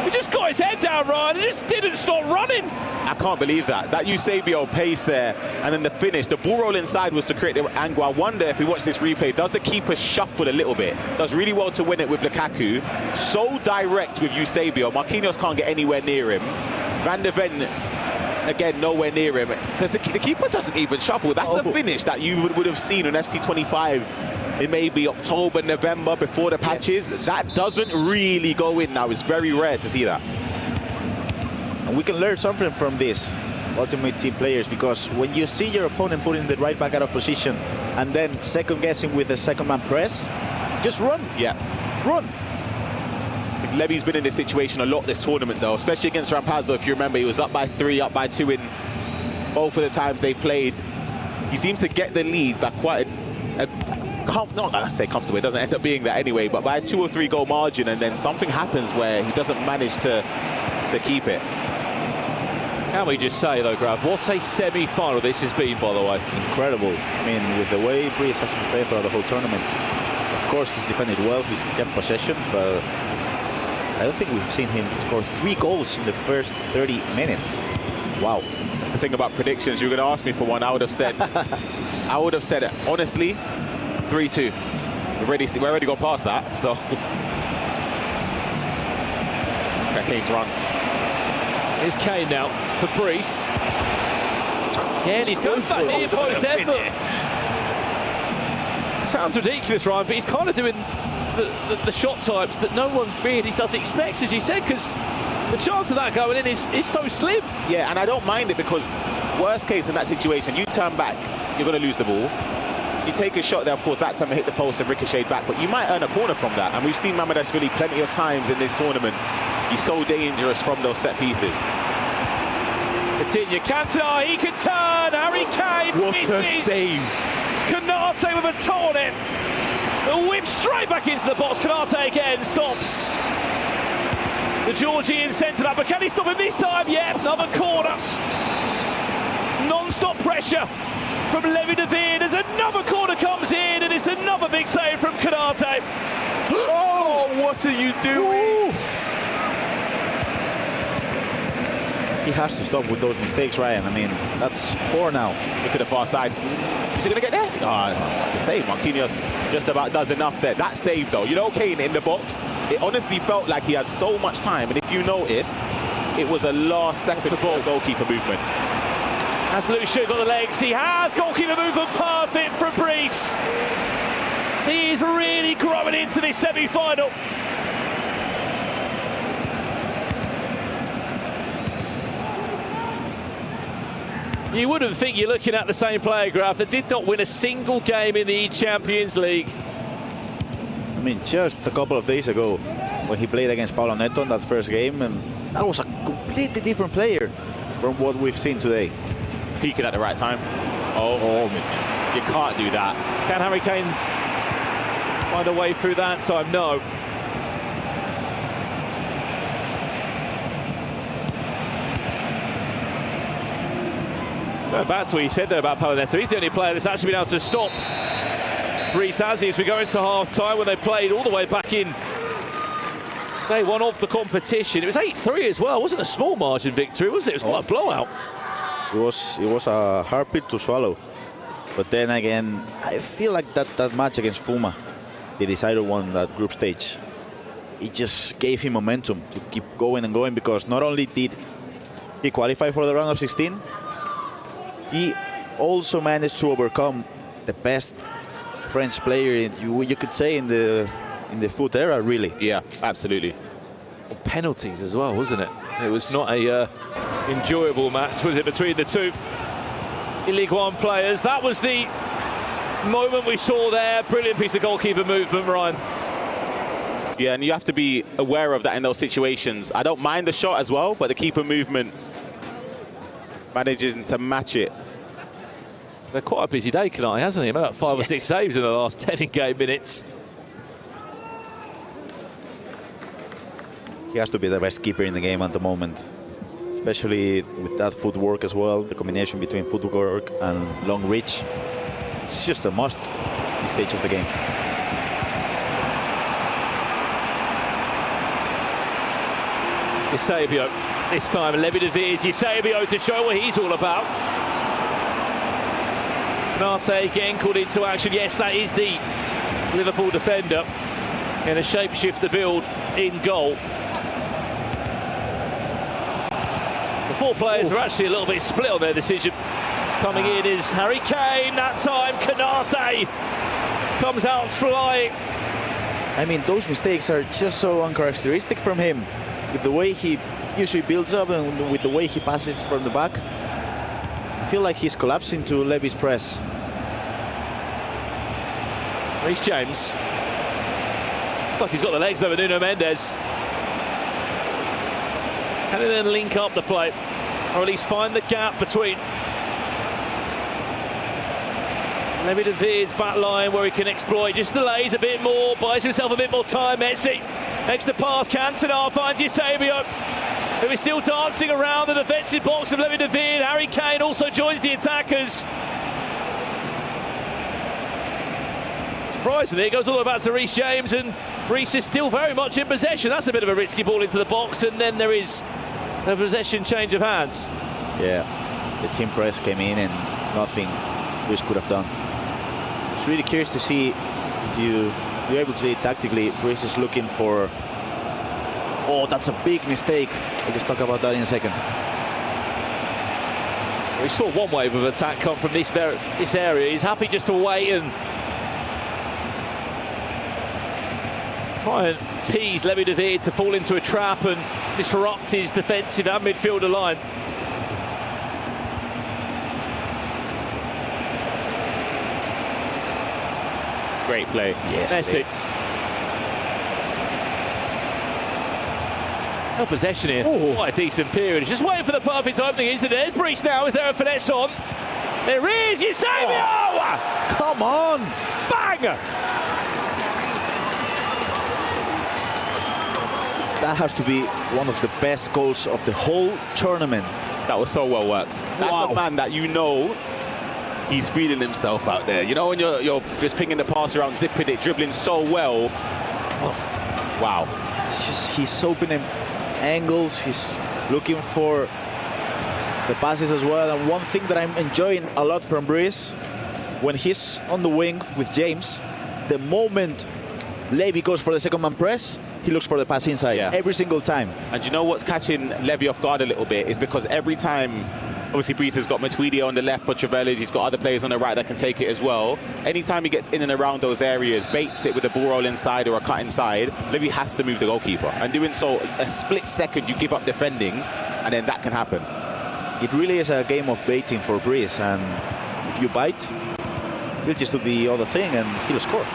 He just got his head down, Ryan, and just didn't stop running! I can't believe that. That Eusebio pace there, and then the finish. The ball roll inside was to create the angle. I wonder if we watch this replay, does the keeper shuffle a little bit? Does really well to win it with Lukaku. So direct with Eusebio. Marquinhos can't get anywhere near him. Van de Ven, again, nowhere near him. Because the keeper doesn't even shuffle. That's a finish that you would have seen on FC25 in maybe October, November, before the patches. Yes. That doesn't really go in now. It's very rare to see that. And we can learn something from this, Ultimate Team players, because when you see your opponent putting the right back out of position and then second guessing with the second man press, just run. Yeah. Run. Levy's been in this situation a lot this tournament, though, especially against Rampazzo. If you remember, he was up by 3, up by 2 in both of the times they played. He seems to get the lead by quite not I say comfortable, it doesn't end up being that anyway, but by a 2 or 3 goal margin, and then something happens where he doesn't manage to keep it. Can we just say, though, Grav, what a semi-final this has been, by the way. Incredible. I mean, with the way Brice has been playing throughout the whole tournament, of course he's defended well, he's kept possession, but I don't think we've seen him score 3 goals in the first 30 minutes. Wow. That's the thing about predictions. You were going to ask me for one. I would have said, honestly, 3-2. We've already gone past that, so. Kane's run. Here's Kane now for Brice. Yeah, and he's going for near post effort. Sounds ridiculous, Ryan, but he's kind of doing the shot types that no one really does expect, as you said, because the chance of that going in is so slim. Yeah, and I don't mind it because worst case in that situation, you turn back, you're going to lose the ball. You take a shot there, of course, that time it hit the post and ricocheted back, but you might earn a corner from that. And we've seen Mamardashvili plenty of times in this tournament. He's so dangerous from those set pieces. Coutinho, Cantona, he can turn. Harry Kane What misses. a save. Konate with a toe on it. A whip straight back into the box. Konate again stops. The Georgian centre-back, but can he stop him this time? Yeah, another corner. Non-stop pressure from Levy de Veer. There's another corner comes in, and it's another big save from Konate. Oh, what are you doing? Ooh. He has to stop with those mistakes, Ryan. I mean, that's 4 now. Look at the far side. Is he going to get there? Oh, it's a save. Marquinhos just about does enough there. That save, though. You know, Kane in the box, it honestly felt like he had so much time. And if you noticed, it was a last-second goalkeeper movement. Has Lucia got the legs? He has. Goalkeeper movement perfect from Brice. He is really growing into this semi-final. You wouldn't think you're looking at the same player, Graf, that did not win a single game in the Champions League. I mean, just a couple of days ago, when he played against Paulo Neto in that first game, and that was a completely different player from what we've seen today. Peaking at the right time. Oh goodness. You can't do that. Can Harry Kane find a way through that time? No. Back to what you said there about Paulo Neto. He's the only player that's actually been able to stop Brice as we go into half-time when they played all the way back in day 1 of the competition. It was 8-3 as well. It wasn't a small margin victory, was it? It was quite a blowout. It was a hard pill to swallow. But then again, I feel like that match against Fuma, the decider one, that group stage, it just gave him momentum to keep going and going, because not only did he qualify for the round of 16, he also managed to overcome the best French player you could say in the foot era, really. Yeah, absolutely. penalties as well, wasn't it? It was not a enjoyable match, was it, between the two League One players? That was the moment we saw there. Brilliant piece of goalkeeper movement, Ryan. Yeah, and you have to be aware of that in those situations. I don't mind the shot as well, but the keeper movement manages to match it. They're quite a busy day, Kanai, hasn't he? About 5 or 6 saves in the last 10 in-game minutes. He has to be the best keeper in the game at the moment, especially with that footwork as well. The combination between footwork and long reach, it's just a must at this stage of the game. Eusebio, this time Levi de Veer's Eusebio to show what he's all about. Nate again called into action. Yes, that is the Liverpool defender in a shapeshifter build in goal. The four players are actually a little bit split on their decision. Coming in is Harry Kane. That time Konate comes out flying. I mean, those mistakes are just so uncharacteristic from him. With the way he usually builds up and with the way he passes from the back, I feel like he's collapsing to Levy's press. Reece James. Looks like he's got the legs over Nuno Mendes. Can he then link up the play, or at least find the gap between Levi de Veer's back line where he can exploit, just delays a bit more, buys himself a bit more time. Messi, extra pass, Cantona finds Eusebio, who is still dancing around the defensive box of Levi de Veer. Harry Kane also joins the attackers. Surprisingly, it goes all the way back to Reece James, and Reece is still very much in possession. That's a bit of a risky ball into the box, and then there is a possession change of hands. Yeah, the team press came in and nothing Reece could have done. It's really curious to see if you're able to see it tactically. Reece is looking for... Oh, that's a big mistake. I'll just talk about that in a second. We saw one wave of attack come from this area. He's happy just to wait and try and tease Levi de Veer to fall into a trap and disrupt his defensive and midfielder line. Great play. Yes, Messi. No possession here. Ooh. Quite a decent period. He's just waiting for the perfect opening, isn't it? There's Breach now. Is there a finesse on? There is Eusebio! Oh, come on! Bang! That has to be one of the best goals of the whole tournament. That was so well worked. That's a man that you know he's feeling himself out there. You know, when you're just pinging the pass around, zipping it, dribbling so well. Oh, wow. It's just, he's opening angles, he's looking for the passes as well. And one thing that I'm enjoying a lot from Breeze, when he's on the wing with James, the moment Levy goes for the second man press, he looks for the pass inside every single time. And you know what's catching Levy off guard a little bit is because every time, obviously Breeze has got Matuidi on the left for Trevellas, he's got other players on the right that can take it as well. Anytime he gets in and around those areas, baits it with a ball roll inside or a cut inside, Levy has to move the goalkeeper. And doing so, a split second you give up defending, and then that can happen. It really is a game of baiting for Breeze, and if you bite, he'll just do the other thing and he'll score.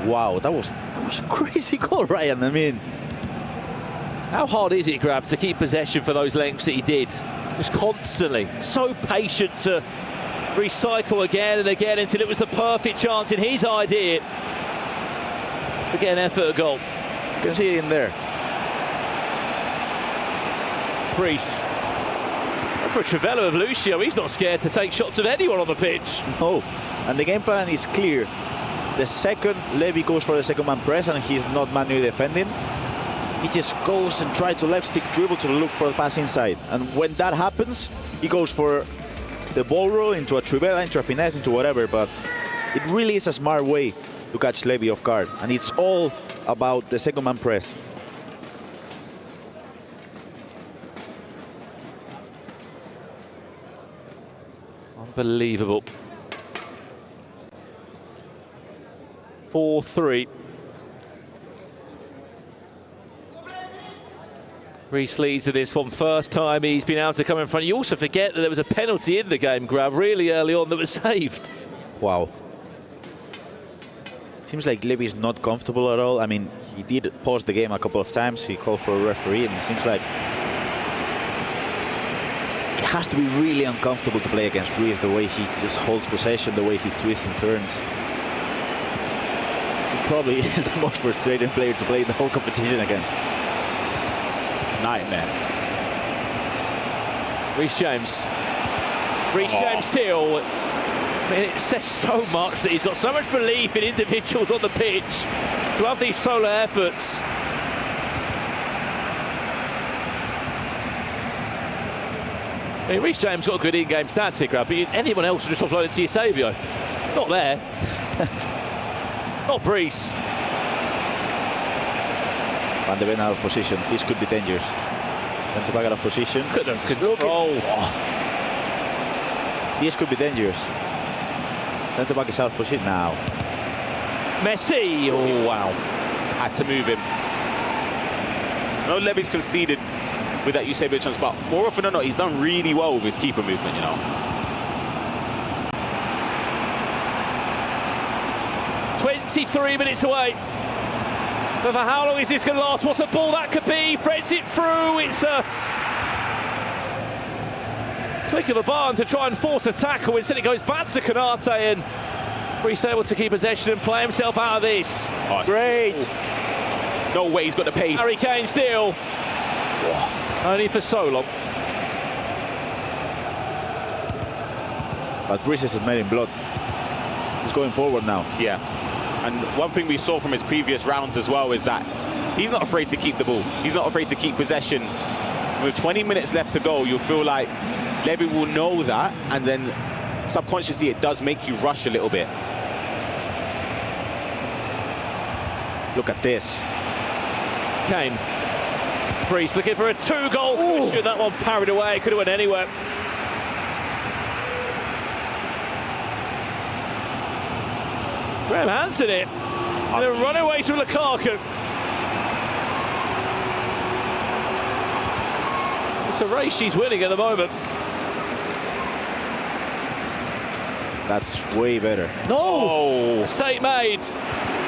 Wow, that was a crazy goal, Ryan. I mean, how hard is it, Grab, to keep possession for those lengths that he did? Just constantly. So patient to recycle again and again until it was the perfect chance in his idea to get an effort at goal. You can see it in there. Priest. For Trevella of Lucio, he's not scared to take shots of anyone on the pitch. No, and the game plan is clear. The second Levy goes for the second man press and he's not manually defending, he just goes and tries to left stick dribble to look for the pass inside. And when that happens, he goes for the ball roll into a Trivela, into a finesse, into whatever. But it really is a smart way to catch Levy off guard. And it's all about the second man press. Unbelievable. 4-3. Reece leads to this one. First time he's been able to come in front. You also forget that there was a penalty in the game, Grab, really early on that was saved. Wow. Seems like Levy's not comfortable at all. I mean, he did pause the game a couple of times. He called for a referee, and it seems like it has to be really uncomfortable to play against Breeze, the way he just holds possession, the way he twists and turns. He probably is the most frustrating player to play in the whole competition against. Nightmare. Reece James. Reece James still. I mean, it says so much that he's got so much belief in individuals on the pitch to have these solo efforts. I mean, Reece James got a good in-game stats here, Grab, but anyone else would just offload it to Eusebio. Not there. Not Breeze. Van de Ven out of position. This could be dangerous. Centre back out of position. Good control. This could be dangerous. Centre back is out of position now. Messi. Oh, wow. Had to move him. I know Levy's conceded with that Eusebio chance, but more often than not, he's done really well with his keeper movement, you know. "23 minutes away. But for how long is this going to last? What's a ball that could be? Threads it through. It's a click of a button to try and force a tackle. Instead it goes back to Konate, and Reece able to keep possession and play himself out of this. Oh, great. No way he's got the pace. Harry Kane still. Only for so long. But Breeze is made in blood. He's going forward now. Yeah. And one thing we saw from his previous rounds as well is that he's not afraid to keep the ball. He's not afraid to keep possession. With 20 minutes left to go, you'll feel like Levy will know that, and then subconsciously it does make you rush a little bit. Look at this. Kane. Breeze looking for a two-goal cushion. That one parried away. Could have went anywhere. Graham Hansen it. And a runaway from Lukaku. It's a race she's winning at the moment. That's way better. No! Mistake made.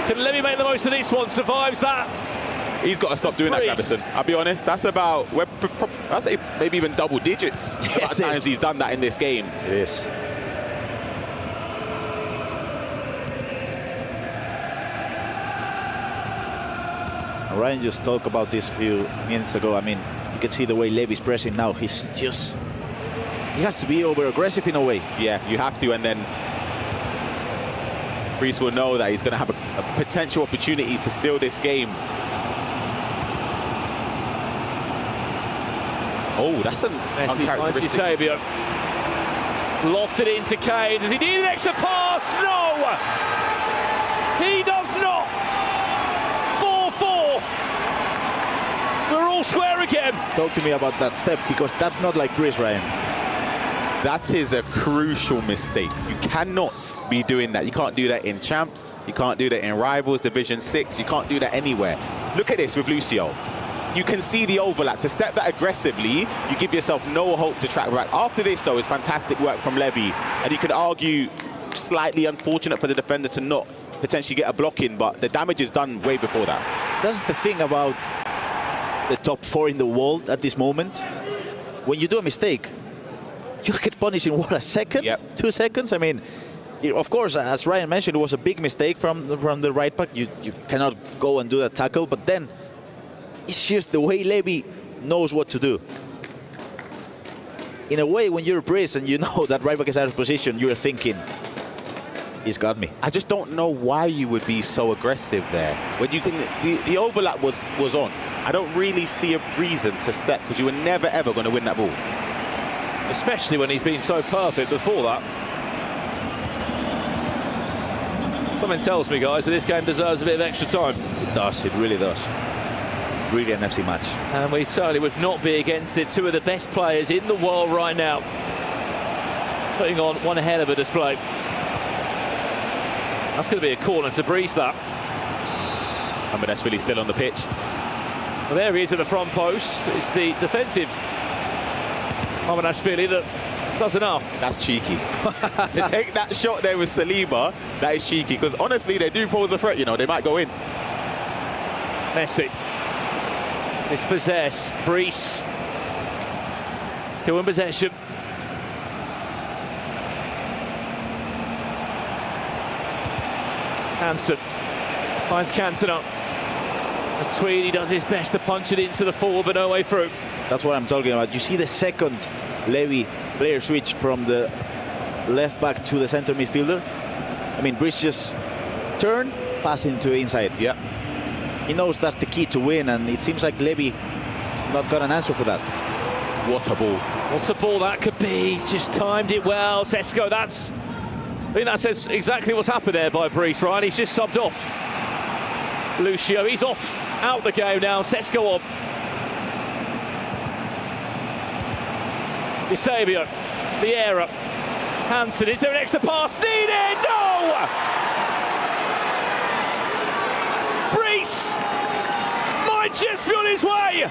Can Levy make the most of this one? Survives that. He's got to stop doing that, Gravison. I'll be honest, that's about, I'll say maybe even double digits. The amount of times he's done that in this game. It is. Ryan just talked about this a few minutes ago. I mean, you can see the way Levy's pressing now. He has to be over-aggressive in a way. Yeah, you have to, and then Breeze will know that he's going to have a potential opportunity to seal this game. Oh, that's an uncharacteristic. Eusebio. Lofted into Kane. Does he need an extra pass? No! He does not! 4-4. We're all square again. Talk to me about that step, because that's not like Breeze, Ryan. That is a crucial mistake. You cannot be doing that. You can't do that in Champs. You can't do that in Rivals, Division 6. You can't do that anywhere. Look at this with Lucio. You can see the overlap. To step that aggressively, you give yourself no hope to track back. After this, though, is fantastic work from Levy. And you could argue slightly unfortunate for the defender to not potentially get a block in, but the damage is done way before that. That's the thing about the top 4 in the world at this moment. When you do a mistake, you get punished in, what, a second? 2 seconds? I mean, of course, as Ryan mentioned, it was a big mistake from the right back. You cannot go and do that tackle, but then it's just the way Levy knows what to do. In a way, when you're Breeze and you know that right back is out of position, you're thinking, he's got me. I just don't know why you would be so aggressive there. When you can, the overlap was on. I don't really see a reason to step, because you were never, ever going to win that ball. Especially when he's been so perfect before that. Something tells me, guys, that this game deserves a bit of extra time. It does, it really does. Really an FC match. And we certainly would not be against it. Two of the best players in the world right now, putting on one hell of a display. That's going to be a corner to Breeze, that. But that's really still on the pitch. Well, there he is at the front post. It's the defensive Mamanashvili that does enough. That's cheeky. To take that shot there with Saliba, that is cheeky, because honestly, they do pose a threat, you know, they might go in. Messi. Dispossessed. Brees. Still in possession. Hansen finds Cantona. And Tweedy does his best to punch it into the forward, but no way through. That's what I'm talking about. You see the second Levy player switch from the left back to the center midfielder. I mean, Brees just turned, passing to inside. Yeah. He knows that's the key to win, and it seems like Levy has not got an answer for that. What a ball. What a ball that could be. Just timed it well. Sesko, I think that says exactly what's happened there by Brees, Ryan. He's just subbed off. Lucio, he's off. Out the game now. Sesko on. Eusebio. Vieira. Hansen. Is there an extra pass needed? No! Brees might just be on his way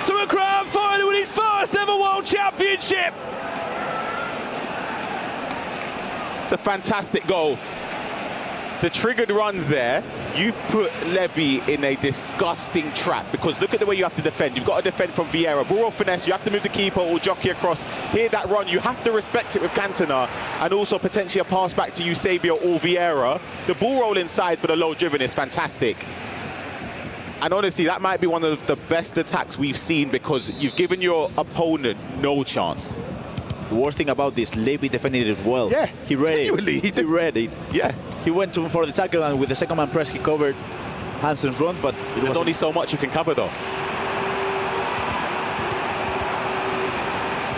to a grand final in his first ever World Championship. It's a fantastic goal. The triggered runs there, you've put Levy in a disgusting trap, because look at the way you have to defend. You've got to defend from Vieira. Ball finesse, you have to move the keeper or jockey across. Here, that run, you have to respect it with Cantona, and also potentially a pass back to Eusebio or Vieira. The ball roll inside for the low driven is fantastic. And honestly, that might be one of the best attacks we've seen, because you've given your opponent no chance. The worst thing about this, Levy defended it well. Yeah, he read it. He read it. Yeah. He went for the tackle, and with the second man press, he covered Hansen's run, but there's only so much you can cover, though.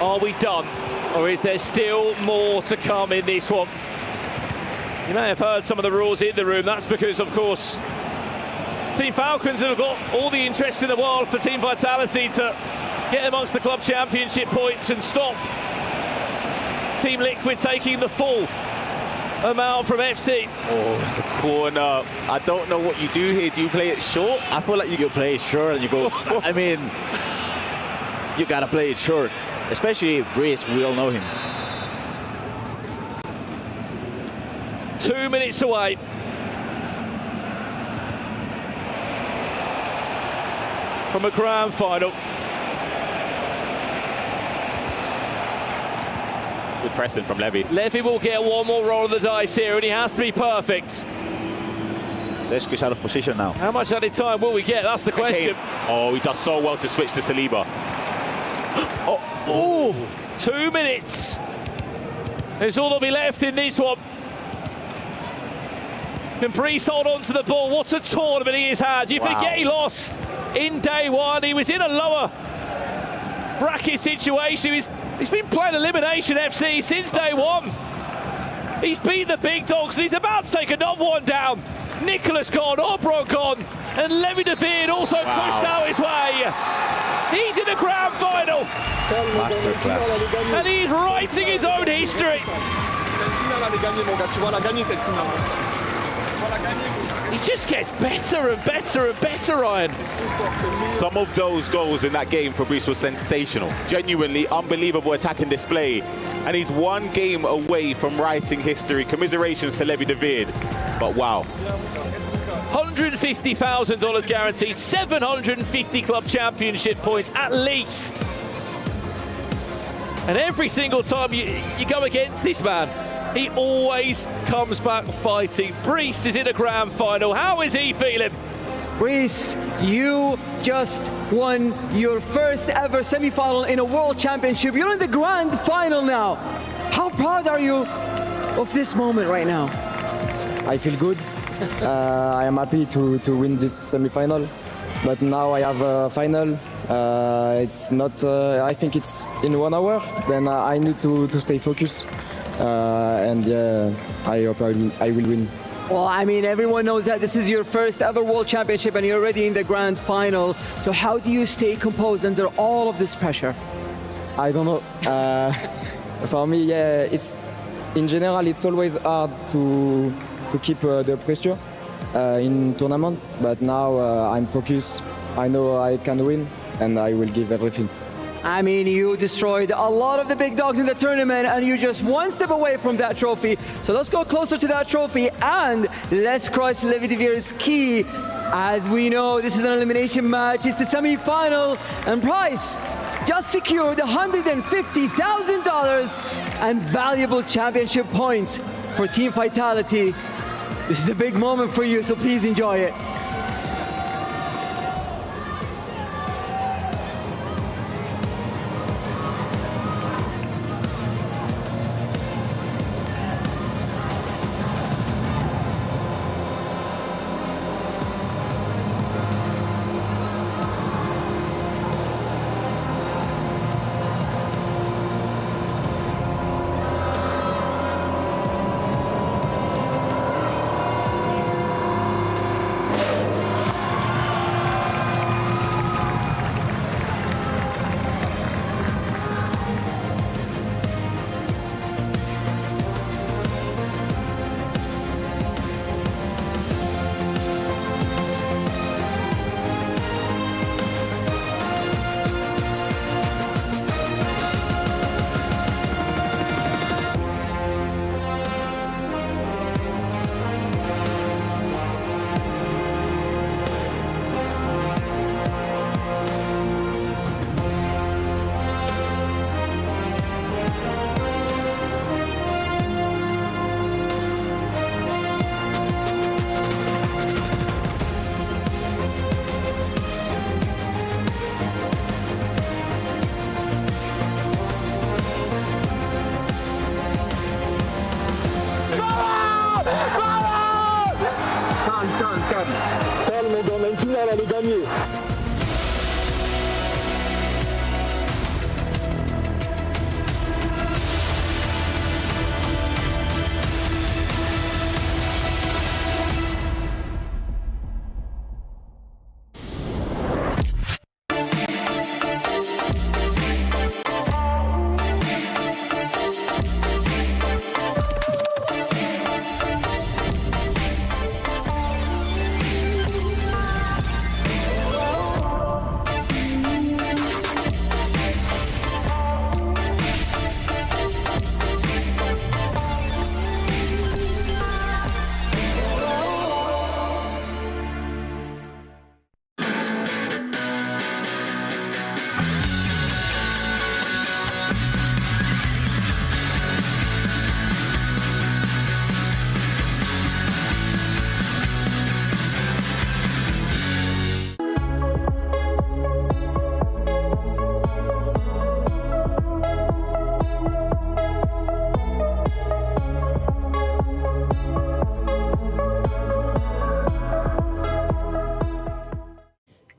Are we done? Or is there still more to come in this one? You may have heard some of the rules in the room. That's because, of course, Team Falcons have got all the interest in the world for Team Vitality to get amongst the club championship points and stop Team Liquid taking the full amount from FC. Oh, it's a corner. I don't know what you do here. Do you play it short? I feel like you play it short and you go, I mean, you gotta play it short. Especially Brees, we all know him. 2 minutes away. From a grand final. Good pressing from Levy. Levy will get one more roll of the dice here, and he has to be perfect. Sesko is out of position now. How much added time will we get? That's the question. Oh, he does so well to switch to Saliba. Oh, 2 minutes. There's all that'll be left in this one. Can Brees hold on to the ball? What a tournament he has had. You forget he lost in day one. He was in a lower bracket situation. He's been playing Elimination FC since day one. He's beat the big dogs. He's about to take another one down. Nicholas gone, Obron gone, and Levy David also pushed out his way. He's in the grand final. Masterclass. And he's writing his own history. He just gets better and better and better, Ryan. Some of those goals in that game for Brees was sensational. Genuinely unbelievable attacking display. And he's one game away from writing history. Commiserations to Levy David. But wow. $150,000 guaranteed, 750 club championship points at least. And every single time you go against this man, he always comes back fighting. Brees is in a grand final. How is he feeling? Brees, you just won your first ever semi-final in a world championship. You're in the grand final now. How proud are you of this moment right now? I feel good. I am happy to win this semi-final. But now I have a final. It's not, I think it's in 1 hour. Then I need to stay focused. And yeah, I hope I will win. Well, I mean, everyone knows that this is your first ever world championship and you're already in the grand final. So how do you stay composed under all of this pressure? I don't know. For me, yeah, it's in general, it's always hard to keep the pressure. in tournament, but now I'm focused. I know I can win, and I will give everything. I mean, you destroyed a lot of the big dogs in the tournament, and you're just one step away from that trophy. So let's go closer to that trophy, and let's cross Levi de Vier's key. As we know, this is an elimination match. It's the semi-final, and Price just secured $150,000 and valuable championship points for Team Vitality. This is a big moment for you, so please enjoy it.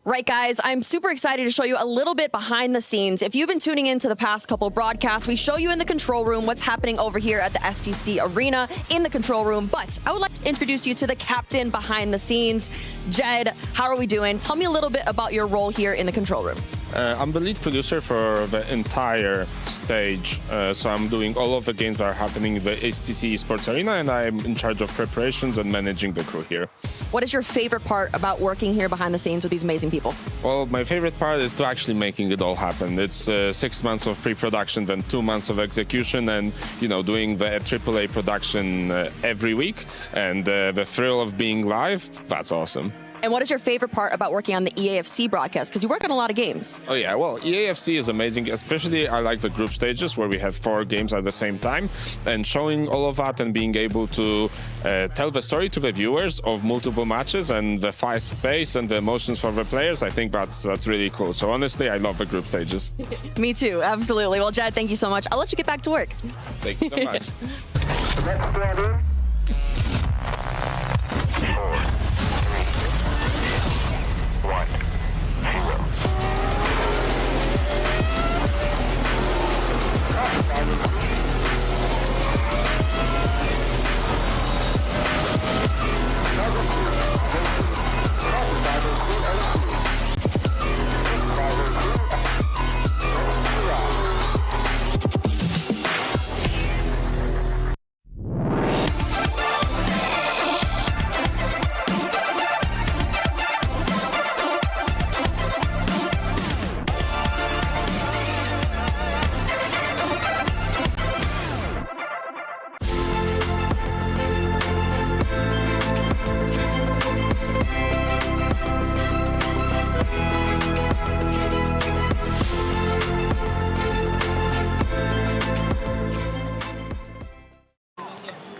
Right, guys, I'm super excited to show you a little bit behind the scenes. If you've been tuning into the past couple of broadcasts, we show you in the control room what's happening over here at the STC Arena in the control room. But I would like to introduce you to the captain behind the scenes. Jed, how are we doing? Tell me a little bit about your role here in the control room. I'm the lead producer for the entire stage, so I'm doing all of the games that are happening in the STC Esports Arena, and I'm in charge of preparations and managing the crew here. What is your favorite part about working here behind the scenes with these amazing people? Well, my favorite part is to actually making it all happen. It's 6 months of pre-production, then 2 months of execution, and doing the AAA production every week, and the thrill of being live. That's awesome. And what is your favorite part about working on the EAFC broadcast? Because you work on a lot of games. Oh yeah, well, EAFC is amazing. Especially I like the group stages where we have 4 games at the same time, and showing all of that and being able to tell the story to the viewers of multiple matches and the fast pace and the emotions for the players. I think that's really cool. So honestly, I love the group stages. Me too, absolutely. Well, Jed, thank you so much. I'll let you get back to work. Thank you so much.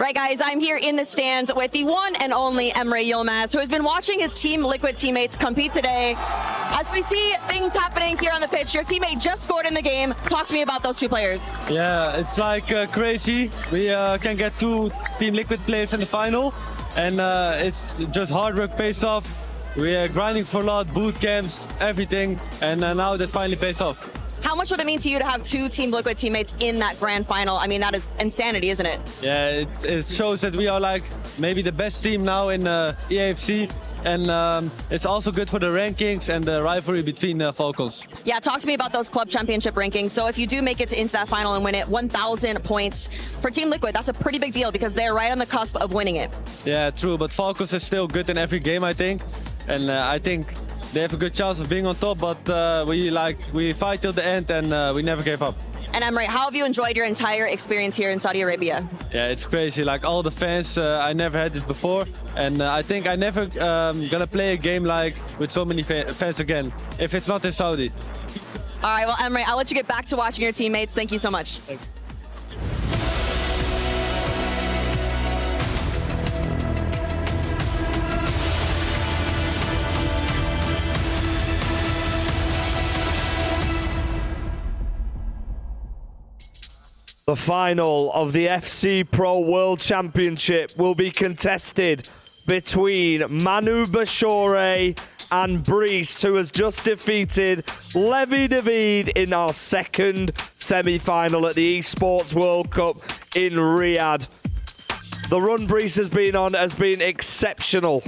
Right, guys, I'm here in the stands with the one and only Emre Yilmaz, who has been watching his Team Liquid teammates compete today. As we see things happening here on the pitch, your teammate just scored in the game. Talk to me about those two players. Yeah, it's like crazy. We can get 2 Team Liquid players in the final, and it's just hard work pays off. We are grinding for a lot, boot camps, everything, and now that finally pays off. How much would it mean to you to have 2 Team Liquid teammates in that grand final? I mean, that is insanity, isn't it? Yeah, it shows that we are like maybe the best team now in EWC, and it's also good for the rankings and the rivalry between Falcons. Yeah, talk to me about those club championship rankings. So if you do make it into that final and win it, 1,000 points for Team Liquid, that's a pretty big deal because they're right on the cusp of winning it. Yeah, true, but Falcons is still good in every game, I think. And I think they have a good chance of being on top, but we fight till the end and we never gave up. And Emre, how have you enjoyed your entire experience here in Saudi Arabia? Yeah, it's crazy. Like all the fans, I never had this before, and I think I never gonna play a game like with so many fans again, if it's not in Saudi. All right, well, Emre, I'll let you get back to watching your teammates. Thank you so much. Thank you. The final of the FC Pro World Championship will be contested between Manu Bashore and Brice, who has just defeated Levi David in our second semi-final at the Esports World Cup in Riyadh. The run Brice has been on has been exceptional.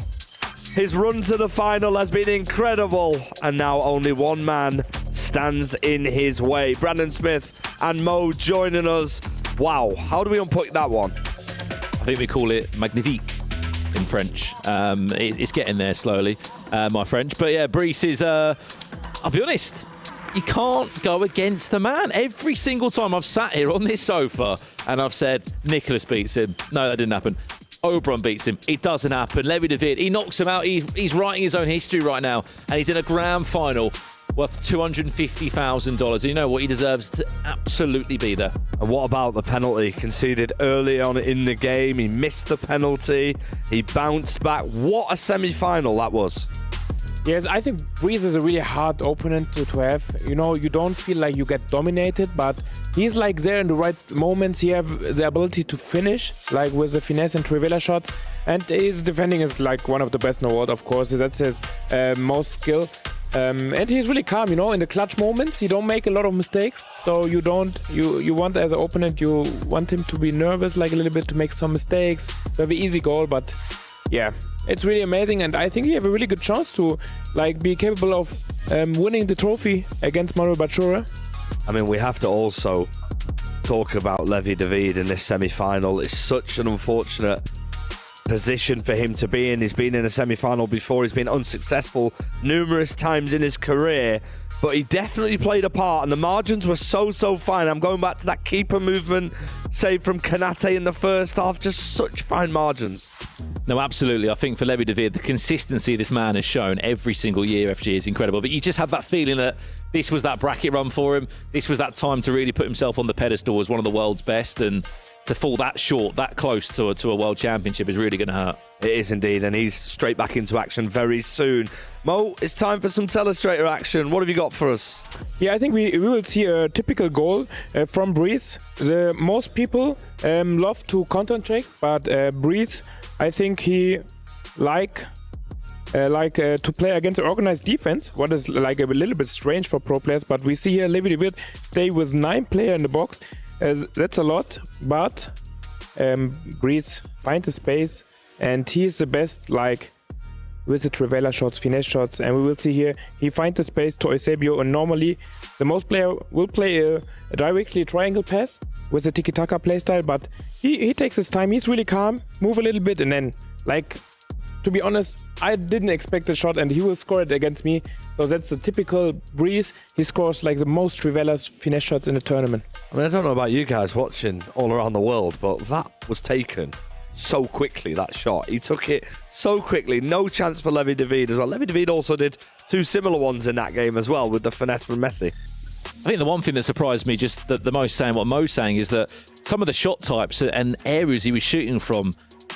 His run to the final has been incredible, and now only one man stands in his way. Brandon Smith and Mo joining us. Wow, how do we unpick that one? I think we call it magnifique in French. It's getting there slowly, my French. But yeah, Brice is, I'll be honest, you can't go against the man. Every single time I've sat here on this sofa and I've said, Nicholas beats him. No, that didn't happen. Oberon beats him. It doesn't happen. Levi David, he knocks him out. He's writing his own history right now, and he's in a grand final worth $250,000. And you know what? He deserves to absolutely be there. And what about the penalty conceded early on in the game? He missed the penalty. He bounced back. What a semi-final that was. Yes, I think Brice is a really hard opponent to have. You know, you don't feel like you get dominated, but he's like there in the right moments. He have the ability to finish, like with the finesse and Trivela shots. And his defending is like one of the best in the world, of course. That's his most skill. And he's really calm, you know, in the clutch moments. He don't make a lot of mistakes. So you want as an opponent, you want him to be nervous, like a little bit, to make some mistakes, to have an easy goal. But yeah, it's really amazing, and I think you have a really good chance to like be capable of winning the trophy against Manu Bashore. I mean, we have to also talk about Levi David in this semi-final. It's such an unfortunate position for him to be in. He's been in a semi-final before. He's been unsuccessful numerous times in his career, but he definitely played a part, and the margins were so fine. I'm going back to that keeper movement save from Kanate in the first half. Just such fine margins. No, absolutely. I think for Levi David, the consistency this man has shown every single year FG is incredible. But you just have that feeling that this was that bracket run for him. This was that time to really put himself on the pedestal as one of the world's best, and to fall that short, that close to a world championship is really going to hurt. It is indeed, and he's straight back into action very soon. Mo, it's time for some telestrator action. What have you got for us? Yeah, I think we will see a typical goal from Brice. Most people love to counter-attack, but Brice, I think he like to play against an organized defense, what is like a little bit strange for pro players. But we see here Levi David stay with 9 players in the box. That's a lot, but Brice find the space, and he is the best, like with the Trivela shots, finesse shots, and we will see here he finds the space to Eusebio. And normally the most player will play a directly triangle pass with a tiki-taka playstyle, but he takes his time. He's really calm, move a little bit, and then, like, to be honest, I didn't expect the shot, and he will score it against me. So that's the typical Brice. He scores like the most Trivela's finesse shots in the tournament. I mean, I don't know about you guys watching all around the world, but that was taken so quickly, that shot. He took it so quickly. No chance for Levi David as well. Levi David also did 2 similar ones in that game as well, with the finesse from Messi. I think the one thing that surprised me just the most, saying what Mo's saying, is that some of the shot types and areas he was shooting from,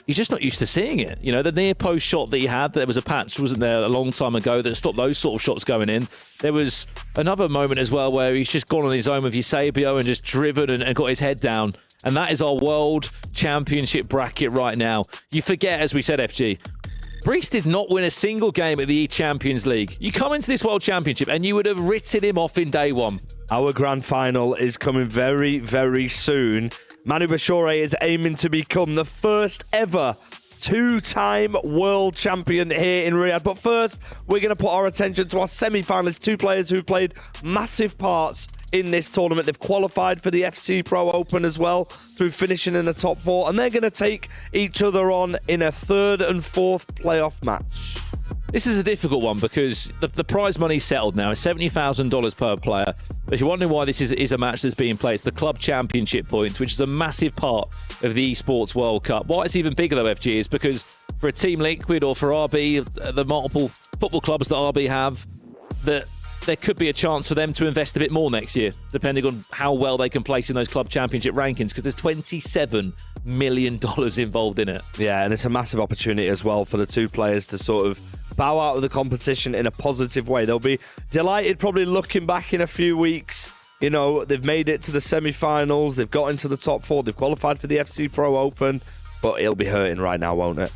you're just not used to seeing it. You know, the near post shot that he had, there was a patch, wasn't there, a long time ago that stopped those sort of shots going in. There was another moment as well where he's just gone on his own with Eusebio and just driven and got his head down. And that is our World Championship bracket right now. You forget, as we said, FG, Brees did not win a single game at the Champions League. You come into this World Championship and you would have written him off in day one. Our grand final is coming very, very soon. Manu Bashore is aiming to become the first ever two-time world champion here in Riyadh. But first, we're going to put our attention to our semi-finalists, two players who played massive parts in this tournament. They've qualified for the FC Pro Open as well through finishing in the top 4, and they're going to take each other on in a third and fourth playoff match. This is a difficult one because the prize money's settled now. It's $70,000 per player. But if you're wondering why this is a match that's being played, it's the club championship points, which is a massive part of the Esports World Cup. Why it's even bigger, though, FG, is because for a Team Liquid or for RB, the multiple football clubs that RB have, that there could be a chance for them to invest a bit more next year, depending on how well they can place in those club championship rankings, because there's $27 million involved in it. Yeah, and it's a massive opportunity as well for the two players to sort of bow out of the competition in a positive way. They'll be delighted probably looking back in a few weeks. You know, they've made it to the semi-finals, they've got into the top 4, they've qualified for the FC Pro Open, but it'll be hurting right now, won't it?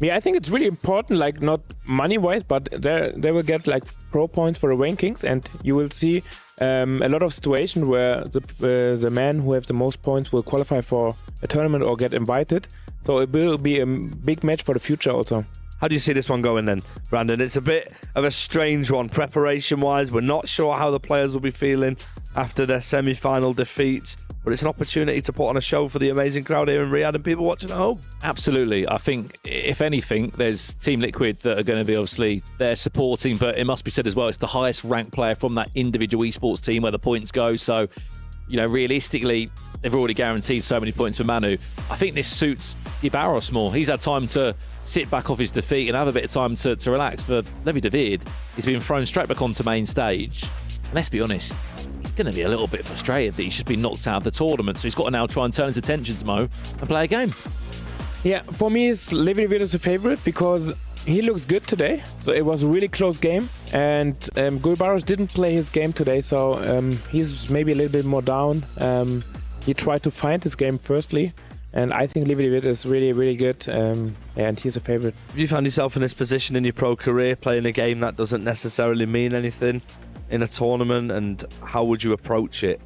Yeah, I think it's really important, like not money-wise, but they will get like pro points for the rankings, and you will see a lot of situations where the man who has the most points will qualify for a tournament or get invited. So it will be a big match for the future also. How do you see this one going then, Brandon? It's a bit of a strange one preparation-wise. We're not sure how the players will be feeling after their semi-final defeats. But it's an opportunity to put on a show for the amazing crowd here in Riyadh and people watching at home. Absolutely. I think, if anything, there's Team Liquid that are going to be obviously there supporting, but it must be said as well, it's the highest ranked player from that individual esports team where the points go. So, you know, realistically, they've already guaranteed so many points for Manu. I think this suits Ibarros more. He's had time to sit back off his defeat and have a bit of time to relax. For Levi David, he's been thrown straight back onto main stage. And let's be honest, he's going to be a little bit frustrated that he's just been knocked out of the tournament. So he's got to now try and turn his attention to Mo and play a game. Yeah, for me, Levi David is a favorite because he looks good today. So it was a really close game. And Guibaros didn't play his game today, so he's maybe a little bit more down. He tried to find his game firstly. And I think Levi David is really, really good, and he's a favorite. Have you found yourself in this position in your pro career, playing a game that doesn't necessarily mean anything in a tournament, and how would you approach it?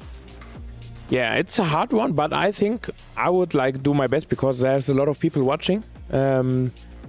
Yeah, it's a hard one, but I think I would like do my best because there's a lot of people watching.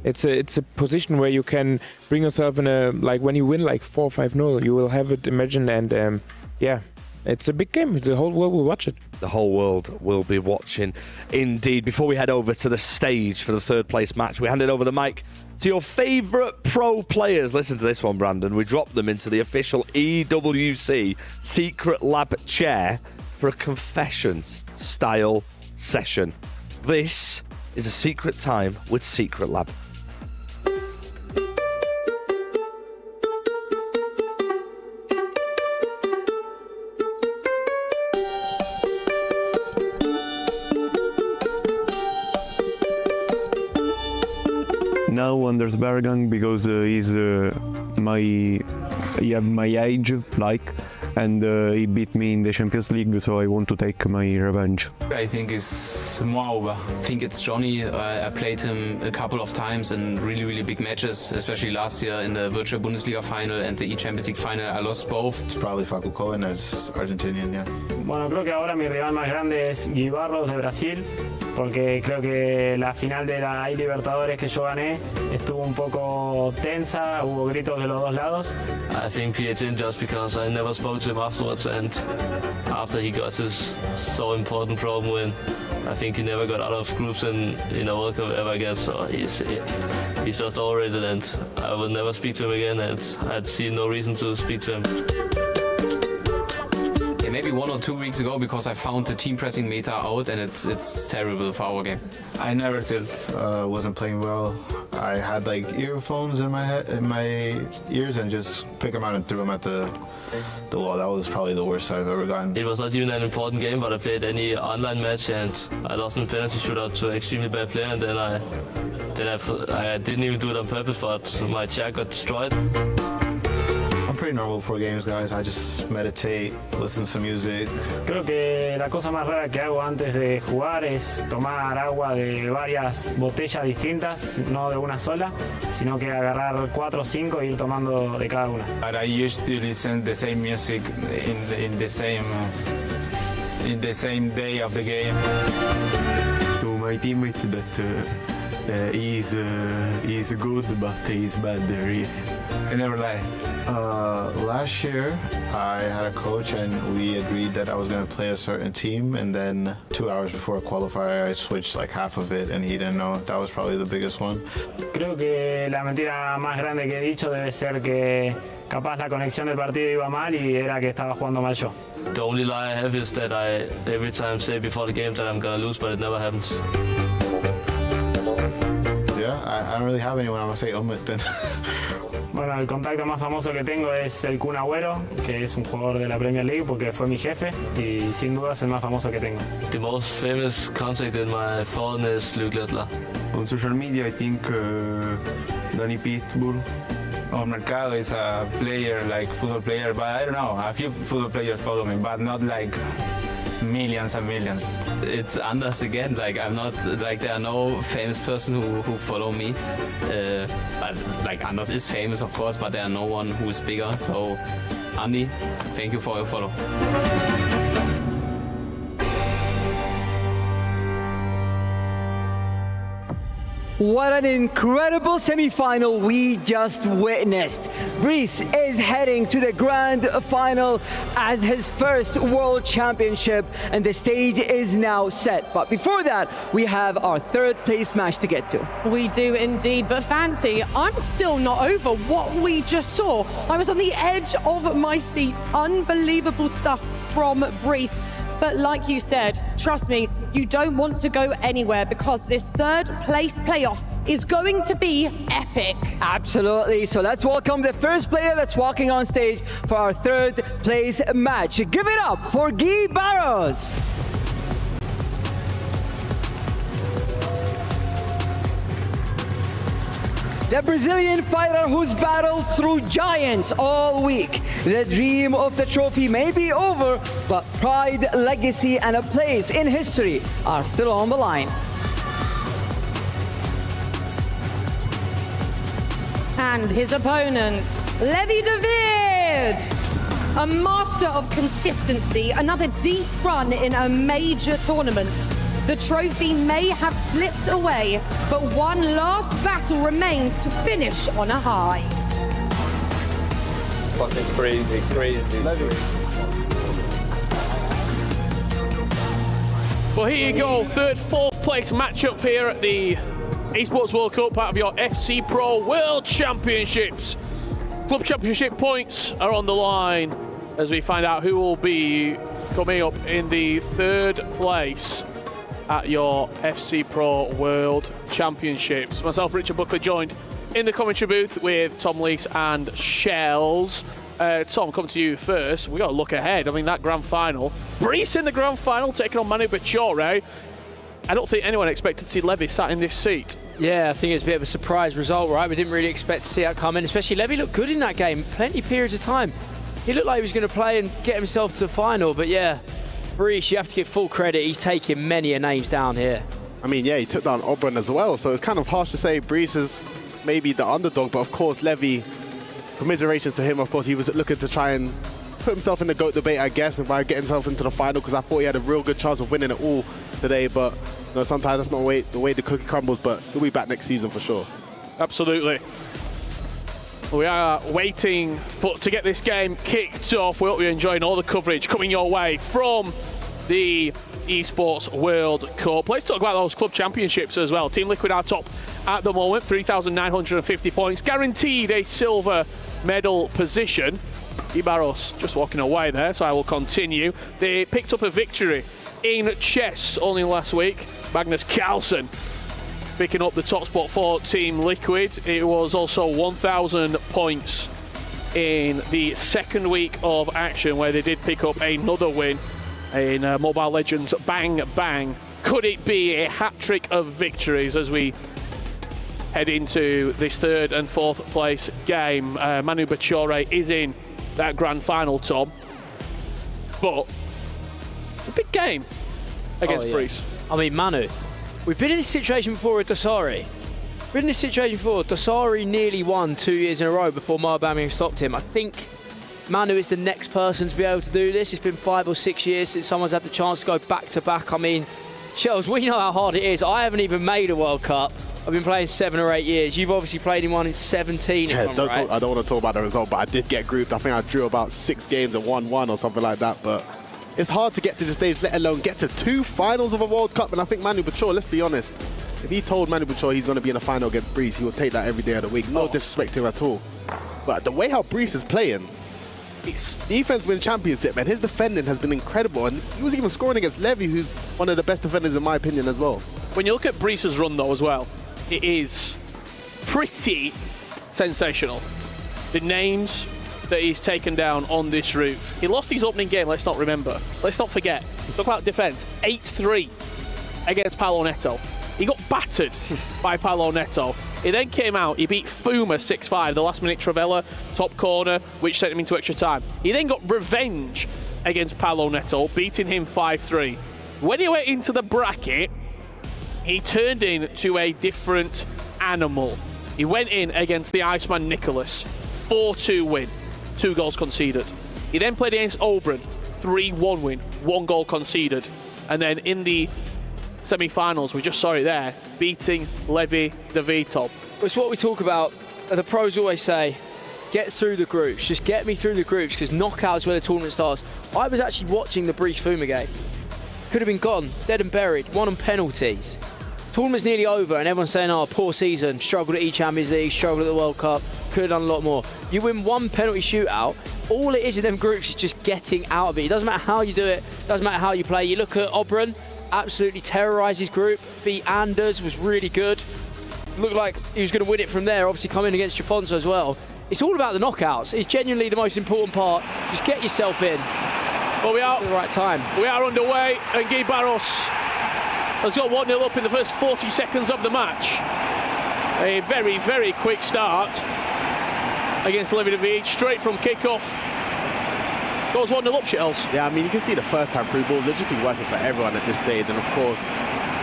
It's a position where you can bring yourself in a, like when you win like 4 or 5-0, you will have it imagined, and yeah, it's a big game. The whole world will watch it. The whole world will be watching indeed. Before we head over to the stage for the third place match, we handed over the mic to your favourite pro players. Listen to this one, Brandon. We dropped them into the official EWC Secret Lab chair for a confessions-style session. This is a secret time with Secret Lab. Now Anders Bergen because he's my age, like, and he beat me in the Champions League, so I want to take my revenge. I think it's Moauba. I think it's Johnny. I played him a couple of times in really, really big matches, especially last year in the Virtual Bundesliga final and the E-Champions League final. I lost both. It's probably Facu Cohen as Argentinian, yeah. Bueno, creo que ahora mi rival más grande es Guibarros de Brasil, porque creo que la final de la Libertadores que yo gané estuvo un poco tensa, hubo gritos de los dos lados. I think Pietin just because I never spoke to him afterwards, and after he got his so important problem win, I think he never got out of groups in a World Cup ever again, so he's just overrated, and I will never speak to him again, and I'd see no reason to speak to him. maybe 1 or 2 weeks ago because I found the team pressing meta out and it's terrible for our game. I never wasn't playing well. I had like earphones in my ears, and just pick them out and threw them at the wall. That was probably the worst I've ever gotten. It was not even an important game, but I played any online match and I lost in penalty shootout to an extremely bad player, and then I didn't even do it on purpose, but my chair got destroyed. I'm pretty normal before games, guys. I just meditate, listen to some music. Creo que la cosa más rara que hago antes de jugar es tomar agua de varias botellas distintas, no de una sola, sino que agarrar 4 o 5 e ir tomando de cada una. But I used to listen the same music in the same day of the game. To my teammate that he's good, but he's bad. Really. I never lie. Last year, I had a coach and we agreed that I was going to play a certain team, and then 2 hours before a qualifier, I switched like half of it, and he didn't know. That was probably the biggest one. Creo que la mentira más grande que he dicho debe ser que capaz la conexión del partido iba mal y era que estaba jugando mal yo. The only lie I have is that I every time say before the game that I'm gonna lose, but it never happens. Yeah, I don't really have anyone. I'm going to say Umut then. Bueno, el contacto más famoso que tengo es el Kun Agüero, que es un jugador de la Premier League porque fue mi jefe y sin duda es el más famoso que tengo. The most famous contact in my phone is Luke Littler. On social media, I think Danny Pitbull. On Mercado is a player, like football player, but I don't know. A few football players follow me, but not like millions and millions. It's Anders again. Like I'm not like there are no famous person who follow me. But like Anders is famous, of course, but there are no one who's bigger. So Andy, thank you for your follow. What an incredible semi-final we just witnessed. Brice is heading to the grand final as his first world championship, and the stage is now set. But before that, we have our third place match to get to. We do indeed, but Fancy, I'm still not over what we just saw. I was on the edge of my seat. Unbelievable stuff from Brice. But like you said, trust me, you don't want to go anywhere because this third place playoff is going to be epic. Absolutely. So let's welcome the first player that's walking on stage for our third place match. Give it up for Guy Barros. The Brazilian fighter who's battled through giants all week. The dream of the trophy may be over, but pride, legacy, and a place in history are still on the line. And his opponent, Levi David. A master of consistency, another deep run in a major tournament. The trophy may have slipped away, but one last battle remains to finish on a high. Fucking crazy. Well, here you go, third, fourth place matchup here at the Esports World Cup, part of your FC Pro World Championships. Club Championship points are on the line as we find out who will be coming up in the third place at your FC Pro World Championships. Myself, Richard Buckley, joined in the commentary booth with Tom Lees and Shells. Tom, coming to you first. We got to look ahead. I mean, that grand final. Brice in the grand final, taking on Manu Bachore. I don't think anyone expected to see Levi sat in this seat. Yeah, I think it's a bit of a surprise result, right? We didn't really expect to see that come in, especially Levi looked good in that game, plenty of periods of time. He looked like he was going to play and get himself to the final, but yeah, Brice, you have to give full credit. He's taking many names down here. I mean, yeah, he took down Oberon as well, so it's kind of harsh to say Brice is maybe the underdog, but of course, Levi, commiserations to him. Of course, he was looking to try and put himself in the GOAT debate, I guess, and by getting himself into the final, because I thought he had a real good chance of winning it all today, but you know, sometimes that's not the way the cookie crumbles, but he'll be back next season for sure. Absolutely. We are waiting to get this game kicked off. We hope you're enjoying all the coverage coming your way from the Esports World Cup. Let's talk about those club championships as well. Team Liquid are top at the moment, 3,950 points, guaranteed a silver medal position. Ibarros just walking away there, so I will continue. They picked up a victory in chess only last week. Magnus Carlsen picking up the top spot for Team Liquid. It was also 1,000 points in the second week of action, where they did pick up another win in Mobile Legends Bang Bang. Could it be a hat-trick of victories as we head into this third and fourth place game? Manu Bachore is in that grand final, Tom. But it's a big game against Breeze. I mean, Manu, we've been in this situation before with Dosari. Been in this situation before. Dosari nearly won 2 years in a row before Mo Aubameyang stopped him. I think Manu is the next person to be able to do this. It's been 5 or 6 years since someone's had the chance to go back-to-back. I mean, Shells, we know how hard it is. I haven't even made a World Cup. I've been playing 7 or 8 years. You've obviously played in one in 17. Yeah, I don't want to talk about the result, but I did get grouped. I think I drew about 6 games and won 1 or something like that. But it's hard to get to this stage, let alone get to 2 finals of a World Cup. And I think Manu Bachore, let's be honest, if he told Manu Bachore he's going to be in a final against Breeze, he would take that every day of the week. No disrespect to him at all. But the way how Breeze is playing, it's defense win championship, man. His defending has been incredible, and he was even scoring against Levy, who's one of the best defenders in my opinion as well. When you look at Breeze's run though as well, it is pretty sensational. The names that he's taken down on this route. He lost his opening game, let's not forget. Talk about defense, 8-3 against Paolo Neto. He got battered by Paolo Neto. He then came out, he beat Fuma 6-5, the last minute Travella, top corner, which sent him into extra time. He then got revenge against Paolo Neto, beating him 5-3. When he went into the bracket, he turned into a different animal. He went in against the Iceman Nicholas, 4-2 win, 2 goals conceded. He then played against Oberon, 3-1 win, 1 goal conceded. And then in the semi-finals, we just saw it there, beating Levy the V-Top. It's what we talk about. The pros always say, get through the groups. Just get me through the groups, because knockouts where the tournament starts. I was actually watching the Breeze Fuma game. Could have been gone, dead and buried, won on penalties. Tournament's nearly over, and everyone's saying, oh, poor season, struggled at E-Champions League, struggled at the World Cup, could have done a lot more. You win 1 penalty shootout, all it is in them groups is just getting out of it. It doesn't matter how you do it, doesn't matter how you play. You look at Oberon, absolutely terrorised his group, beat Anders, was really good. Looked like he was going to win it from there, obviously coming against Jafonso as well. It's all about the knockouts. It's genuinely the most important part. Just get yourself in. Well, we are at the right time. We are underway, and Guy Barros has got 1-0 up in the first 40 seconds of the match. A very, very quick start against Levy David, straight from kickoff. Goes 1-0 up, Shittles. Yeah, I mean, you can see the first time through balls, they've just been working for everyone at this stage. And of course,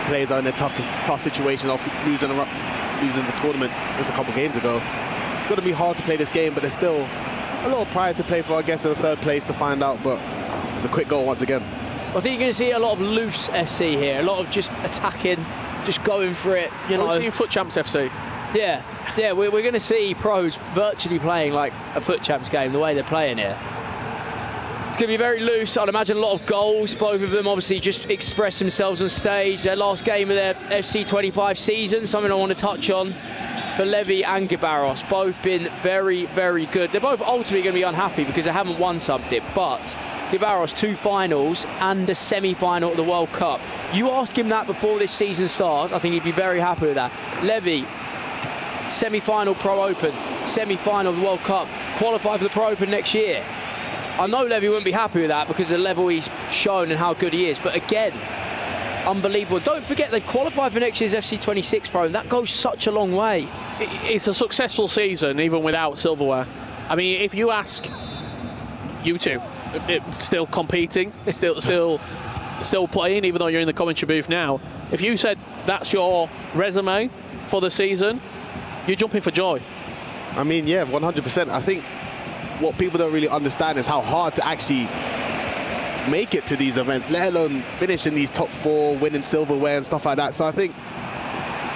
players are in a tough situation of losing the tournament just a couple games ago. It's going to be hard to play this game, but there's still a lot of pride to play for, I guess, in the 3rd place to find out. But it's a quick goal once again. I think you're going to see a lot of loose FC here, a lot of just attacking, just going for it. We're seeing Foot Champs FC. Yeah, we're going to see pros virtually playing like a Foot Champs game, the way they're playing here. It's going to be very loose. I'd imagine a lot of goals. Both of them obviously just express themselves on stage. Their last game of their FC 25 season, something I want to touch on. But Levy and Gibarros, both been very, very good. They're both ultimately going to be unhappy because they haven't won something, but Gibarros 2 finals and a semi-final at the World Cup. You ask him that before this season starts, I think he'd be very happy with that. Levy, semi-final Pro Open, semi-final of the World Cup, qualify for the Pro Open next year. I know Levy wouldn't be happy with that because of the level he's shown and how good he is, but again, unbelievable. Don't forget they've qualified for next year's FC 26 Pro, and that goes such a long way. It's a successful season even without silverware. I mean, if you ask you two, still competing, still playing, even though you're in the commentary booth now, if you said that's your resume for the season, you're jumping for joy. I mean, yeah, 100%. I think what people don't really understand is how hard to actually make it to these events, let alone finish in these top 4, winning silverware and stuff like that. So I think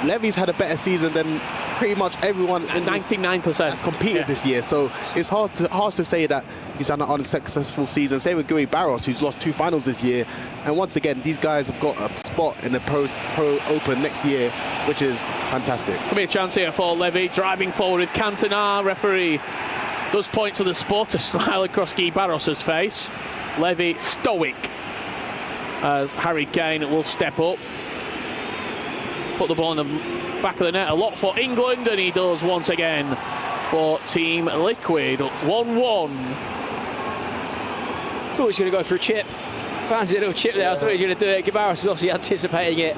Levy's had a better season than pretty much everyone in 99% has competed this year. So it's hard to say that he's had an unsuccessful season. Same with Guy Barros, who's lost 2 finals this year. And once again, these guys have got a spot in the Pro Open next year, which is fantastic. Could be a chance here for Levy, driving forward with Cantona. Referee does point to the sport, a smile across Guy Barros' face. Levy stoic as Harry Kane will step up. Put the ball in the back of the net a lot for England, and he does once again for Team Liquid. 1-1. Thought he was going to go for a chip. Fancy a little chip there. I thought he was going to do it. Gabaris is obviously anticipating it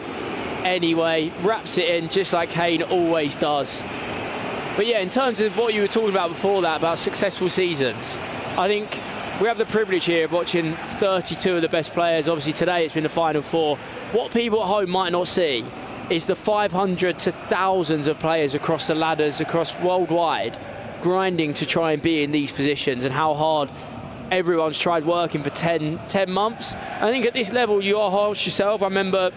anyway. Wraps it in just like Kane always does. But yeah, in terms of what you were talking about before that, about successful seasons, I think we have the privilege here of watching 32 of the best players. Obviously today it's been the Final Four. What people at home might not see is the 500 to thousands of players across the ladders, across worldwide, grinding to try and be in these positions, and how hard everyone's tried working for 10 months. I think at this level you are harsh yourself. I remember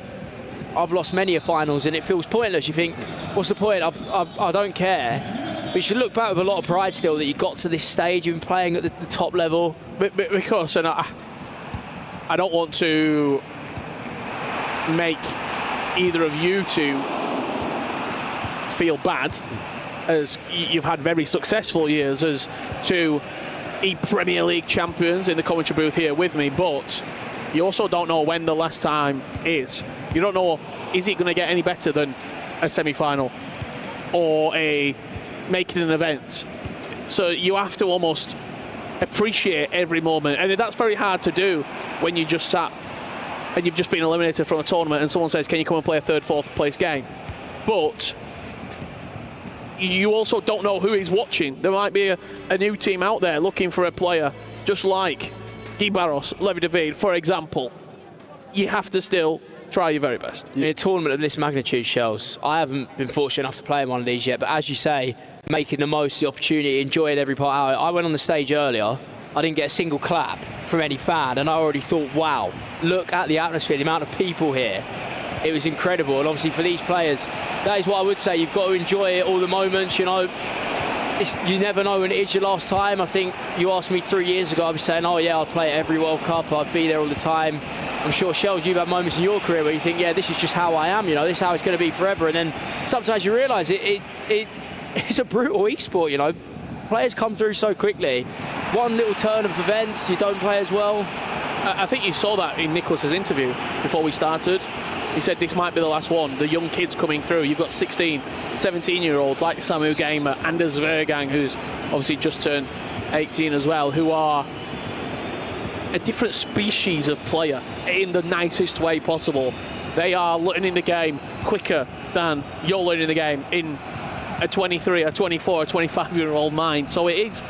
I've lost many a finals and it feels pointless. You think, what's the point? I don't care. But you should look back with a lot of pride still that you got to this stage. You've been playing at the top level. But because, and I don't want to make either of you two feel bad, as you've had very successful years as two Premier League champions in the commentary booth here with me, but you also don't know when the last time is. You don't know, is it going to get any better than a semi-final or making an event? So you have to almost appreciate every moment, and that's very hard to do when you just sat and you've just been eliminated from a tournament and someone says, can you come and play a third, fourth place game? But you also don't know who is watching. There might be a new team out there looking for a player just like Guy Barros, Levi David, for example. You have to still try your very best. In a tournament of this magnitude, Shells, I haven't been fortunate enough to play in one of these yet, but as you say, making the most of the opportunity, enjoying every part out. I went on the stage earlier, I didn't get a single clap from any fan, and I already thought, wow, look at the atmosphere, the amount of people here. It was incredible, and obviously for these players, that is what I would say. You've got to enjoy it, all the moments, you know. You never know when it is your last time. I think you asked me 3 years ago, I'd be saying, oh yeah, I'll play at every World Cup, I'd be there all the time. I'm sure, Shells, you've had moments in your career where you think, yeah, this is just how I am, you know, this is how it's going to be forever. And then sometimes you realise it's a brutal e-sport, you know. Players come through so quickly. One little turn of events, you don't play as well. I think you saw that in Nicholas's interview before we started. He said this might be the last one. The young kids coming through. You've got 16, 17-year-olds like Samu Gamer, Anders Vergang, who's obviously just turned 18 as well, who are a different species of player in the nicest way possible. They are learning the game quicker than you're learning the game in a 23, a 24, a 25-year-old mind. So it is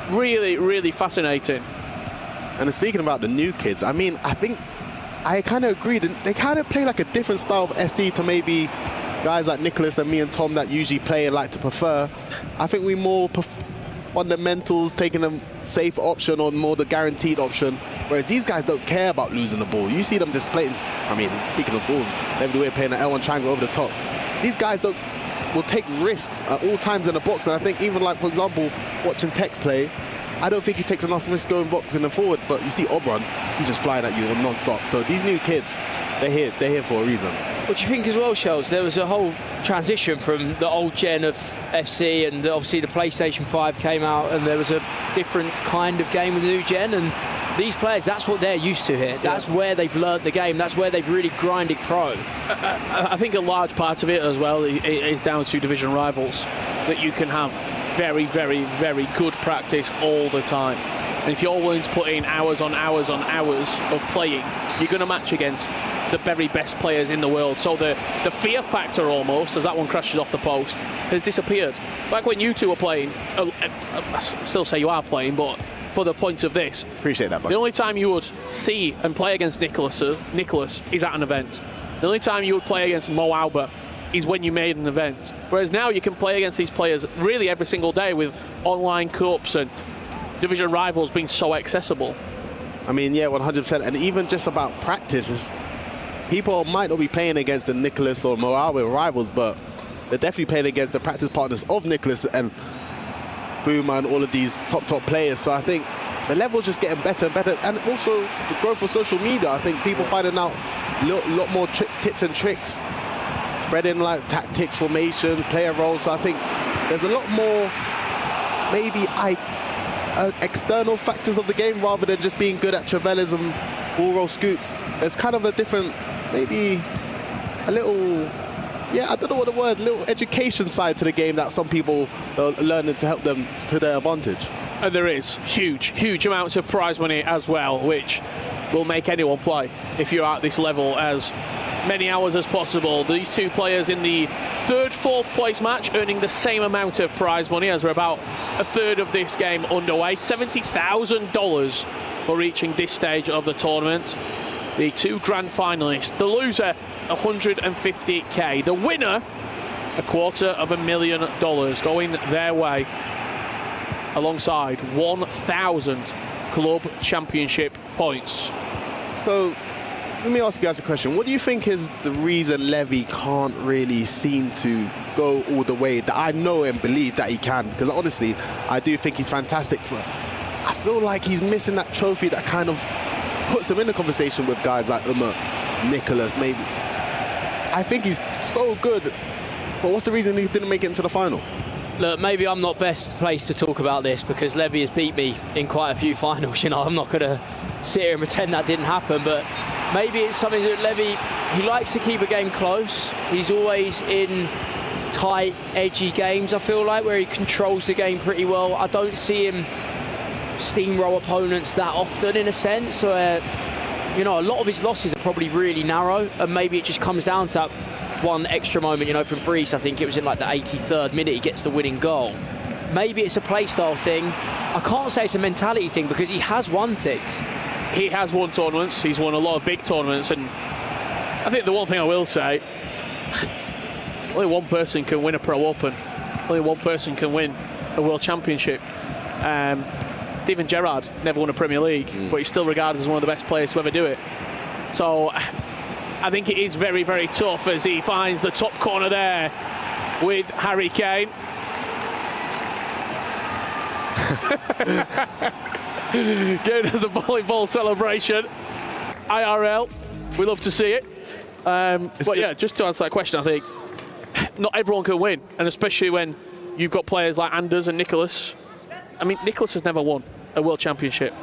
really, really fascinating. And speaking about the new kids, I mean, I think I kind of agree. They kind of play like a different style of FC to maybe guys like Nicholas and me and Tom that usually play and like to prefer. I think we more fundamentals, taking a safe option or more the guaranteed option, whereas these guys don't care about losing the ball. You see them just playing, I mean, speaking of balls, everywhere playing an L1 triangle over the top. These guys will take risks at all times in the box, and I think even like, for example, watching Tex play, I don't think he takes enough risk going box in the forward, but you see Obron, he's just flying at you non-stop. So these new kids, they're here for a reason. What do you think as well, Shells? There was a whole transition from the old gen of FC, and obviously the PlayStation 5 came out, and there was a different kind of game with the new gen, and these players, that's what they're used to here. That's where they've learned the game. That's where they've really grinded pro. I think a large part of it as well is down to division rivals, that you can have very, very, very good practice all the time. And if you're willing to put in hours on hours on hours of playing, you're going to match against the very best players in the world. So the fear factor almost, as that one crashes off the post, has disappeared. Back when you two were playing, I still say you are playing, but for the point of this, appreciate that, buddy. The only time you would see and play against Nicholas is at an event. The only time you would play against Mo Albert is when you made an event. Whereas now you can play against these players really every single day with online cups and division rivals being so accessible. I mean, yeah, 100%. And even just about practice, people might not be playing against the Nicholas or Mo Albert rivals, but they're definitely playing against the practice partners of Nicholas and Fuma and all of these top players. So I think the level's just getting better and better. And also the growth of social media. I think people finding out a lot more tips and tricks, spreading like tactics, formations, player roles. So I think there's a lot more maybe external factors of the game rather than just being good at travellas and ball roll scoops. There's kind of a different, maybe a little, I don't know what the word, little education side to the game that some people are learning to help them to their advantage. And there is huge amounts of prize money as well, which will make anyone play if you're at this level as many hours as possible. These two players in the third, fourth place match earning the same amount of prize money as we're about a third of this game underway. $70,000 for reaching this stage of the tournament. The two grand finalists, the loser, $150K. The winner, $250,000 going their way, alongside 1,000 club championship points. So let me ask you guys a question. What do you think is the reason Levy can't really seem to go all the way that I know and believe that he can? Because honestly, I do think he's fantastic. But I feel like he's missing that trophy that kind of puts him in the conversation with guys like Umar, Nicholas, maybe. I think he's so good. But what's the reason he didn't make it into the final? Look, maybe I'm not best placed to talk about this because Levy has beat me in quite a few finals. I'm not going to sit here and pretend that didn't happen, but maybe it's something that Levy, he likes to keep a game close. He's always in tight, edgy games, I feel like, where he controls the game pretty well. I don't see him steamroll opponents that often, in a sense, where, a lot of his losses are probably really narrow, and maybe it just comes down to that one extra moment, from Brees. I think it was in like the 83rd minute he gets the winning goal. Maybe it's a playstyle thing. I can't say it's a mentality thing because he has won things. He has won tournaments. He's won a lot of big tournaments, and I think the one thing I will say, only one person can win a Pro Open. Only one person can win a World Championship. Steven Gerrard never won a Premier League, but he's still regarded as one of the best players to ever do it. So I think it is very, very tough as he finds the top corner there with Harry Kane. Giving us the volleyball celebration. IRL, we love to see it. But yeah, just to answer that question, I think not everyone can win, and especially when you've got players like Anders and Nicholas. I mean, Nicholas has never won a World Championship,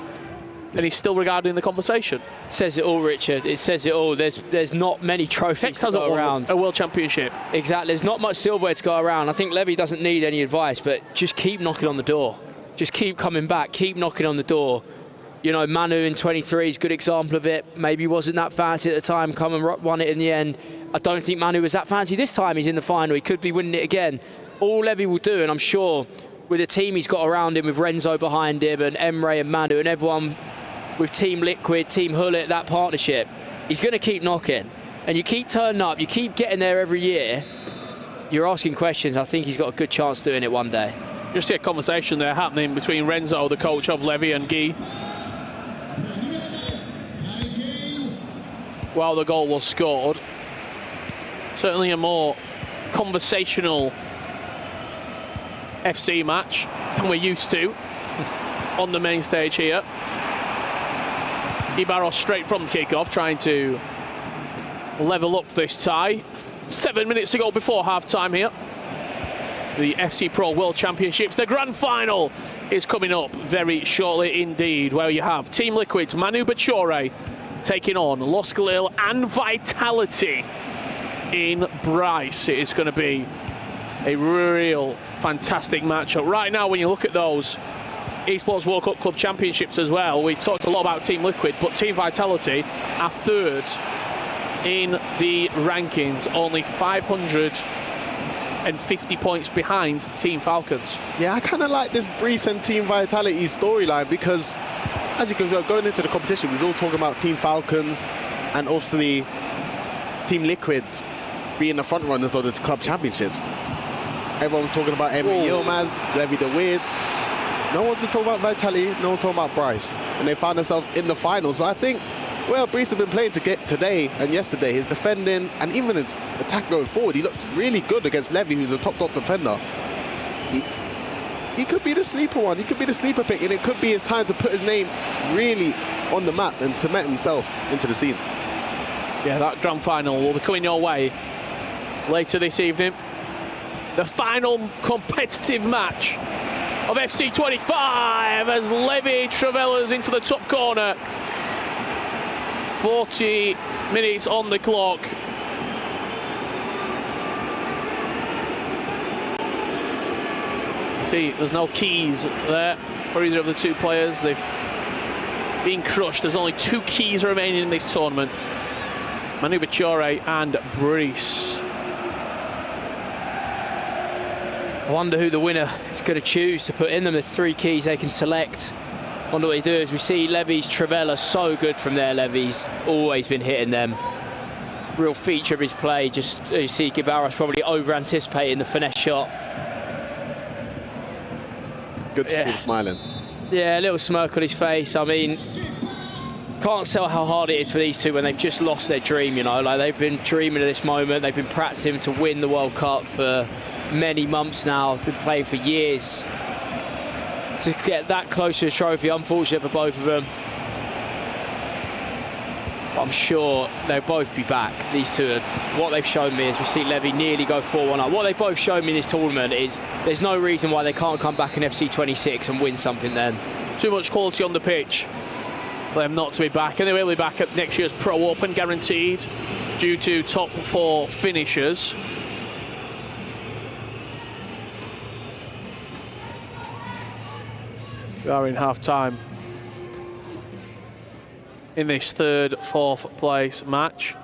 and he's still regarded in the conversation. Says it all, Richard. It says it all. There's not many trophies to go around. A World Championship. Exactly. There's not much silverware to go around. I think Levy doesn't need any advice, but just keep knocking on the door. Just keep coming back. Keep knocking on the door. Manu in 23 is a good example of it. Maybe wasn't that fancy at the time. Come and won it in the end. I don't think Manu was that fancy this time. He's in the final. He could be winning it again. All Levy will do, and I'm sure with the team he's got around him, with Renzo behind him and Emre and Manu and everyone with Team Liquid, Team Hullet, that partnership, he's going to keep knocking. And you keep turning up, you keep getting there every year, you're asking questions. I think he's got a good chance doing it one day. Just see a conversation there happening between Renzo, the coach of Levy, and Guy, while the goal was scored. Certainly a more conversational FC match than we're used to on the main stage here. Ibarros straight from the kickoff, trying to level up this tie. 7 minutes to go before half-time here. The FC Pro World Championships, the grand final is coming up very shortly indeed, where you have Team Liquid's Manu Bachore taking on Los Galil and Vitality in Bryce. It is going to be a real fantastic matchup. Right now, when you look at those Esports World Cup Club Championships as well, we've talked a lot about Team Liquid, but Team Vitality are third in the rankings, only 550 points behind Team Falcons. Yeah, I kind of like this Brees and Team Vitality storyline because, as you can tell, going into the competition, we was all talking about Team Falcons and obviously Team Liquid being the front runners of the club championships. Everyone was talking about Emery Yilmaz, Levy the Weird. No one's been talking about Vitality, no one's talking about Bryce. And they found themselves in the finals. So I think, well, Brees has been playing to get today and yesterday. His defending and even his attack going forward, he looked really good against Levy, who's a top defender. He could be the sleeper one. He could be the sleeper pick, and it could be his time to put his name really on the map and cement himself into the scene. Yeah, that grand final will be coming your way later this evening. The final competitive match of FC 25 as Levy travels into the top corner. 40 minutes on the clock. See, there's no keys there for either of the two players. They've been crushed. There's only 2 keys remaining in this tournament. Manu Bachore and Brice. I wonder who the winner is going to choose to put in them. There's 3 keys they can select. I wonder what they do as we see Levy's Travella so good from there. Levy's always been hitting them. Real feature of his play. Just you see Gibaros probably over-anticipating the finesse shot. Good to see him smiling. Yeah, a little smirk on his face. I mean, can't tell how hard it is for these two when they've just lost their dream, you know. Like, they've been dreaming of this moment. They've been practicing to win the World Cup for many months now. Been playing for years. To get that close to the trophy, unfortunate for both of them. But I'm sure they'll both be back. These two, what they've shown me is we see Levy nearly go 4-1 up. What they've both shown me in this tournament is there's no reason why they can't come back in FC 26 and win something then. Too much quality on the pitch for them not to be back, and they will be back at next year's Pro Open, guaranteed, due to top 4 finishers. We are in half-time in this 3rd, 4th place match.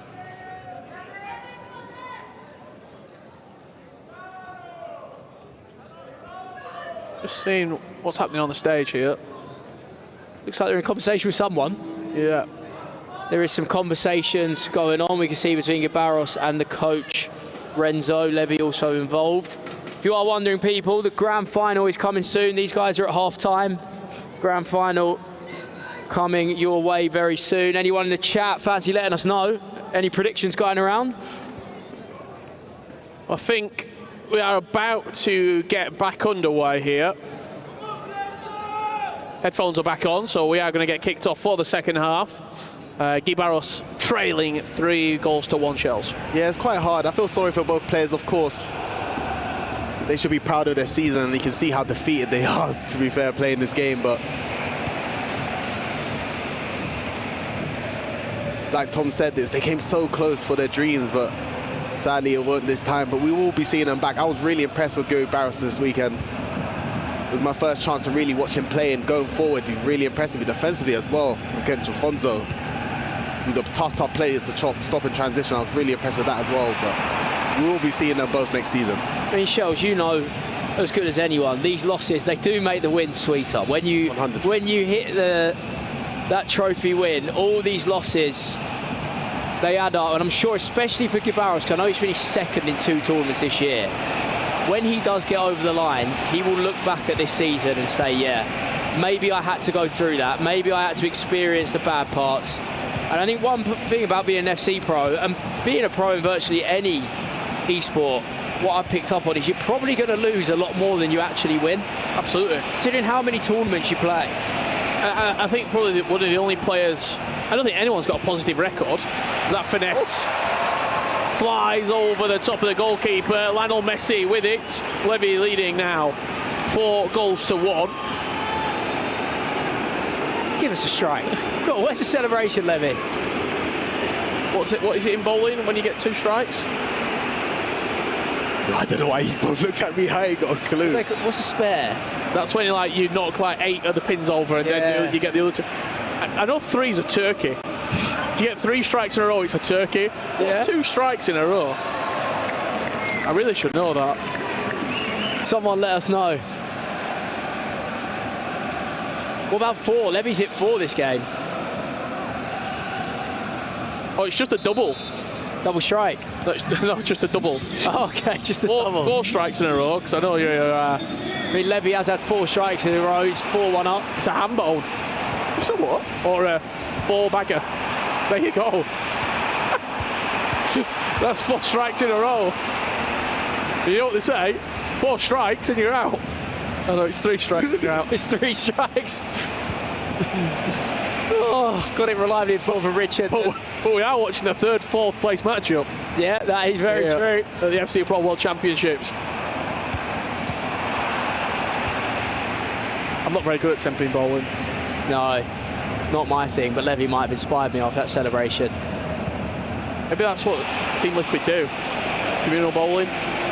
Just seeing what's happening on the stage here. Looks like they're in conversation with someone. Yeah. There is some conversations going on. We can see between Gibaros and the coach, Renzo. Levy also involved. If you are wondering, people, the grand final is coming soon. These guys are at half-time. Grand final coming your way very soon. Anyone in the chat fancy letting us know? Any predictions going around? I think we are about to get back underway here. Headphones are back on, so we are going to get kicked off for the second half. Gibaros trailing 3-1 shells. Yeah, it's quite hard. I feel sorry for both players, of course. They should be proud of their season, and you can see how defeated they are, to be fair, playing this game. But like Tom said, they came so close for their dreams, but sadly it weren't this time. But we will be seeing them back. I was really impressed with Gary Barros this weekend. It was my first chance to really watch him play, and going forward, he's really impressed me defensively as well against Alfonso. He's a tough player to stop in transition. I was really impressed with that as well. But we will be seeing them both next season. I mean, Shells, you know as good as anyone, these losses, they do make the win sweeter. When you 100%. When you hit that trophy win, all these losses, they add up. And I'm sure, especially for Gibaros, because I know he's finished second in 2 tournaments this year, when he does get over the line, he will look back at this season and say, yeah, maybe I had to go through that. Maybe I had to experience the bad parts. And I think one thing about being an FC pro, and being a pro in virtually any esport, what I picked up on is you're probably going to lose a lot more than you actually win. Absolutely. Considering how many tournaments you play. I think probably one of the only players, I don't think anyone's got a positive record. That finesse flies over the top of the goalkeeper. Lionel Messi with it. Levy leading now 4-1. Give us a strike. Go on, where's the celebration, Levy? What is it in bowling when you get 2 strikes? I don't know why you both looked at me. I ain't got a clue. Like, what's a spare? That's when you knock like 8 of the pins over, and then you get the other 2. I know 3's a turkey. If you get 3 strikes in a row, it's a turkey. What's 2 strikes in a row? I really should know that. Someone let us know. What about 4? Levy's hit 4 this game. Oh, it's just a double. Double strike? No, it's just a double. Oh, okay, just a double. 4 strikes in a row, because I know you're... I mean, Levy has had 4 strikes in a row. He's 4-1 up. It's a handball. It's a what? Or a 4-bagger. There you go. That's 4 strikes in a row. You know what they say? 4 strikes and you're out. Oh no, it's 3 strikes and you're out. It's 3 strikes. Oh, got it reliably in front of Richard. But we are watching the 3rd, 4th place matchup. Yeah, that is very true. At the FC Pro World Championships. I'm not very good at temping bowling. No, not my thing, but Levy might have inspired me off that celebration. Maybe that's what Team Liquid do. Communal bowling,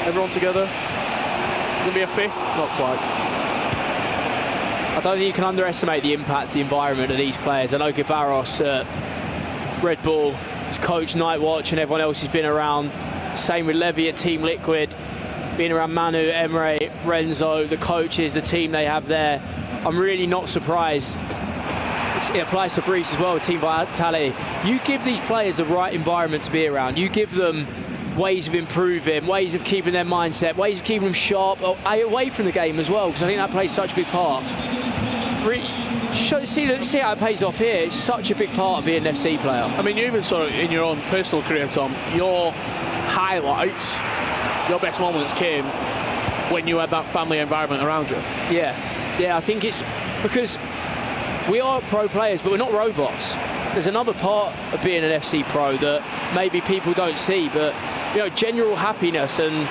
everyone together. Gonna be a fifth? Not quite. I don't think you can underestimate the impact, the environment of these players. I know Gabaros at Red Bull, his coach Nightwatch, and everyone else has been around. Same with Levy at Team Liquid, being around Manu, Emre, Renzo, the coaches, the team they have there. I'm really not surprised. It applies to Brees as well, Team Vitality. You give these players the right environment to be around. You give them ways of improving, ways of keeping their mindset, ways of keeping them sharp, away from the game as well, because I think that plays such a big part. See how it pays off here. It's such a big part of being an FC player. I mean, you even saw it in your own personal career, Tom. Your highlights, your best moments came when you had that family environment around you. Yeah, I think it's because we are pro players, but we're not robots. There's another part of being an FC pro that maybe people don't see, but general happiness and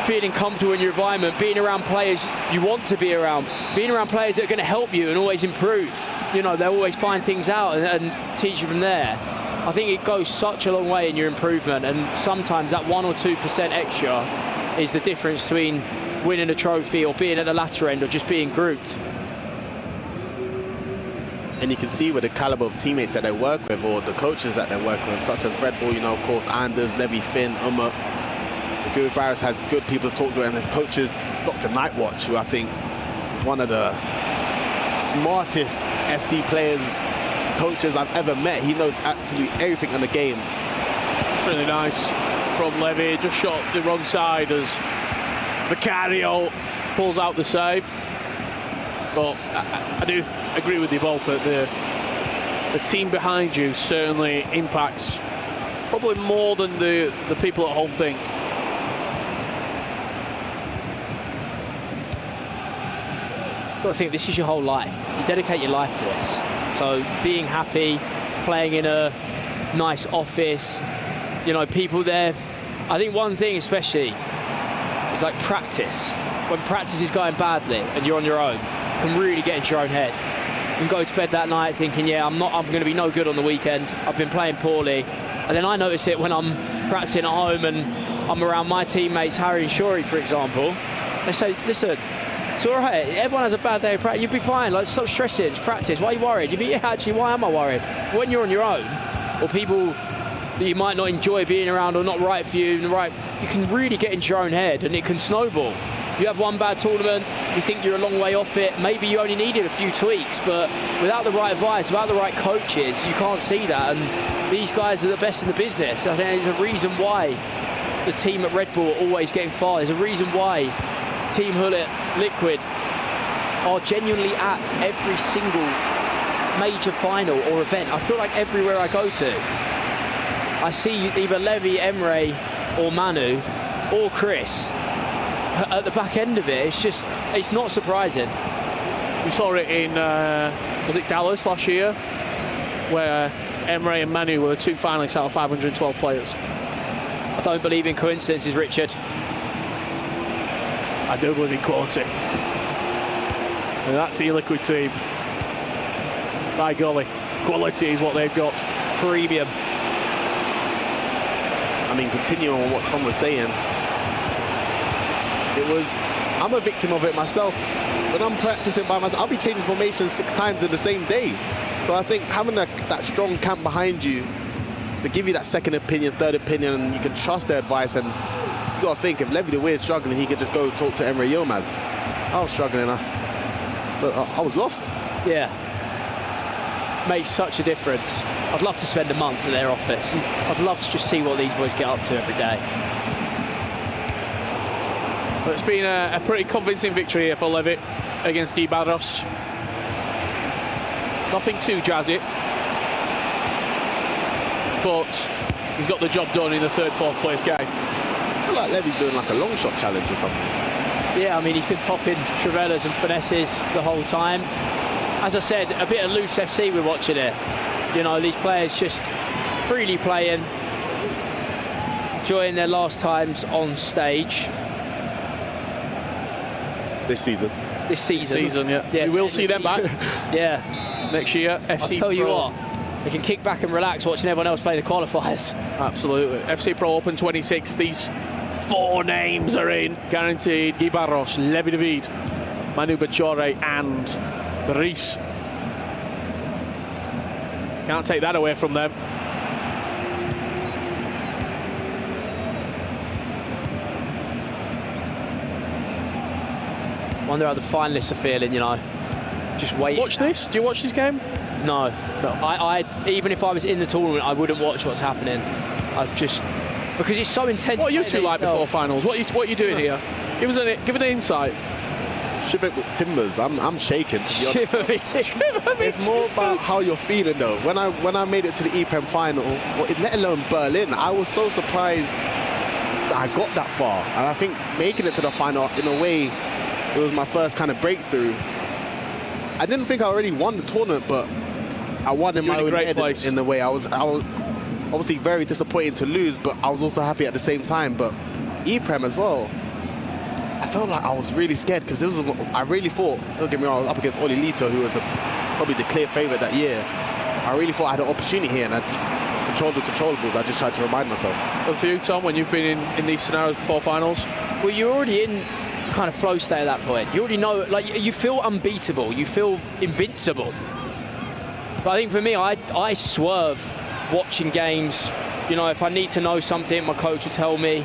feeling comfortable in your environment, being around players you want to be around, being around players that are going to help you and always improve. They'll always find things out and teach you from there. I think it goes such a long way in your improvement, and sometimes that 1 or 2% extra is the difference between winning a trophy or being at the latter end or just being grouped. And you can see with the caliber of teammates that they work with, or the coaches that they work with, such as Red Bull, of course, Anders, Levy, Finn, Umar. Guru Barras has good people to talk to, and the coaches, Dr. Nightwatch, who I think is one of the smartest FC players, coaches I've ever met. He knows absolutely everything on the game. It's really nice from Levy. Just shot the wrong side as Vicario pulls out the save. But I do agree with you both that the team behind you certainly impacts probably more than the people at home think. You've got to think, this is your whole life. You dedicate your life to this. So being happy, playing in a nice office, people there. I think one thing especially is like practice. When practice is going badly and you're on your own, you can really get into your own head. You can go to bed that night thinking, I'm going to be no good on the weekend. I've been playing poorly. And then I notice it when I'm practicing at home and I'm around my teammates, Harry and Shuri, for example. They say, listen, it's all right. Everyone has a bad day of practice. You'll be fine. Like, stop stressing. It's practice. Why are you worried? You'll be, actually, why am I worried? When you're on your own, or people that you might not enjoy being around or not right for you, you can really get into your own head and it can snowball. You have one bad tournament, you think you're a long way off it, maybe you only needed a few tweaks, but without the right advice, without the right coaches, you can't see that. And these guys are the best in the business. I think there's a reason why the team at Red Bull are always getting far. There's a reason why Team Hullet, Liquid are genuinely at every single major final or event. I feel like everywhere I go to, I see either Levy, Emre or Manu or Chris at the back end of it. It's not surprising. We saw it in, was it Dallas last year, where Emre and Manu were the two finalists out of 512 players. I don't believe in coincidences, Richard. I do believe in quality. And that Team Liquid team, by golly, quality is what they've got. Premium. I mean, continuing on what Tom was saying, I'm a victim of it myself. When I'm practicing by myself, I'll be changing formations 6 times in the same day. So I think having that strong camp behind you to give you that second opinion, third opinion, and you can trust their advice. And you got to think, if Levy the Weird struggling, he could just go talk to Emre Yilmaz. I was struggling. I was lost. Yeah. Makes such a difference. I'd love to spend a month at their office. I'd love to just see what these boys get up to every day. Well, it's been a pretty convincing victory here for Levy against Gibaros. Nothing too jazzy, but he's got the job done in the third, fourth place game. I feel like Levy's doing like a long shot challenge or something. Yeah, I mean, he's been popping Travellas and finesses the whole time. As I said, a bit of loose FC we're watching here. These players just freely playing, enjoying their last times on stage. This season. this season. Yeah. We will see them back. Yeah. Next year, FC I'll tell you Pro. what, they can kick back and relax watching everyone else play the qualifiers. Absolutely. FC Pro Open 26. These 4 names are in. Guaranteed. Guy Barros, Levi David, Manu Bachore and Brice. Can't take that away from them. Wonder how the finalists are feeling, you know. Just waiting. Watch this. Do you watch this game? No. I even if I was in the tournament, I wouldn't watch what's happening. Because it's so intense. What are you two like before finals? What are you doing here? Give an insight. Shiver with timbers. I'm shaking. It's more about how you're feeling though. When I made it to the EPEM final, let alone Berlin, I was so surprised that I got that far. And I think making it to the final, in a way, it was my first kind of breakthrough. I didn't think I already won the tournament, but I won in my own head in a way. I was obviously very disappointed to lose, but I was also happy at the same time. But EPREM as well, I felt like I was really scared because I really thought, don't get me wrong, I was up against Oli Lito, who was probably the clear favourite that year. I really thought I had an opportunity here, and I just controlled the controllables. I just tried to remind myself. And for you, Tom, when you've been in these scenarios before finals? Well, you're already in kind of flow state at that point. You already know, like, you feel unbeatable, you feel invincible. But I think for me, I swerve watching games. You know, if I need to know something, my coach will tell me.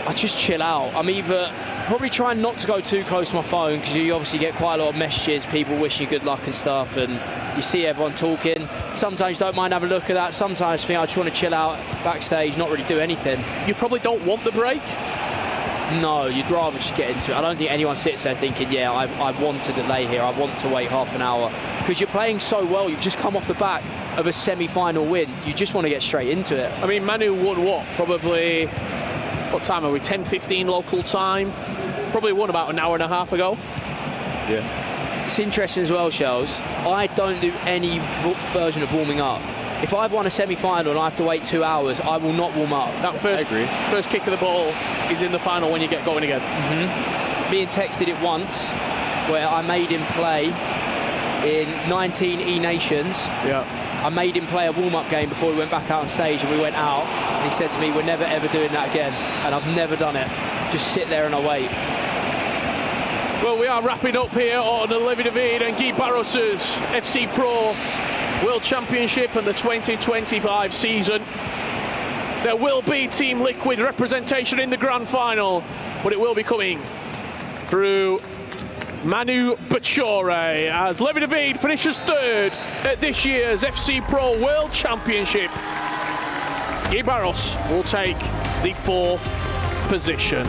I just chill out. I'm either probably trying not to go too close to my phone, because you obviously get quite a lot of messages, people wishing you good luck and stuff, and you see everyone talking. Sometimes you don't mind having a look at that. Sometimes I think I just want to chill out backstage, not really do anything. You probably don't want the break? No, you'd rather just get into it. I don't think anyone sits there thinking, yeah, I want to delay here, I want to wait half an hour. Because you're playing so well, you've just come off the back of a semi-final win. You just want to get straight into it. I mean, Manu won what? Probably, what time are we? 10:15 local time? Probably won about an hour and a half ago. Yeah. It's interesting as well, Shells. I don't do any version of warming up. If I've won a semi-final and I have to wait 2 hours, I will not warm up. That first kick of the ball is in the final when you get going again. Me and Tex did it once, where I made him play in 19 E-Nations. Yeah. I made him play a warm-up game before we went back out on stage, and we went out, and he said to me, we're never ever doing that again. And I've never done it. Just sit there and I wait. Well, we are wrapping up here on Levi David and Guy Barros's FC Pro World Championship and the 2025 season. There will be Team Liquid representation in the grand final, but it will be coming through Manu Bachore as Levi David finishes third at this year's FC Pro World Championship. Guy Barros will take the 4th position.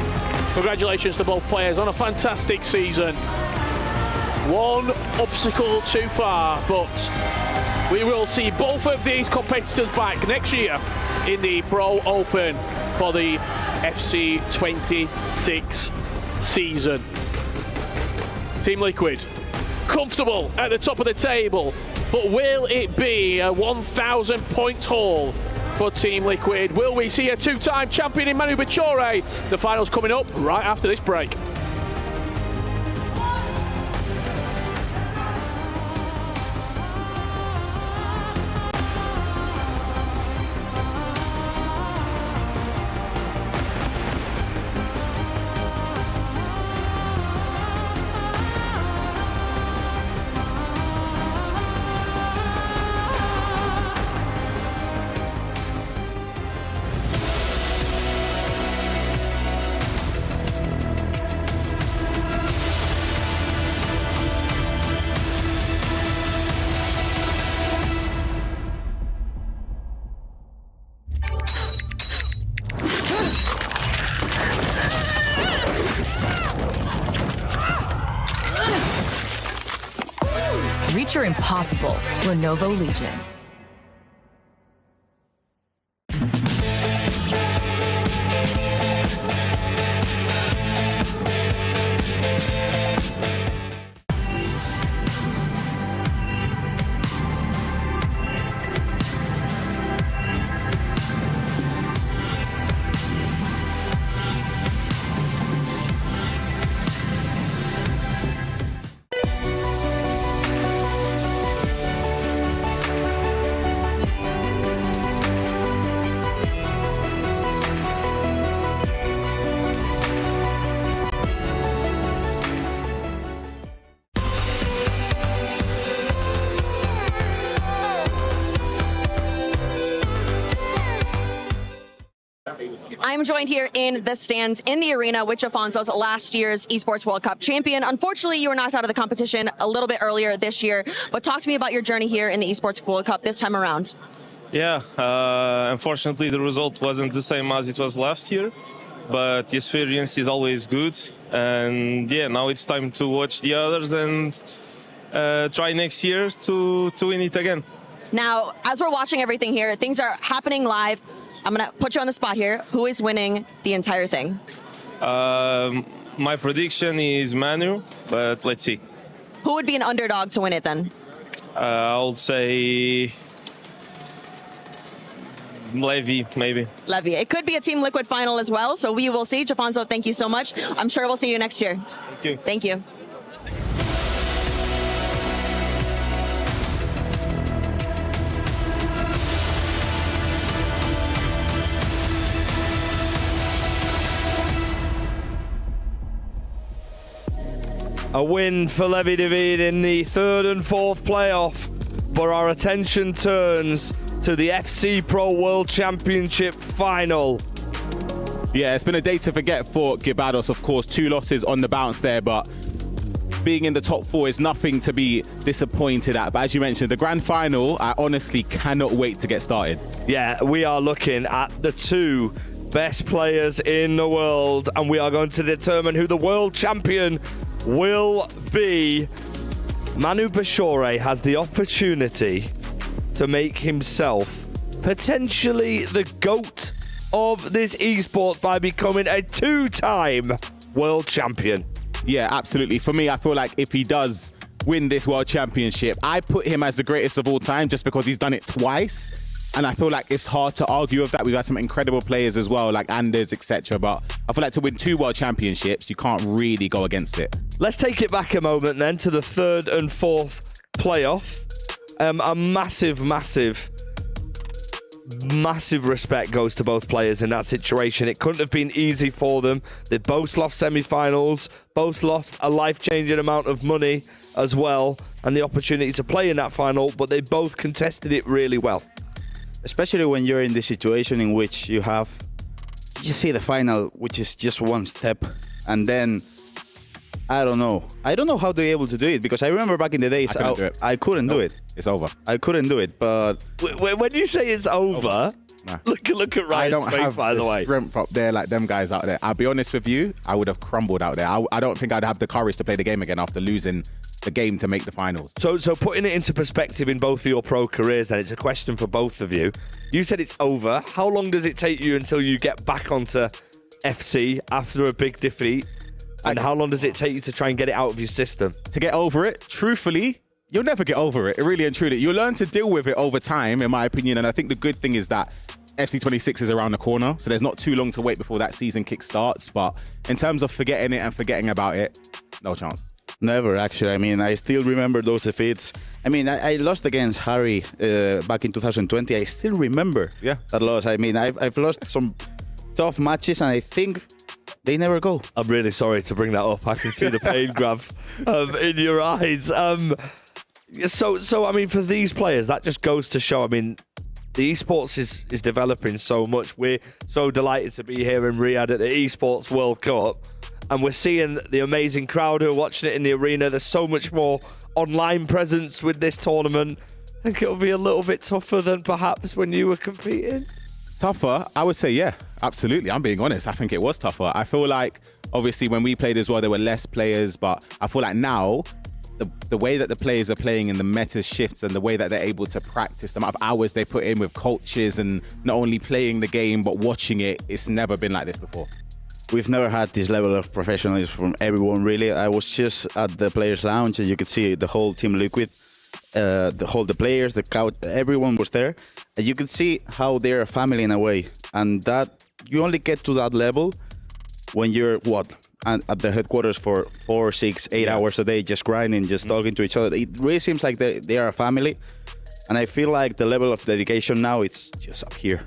Congratulations to both players on a fantastic season. One obstacle too far, but we will see both of these competitors back next year in the Pro Open for the FC 26 season. Team Liquid, comfortable at the top of the table, but will it be a 1,000 point haul for Team Liquid? Will we see a 2-time champion in Manu Bachore? The final's coming up right after this break. Reach your impossible, Lenovo Legion. I'm joined here in the stands in the arena with Jafonso's last year's Esports World Cup champion. Unfortunately, you were knocked out of the competition a little bit earlier this year, but talk to me about your journey here in the Esports World Cup this time around. Yeah, unfortunately the result wasn't the same as it was last year, but the experience is always good. And yeah, now it's time to watch the others and try next year to win it again. Now, as we're watching everything here, things are happening live. I'm going to put you on the spot here. Who is winning the entire thing? My prediction is Manu, but let's see. Who would be an underdog to win it then? I would say Levy, maybe. Levy. It could be a Team Liquid final as well, so we will see. Jafonso, thank you so much. I'm sure we'll see you next year. Thank you. Thank you. A win for Levy David in the third and fourth playoff, but our attention turns to the FC Pro World Championship final. Yeah, it's been a day to forget for Gibados, of course. 2 losses on the bounce there, but being in the top 4 is nothing to be disappointed at. But as you mentioned, the grand final, I honestly cannot wait to get started. Yeah, we are looking at the 2 best players in the world, and we are going to determine who the world champion will be. Manu Bashore has the opportunity to make himself potentially the GOAT of this esports by becoming a 2-time world champion. Yeah, absolutely. For me, I feel like if he does win this world championship, I put him as the greatest of all time just because he's done it twice. And I feel like it's hard to argue with that. We've had some incredible players as well, like Anders, etc. But I feel like to win 2 world championships, you can't really go against it. Let's take it back a moment then to the third and fourth playoff. A massive respect goes to both players in that situation. It couldn't have been easy for them. They both lost semi-finals, both lost a life-changing amount of money as well, and the opportunity to play in that final, but they both contested it really well. Especially when you're in the situation in which you see the final, which is just one step, and then I don't know how they're able to do it, because I remember back in the days I couldn't do it. It's over. I couldn't do it, but when you say it's over, nah. look at Ryan's I don't face, have by the way. strength up there like them guys out there. I'll be honest with you, I would have crumbled out there. I don't think I'd have the courage to play the game again after losing the game to make the finals. So putting it into perspective in both of your pro careers, then it's a question for both of you. You said it's over. How long does it take you until you get back onto FC after a big defeat? And how long does it take you to try and get it out of your system? To get over it, truthfully, you'll never get over it. Really and truly. You'll learn to deal with it over time, in my opinion. And I think the good thing is that FC26 is around the corner, so there's not too long to wait before that season kick starts. But in terms of forgetting it and forgetting about it, no chance. Never, actually. I mean, I still remember those defeats. I mean, I lost against Harry back in 2020. I still remember that loss. I mean, I've lost some tough matches, and I think they never go. I'm really sorry to bring that up. I can see the pain grab in your eyes. So I mean, for these players, that just goes to show, I mean, the esports is developing so much. We're so delighted to be here in Riyadh at the Esports World Cup. And we're seeing the amazing crowd who are watching it in the arena. There's so much more online presence with this tournament. I think it'll be a little bit tougher than perhaps when you were competing. Tougher? I would say, yeah, absolutely. I'm being honest. I think it was tougher. I feel like, obviously, when we played as well, there were less players. But I feel like now, the way that the players are playing and the meta shifts and the way that they're able to practice, the amount of hours they put in with coaches and not only playing the game, but watching it, it's never been like this before. We've never had this level of professionalism from everyone, really. I was just at the Players' Lounge, and you could see the whole Team Liquid, the players, the couch, everyone was there. And you could see how they're a family in a way. And that you only get to that level when you're, at the headquarters for 4, 6, 8 hours a day, just grinding, just talking to each other. It really seems like they are a family. And I feel like the level of dedication now, it's just up here.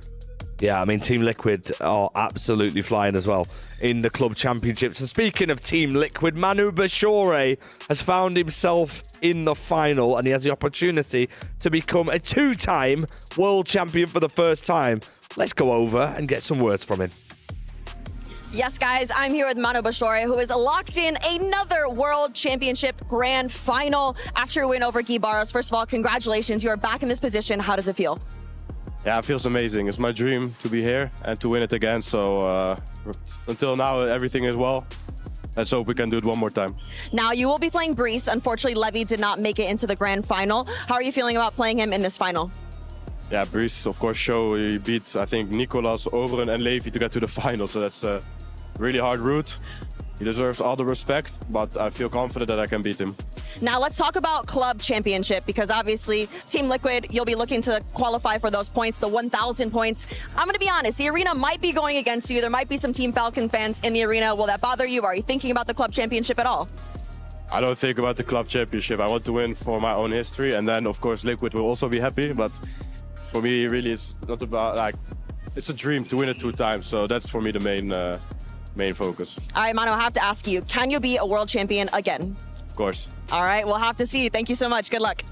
Yeah, I mean, Team Liquid are absolutely flying as well in the club championships. And speaking of Team Liquid, Manu Bashore has found himself in the final, and he has the opportunity to become a 2-time world champion for the first time. Let's go over and get some words from him. Yes, guys, I'm here with Manu Bashore, who is locked in another World Championship Grand Final after a win over Guy Barros. First of all, congratulations. You are back in this position. How does it feel? Yeah, it feels amazing. It's my dream to be here and to win it again. So until now, everything is well. Let's hope we can do it one more time. Now, you will be playing Brice. Unfortunately, Levy did not make it into the Grand Final. How are you feeling about playing him in this final? Yeah, Brice, of course, he beat, I think, Nicolas, Oberon and Levy to get to the final. So that's a really hard route. He deserves all the respect, but I feel confident that I can beat him. Now let's talk about club championship, because obviously Team Liquid, you'll be looking to qualify for those points, the 1,000 points. I'm going to be honest, the arena might be going against you. There might be some Team Falcon fans in the arena. Will that bother you? Are you thinking about the club championship at all? I don't think about the club championship. I want to win for my own history, and then of course Liquid will also be happy. But for me, really, it's not about it's a dream to win it 2 times. So that's for me the main focus. All right, Manu, I have to ask you, can you be a world champion again? Of course. All right, we'll have to see. Thank you so much. Good luck.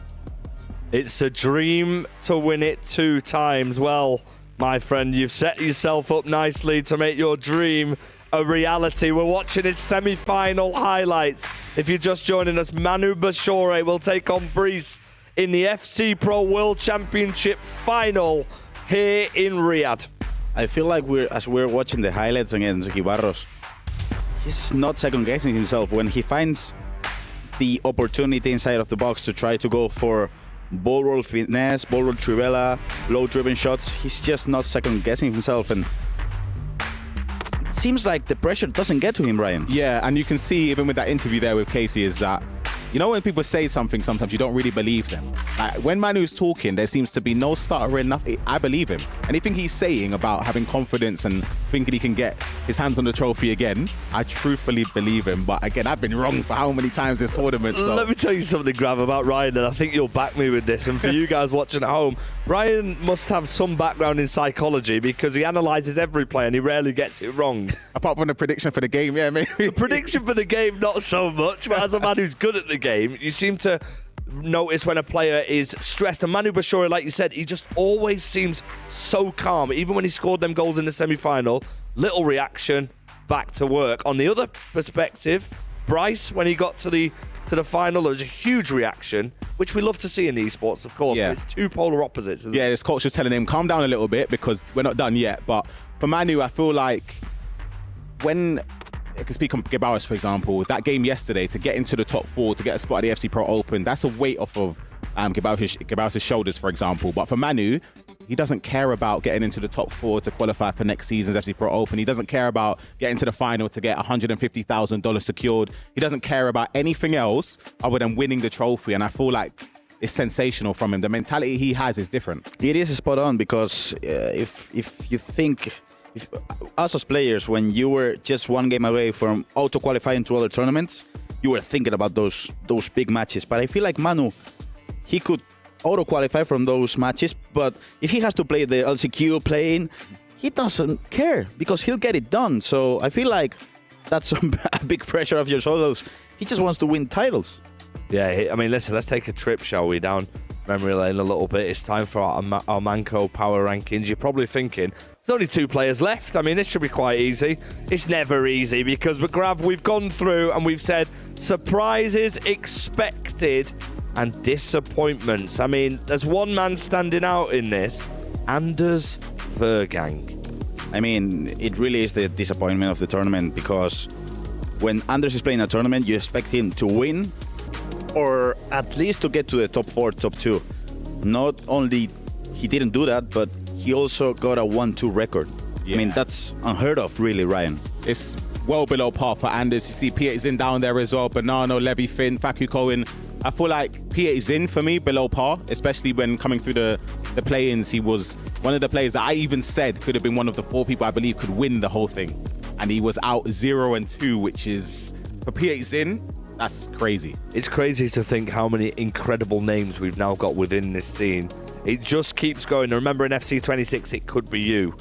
It's a dream to win it 2 times. Well, my friend, you've set yourself up nicely to make your dream a reality. We're watching his semi-final highlights. If you're just joining us, Manu Bashore will take on Brice in the FC Pro World Championship final here in Riyadh. I feel like as we're watching the highlights against Guy Barros, he's not second-guessing himself. When he finds the opportunity inside of the box to try to go for ball roll finesse, ball roll trivela, low-driven shots, he's just not second-guessing himself. And it seems like the pressure doesn't get to him, Ryan. Yeah, and you can see even with that interview there with Casey is that, you know, when people say something, sometimes you don't really believe them. Like when Manu's talking, there seems to be no stutter in nothing. I believe him. Anything he's saying about having confidence and thinking he can get his hands on the trophy again, I truthfully believe him. But again, I've been wrong for how many times this tournament. So. Let me tell you something, Grav, about Ryan, and I think you'll back me with this. And for you guys watching at home, Ryan must have some background in psychology because he analyses every play and he rarely gets it wrong. Apart from the prediction for the game, yeah, maybe. The prediction for the game, not so much. But as a man who's good at the game, you seem to notice when a player is stressed. And Manu Bashore, like you said, he just always seems so calm. Even when he scored them goals in the semi-final, little reaction, back to work. On the other perspective, Brice, when he got to the final, there was a huge reaction, which we love to see in esports, of course. Yeah. But it's 2 polar opposites, isn't it? His coach was telling him, calm down a little bit because we're not done yet. But for Manu, I feel like when I can speak on Guy Barros, for example, that game yesterday, to get into the top 4, to get a spot at the FC Pro Open, that's a weight off of Guy Barros' shoulders, for example. But for Manu, he doesn't care about getting into the top 4 to qualify for next season's FC Pro Open. He doesn't care about getting to the final to get $150,000 secured. He doesn't care about anything else other than winning the trophy. And I feel like it's sensational from him. The mentality he has is different. It is spot on because if you think... us as players, when you were just 1 game away from auto-qualifying to other tournaments, you were thinking about those big matches. But I feel like Manu, he could auto-qualify from those matches, but if he has to play the LCQ playing, he doesn't care because he'll get it done. So I feel like that's a big pressure off your shoulders. He just wants to win titles. Yeah, I mean, listen, let's take a trip, shall we, down memory lane a little bit. It's time for our Manco Power Rankings. You're probably thinking, there's only 2 players left. I mean, this should be quite easy. It's never easy because, Grav, we've gone through and we've said surprises expected and disappointments. I mean, there's one man standing out in this, Anders Vergang. I mean, it really is the disappointment of the tournament because when Anders is playing a tournament, you expect him to win or at least to get to the top 4, top 2. Not only he didn't do that, but he also got a 1-2 record. Yeah. I mean, that's unheard of, really, Ryan. It's well below par for Anders. You see Piet is in down there as well. Banano, Levy, Finn, Faku Cohen. I feel like Piet is in for me below par, especially when coming through the play-ins. He was one of the players that I even said could have been one of the 4 people I believe could win the whole thing. And he was out 0-2, which is, for Piet is in, that's crazy. It's crazy to think how many incredible names we've now got within this scene. It just keeps going. Remember in FC 26, it could be you.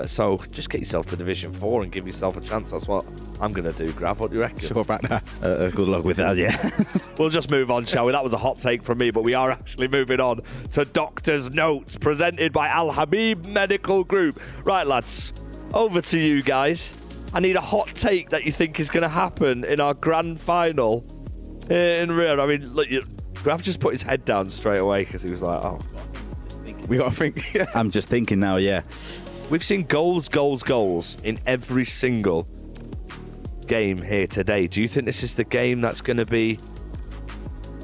So just get yourself to Division 4 and give yourself a chance. That's what I'm going to do, Grav. What do you reckon? Sure about that. Good luck with that, yeah. We'll just move on, shall we? That was a hot take from me, but we are actually moving on to Doctor's Notes, presented by Al Habib Medical Group. Right, lads, over to you guys. I need a hot take that you think is going to happen in our grand final in Rio. I mean, look, Grav just put his head down straight away because he was like, oh. We got to think. I'm just thinking now, yeah. We've seen goals in every single game here today. Do you think this is the game that's going to be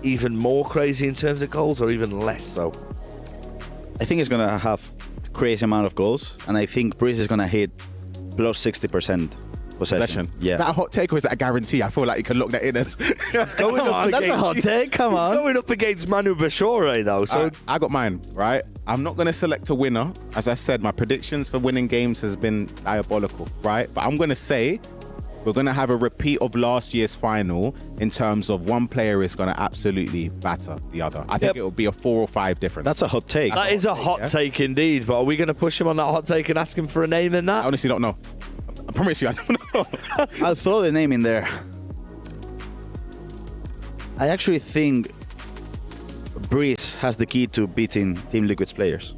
even more crazy in terms of goals or even less so? I think it's going to have a crazy amount of goals, and I think Breeze is going to hit plus 60% possession. Yeah. Is that a hot take or is that a guarantee? I feel like you can lock that in as... That's a hot take, come on. He's going up against Manu Bashore, though. So I got mine, right? I'm not going to select a winner. As I said, my predictions for winning games has been diabolical, right? But I'm going to say we're going to have a repeat of last year's final in terms of one player is going to absolutely batter the other. I think it will be a 4 or 5 difference. That's a hot take. That is a hot take indeed, but are we going to push him on that hot take and ask him for a name in that? I honestly don't know. I promise you, I don't know. I'll throw the name in there. I actually think Breeze has the key to beating Team Liquid's players.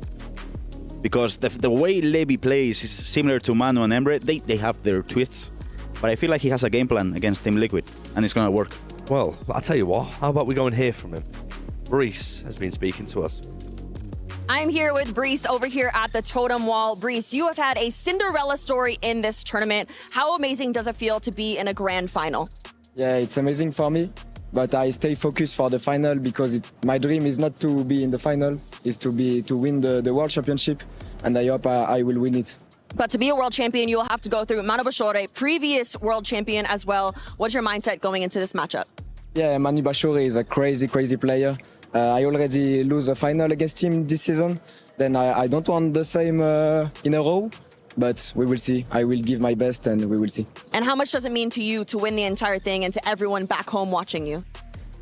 Because the way Levy plays is similar to Manu and Emre. They have their twists. But I feel like he has a game plan against Team Liquid, and it's going to work. Well, I'll tell you what. How about we go and hear from him? Breeze has been speaking to us. I'm here with Breeze over here at the Totem Wall. Breeze, you have had a Cinderella story in this tournament. How amazing does it feel to be in a grand final? Yeah, it's amazing for me, but I stay focused for the final because my dream is not to be in the final, is to win the World Championship, and I hope I will win it. But to be a world champion, you will have to go through Manu Bashore, previous world champion as well. What's your mindset going into this matchup? Yeah, Manu Bashore is a crazy player. I already lose a final against him this season. Then I don't want the same in a row, but we will see. I will give my best and we will see. And how much does it mean to you to win the entire thing and to everyone back home watching you?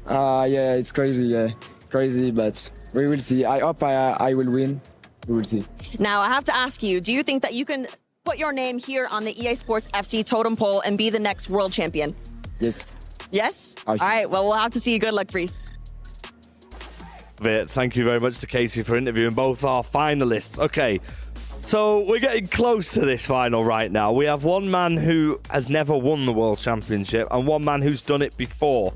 Yeah, it's crazy, but we will see. I hope I will win. We will see. Now, I have to ask you, do you think that you can put your name here on the EA Sports FC totem pole and be the next world champion? Yes. Yes? All right, well, we'll have to see you. Good luck, Breeze. Thank you very much to Casey for interviewing both our finalists. Okay, so we're getting close to this final right now. We have one man who has never won the World Championship and one man who's done it before.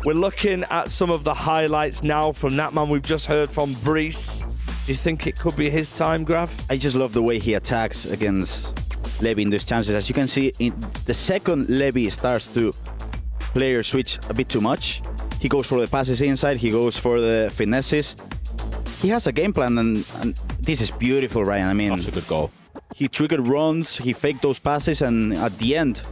We're looking at some of the highlights now from that man we've just heard from, Breeze. Do you think it could be his time, Graf? I just love the way he attacks against Levy in these chances. As you can see, in the second Levy starts to player switch a bit too much, he goes for the passes inside, he goes for the finesses. He has a game plan, and this is beautiful, Ryan. I mean, such a good goal. He triggered runs, he faked those passes, and at the end,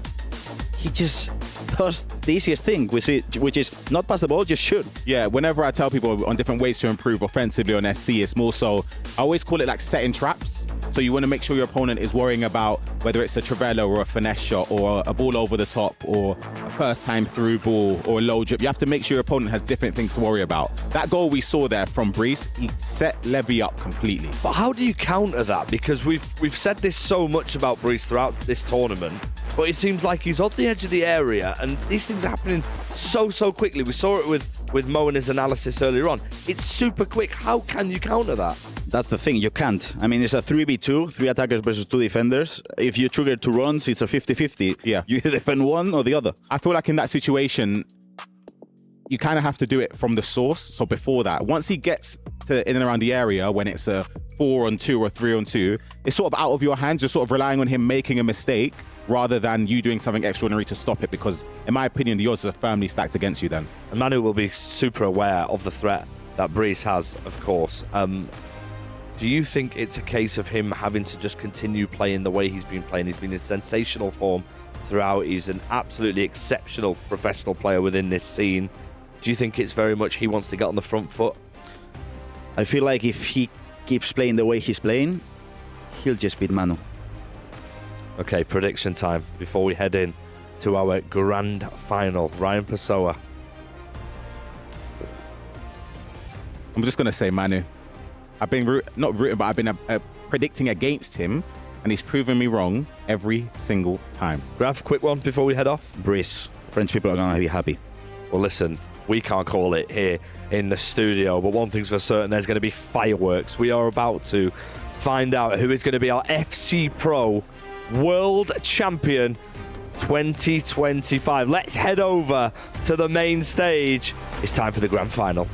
he just does the easiest thing, which is not pass the ball, just shoot. Yeah, whenever I tell people on different ways to improve offensively on SC, it's more so, I always call it like setting traps. So you want to make sure your opponent is worrying about whether it's a Trivela or a finesse shot or a ball over the top or a first time through ball or a low drip. You have to make sure your opponent has different things to worry about. That goal we saw there from Breeze, he set Levy up completely. But how do you counter that? Because we've said this so much about Breeze throughout this tournament, but it seems like he's on the edge of the area and these things are happening so quickly. We saw it with Mo in his analysis earlier on. It's super quick. How can you counter that? That's the thing, you can't. I mean, it's a 3v2, 3 attackers versus 2 defenders. If you trigger 2 runs, it's a 50-50. Yeah. You either defend one or the other. I feel like in that situation, you kind of have to do it from the source. So before that, once he gets to in and around the area, when it's a 4-on-2 or 3-on-2, it's sort of out of your hands. You're sort of relying on him making a mistake rather than you doing something extraordinary to stop it, because in my opinion, the odds are firmly stacked against you then. And Manu will be super aware of the threat that Breeze has, of course. Do you think it's a case of him having to just continue playing the way he's been playing? He's been in sensational form throughout. He's an absolutely exceptional professional player within this scene. Do you think it's very much he wants to get on the front foot? I feel like if he keeps playing the way he's playing, he'll just beat Manu. Okay, prediction time before we head in to our grand final. Ryan Pessoa. I'm just going to say Manu. I've been not rooting, but I've been predicting against him and he's proven me wrong every single time. Graf, quick one before we head off. Breeze. French people are going to be happy. Well, listen, we can't call it here in the studio, but one thing's for certain, there's going to be fireworks. We are about to find out who is going to be our FC Pro World Champion 2025. Let's head over to the main stage. It's time for the grand final.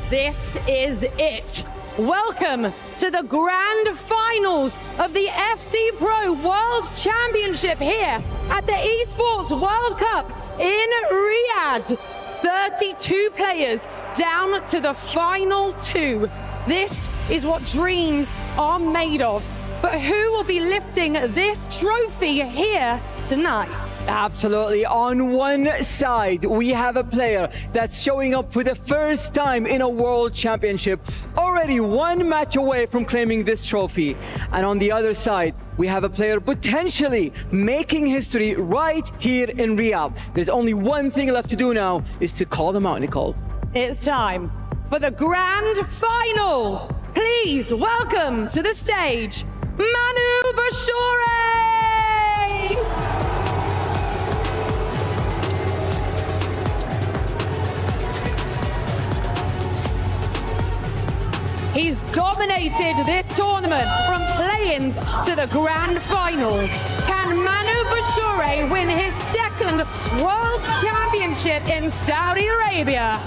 This is it. Welcome to the grand finals of the FC Pro World Championship here at the Esports World Cup in Riyadh. 32 players down to the final 2. This is what dreams are made of. But who will be lifting this trophy here tonight? Absolutely. On one side, we have a player that's showing up for the first time in a World Championship, already one match away from claiming this trophy. And on the other side, we have a player potentially making history right here in Riyadh. There's only one thing left to do now, is to call them out, Nicole. It's time for the grand final. Please welcome to the stage, Manu Bashore! He's dominated this tournament from play-ins to the grand final. Can Manu Bashore win his second World Championship in Saudi Arabia?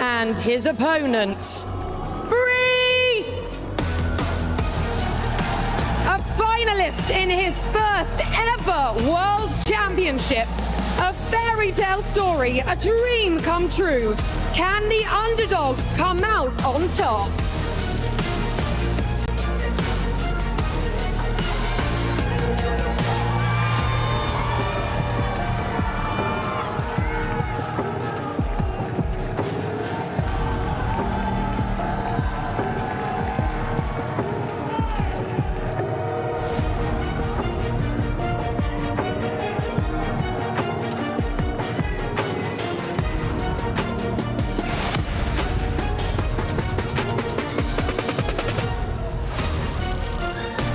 And his opponent, Breeze! A finalist in his first ever World Championship. A fairy tale story, a dream come true. Can the underdog come out on top?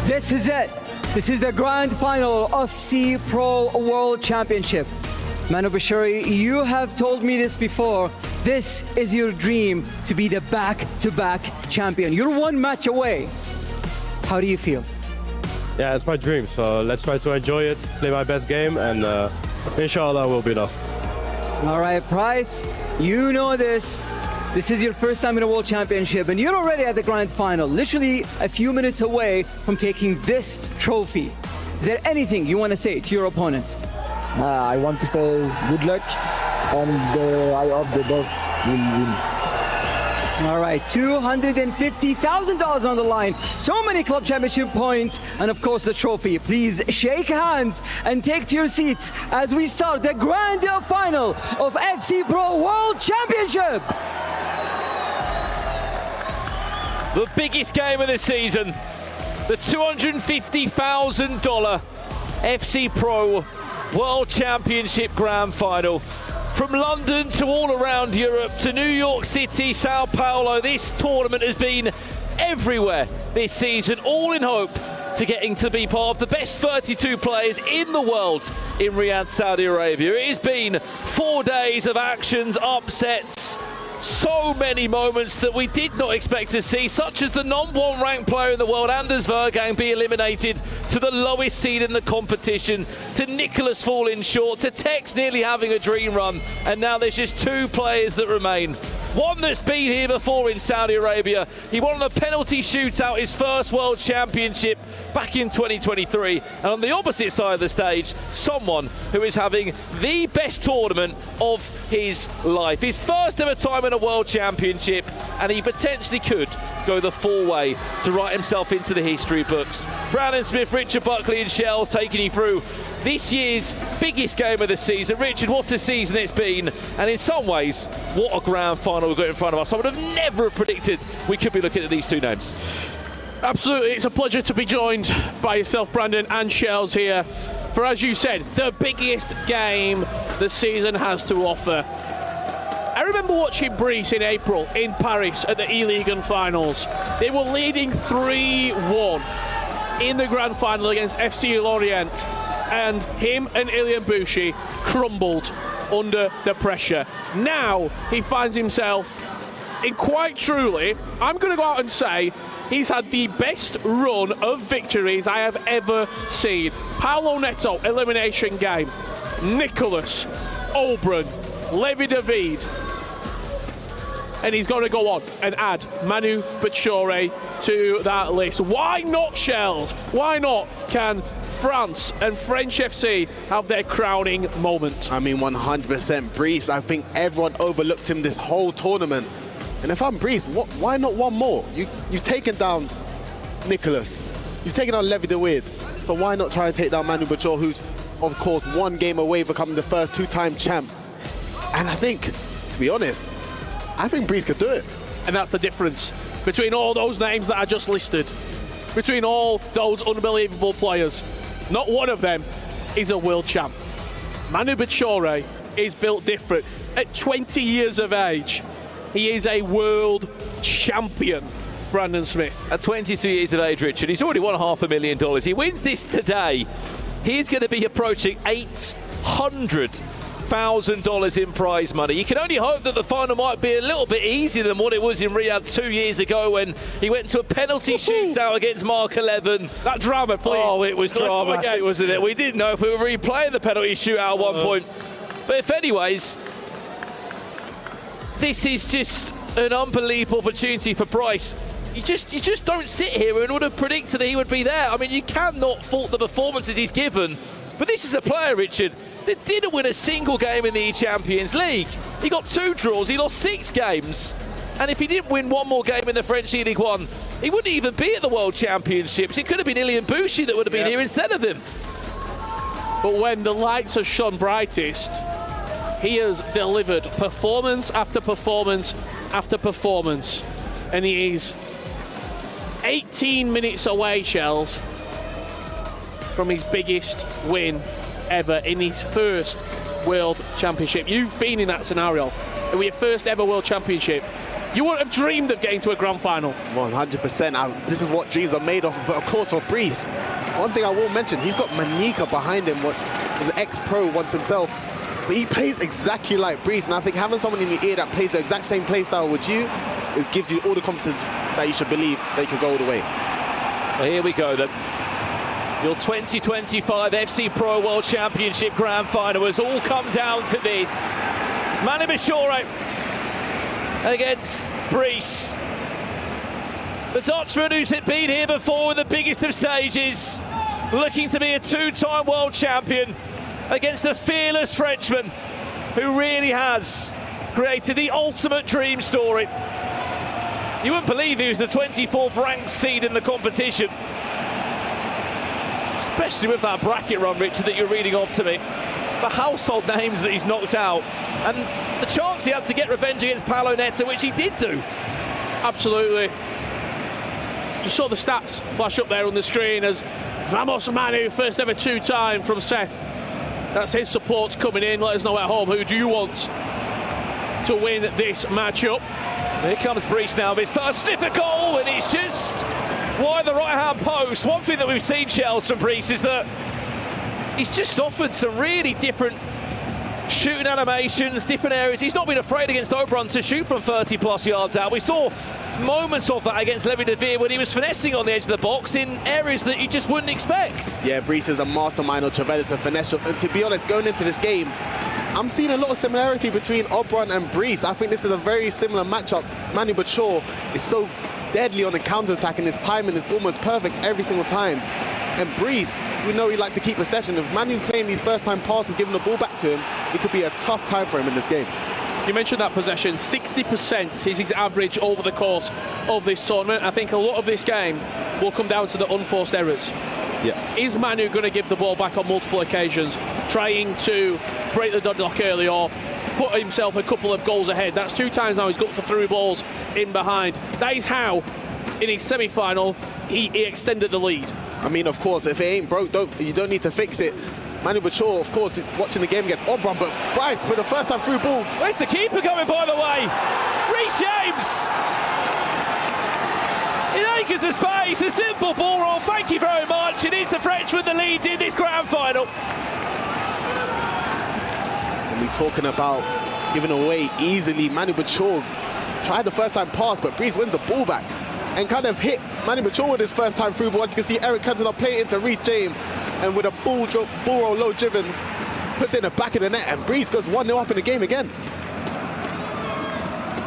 This is it. This is the grand final of FC Pro World Championship. Manu Bashori, you have told me this before. This is your dream to be the back-to-back champion. You're one match away. How do you feel? Yeah, it's my dream. So let's try to enjoy it, play my best game, and inshallah will be enough. All right, Price, you know this. This is your first time in a World Championship, and you're already at the grand final, literally a few minutes away from taking this trophy. Is there anything you want to say to your opponent? I want to say good luck, and I hope the best will win. All right, $250,000 on the line. So many club championship points, and of course the trophy. Please shake hands and take to your seats as we start the grand final of FC Pro World Championship. The biggest game of the season, the $250,000 FC Pro World Championship Grand Final. From London to all around Europe to New York City, Sao Paulo, this tournament has been everywhere this season, all in hope to getting to be part of the best 32 players in the world in Riyadh, Saudi Arabia. It has been 4 days of actions, upsets, so many moments that we did not expect to see, such as the #1 ranked player in the world, Anders Vergang, be eliminated to the lowest seed in the competition, to Nicholas falling short, to Tex nearly having a dream run, and now there's just 2 players that remain. One that's been here before in Saudi Arabia. He won a penalty shootout, his first World Championship back in 2023. And on the opposite side of the stage, someone who is having the best tournament of his life. His first ever time in a World Championship, and he potentially could go the full way to write himself into the history books. Brandon Smith, Richard Buckley and Shells taking you through this year's biggest game of the season. Richard, what a season it's been, and in some ways, what a grand final we've got in front of us. I would have never predicted we could be looking at these 2 names. Absolutely, it's a pleasure to be joined by yourself, Brandon, and Shells here for, as you said, the biggest game the season has to offer. I remember watching Brice in April in Paris at the E-League finals. They were leading 3-1 in the grand final against FC Lorient, and him and Ilian Bushi crumbled under the pressure. Now he finds himself in, quite truly, I'm going to go out and say, he's had the best run of victories I have ever seen. Paulo Neto, elimination game. Nicholas, Oberon, Levi David. And he's going to go on and add Manu Bachore to that list. Why not, Shells? Why not can France and French FC have their crowning moment? I mean, 100% Brice. I think everyone overlooked him this whole tournament. And if I'm Brice, why not one more? You've taken down Nicholas. You've taken down Levi David. So why not try to take down Manu Bachore, who's, of course, 1 game away becoming the first 2-time champ. And I think, to be honest, I think Brice could do it. And that's the difference between all those names that I just listed, between all those unbelievable players. Not one of them is a world champ. Manu Bachore is built different. At 20 years of age, he is a world champion. Brandon Smith. At 22 years of age, Richard, he's already won $500,000. He wins this today, he's going to be approaching $800,000 in prize money. You can only hope that the final might be a little bit easier than what it was in Riyadh 2 years ago when he went to a penalty shootout against Mark 11. That drama, please. Oh, it was dramatic, wasn't it? We didn't know if we were replaying the penalty shootout at one point. But if anyways, this is just an unbelievable opportunity for Brice. You just don't sit here and would have predicted that he would be there. I mean, you cannot fault the performances he's given, but this is a player, Richard, that didn't win a single game in the Champions League. He got 2 draws, he lost 6 games, and if he didn't win 1 more game in the French League 1, he wouldn't even be at the World Championships. It could have been Ilian Bushi that would have been here instead of him. But when the lights have shone brightest, he has delivered performance after performance after performance, and he is 18 minutes away, Shells, from his biggest win ever in his first World Championship. You've been in that scenario. It was your first ever World Championship. You wouldn't have dreamed of getting to a grand final. 100%. This is what dreams are made of. But of course, for Brice, one thing I will mention, he's got Manika behind him, which is an ex-pro once himself. But he plays exactly like Breeze, and I think having someone in your ear that plays the exact same play style with you, it gives you all the confidence that you should believe they can go all the way. Well, here we go then. Your 2025 FC Pro World Championship Grand Final has all come down to this. Manu Bashore against Brees. The Dutchman who's been here before in the biggest of stages, looking to be a two-time world champion against the fearless Frenchman who really has created the ultimate dream story. You wouldn't believe he was the 24th ranked seed in the competition. Especially with that bracket run, Richard, that you're reading off to me. The household names that he's knocked out. And the chance he had to get revenge against Paulo Neto, which he did do. Absolutely. You saw the stats flash up there on the screen as Vamos Manu, first ever two-time from Seth. That's his support coming in. Let us know at home, who do you want to win this matchup? Here comes Brees now, his first sniff at goal, and it's just wide the right-hand post. One thing that we've seen, Chels, from Brees is that he's just offered some really different shooting animations, different areas. He's not been afraid against Oberon to shoot from 30-plus yards out. We saw moments of that against Levi de Veer when he was finessing on the edge of the box in areas that you just wouldn't expect. Yeah, Brees is a mastermind of Trevellis and finesse shots, and to be honest, going into this game, I'm seeing a lot of similarity between Oberon and Brees. I think this is a very similar matchup. Manu Bashore is so deadly on the counter-attack, and his timing is almost perfect every single time. And Brees, we know he likes to keep possession. If Manu's playing these first-time passes, giving the ball back to him, it could be a tough time for him in this game. You mentioned that possession, 60% is his average over the course of this tournament. I think a lot of this game will come down to the unforced errors. Yeah. Is Manu going to give the ball back on multiple occasions, trying to break the deadlock early or put himself a couple of goals ahead? That's 2 times now he's got for through balls in behind. That is how, in his semi-final, he extended the lead. I mean, of course, if it ain't broke, you don't need to fix it. Manu Bashore, of course, watching the game against Oberon, but Bryce, for the first time through ball. Where's the keeper going, by the way? Reece James! In acres of space, a simple ball roll. Thank you very much. It is the Frenchman that leads in this grand final. And we're talking about giving away easily. Manu Bashore tried the first time pass, but Brees wins the ball back and kind of hit Manu Bashore with his first time through ball. As you can see, Eric Cantona playing into Reece James, and with a ball roll low driven, puts it in the back of the net, and Brees goes 1-0 up in the game again.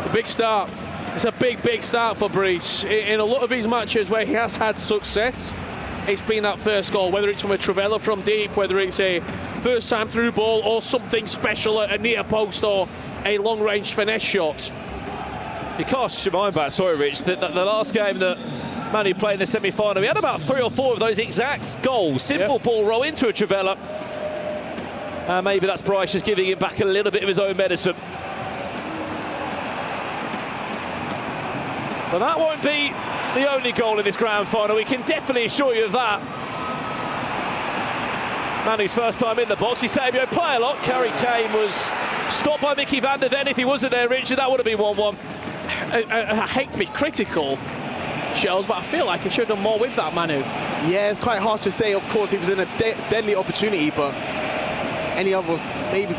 A big start. It's a big start for Brees. In a lot of his matches where he has had success, it's been that first goal, whether it's from a Trivela from deep, whether it's a first time through ball or something special at a near post or a long range finesse shot. You cast your mind back, sorry Rich, the last game that Manu played in the semi-final, he had about 3 or 4 of those exact goals. Simple ball roll into a Trivela. Maybe that's Bryce just giving him back a little bit of his own medicine. But that won't be the only goal in this grand final, we can definitely assure you of that. Manu's first time in the box, he saved you play a lot. Carrie Kane was stopped by Mickey van der Ven. If he wasn't there, Richard, that would have been 1-1. I hate to be critical, Shells, but I feel like he should have done more with that, Manu. Yeah, it's quite harsh to say. Of course, he was in a deadly opportunity, but any other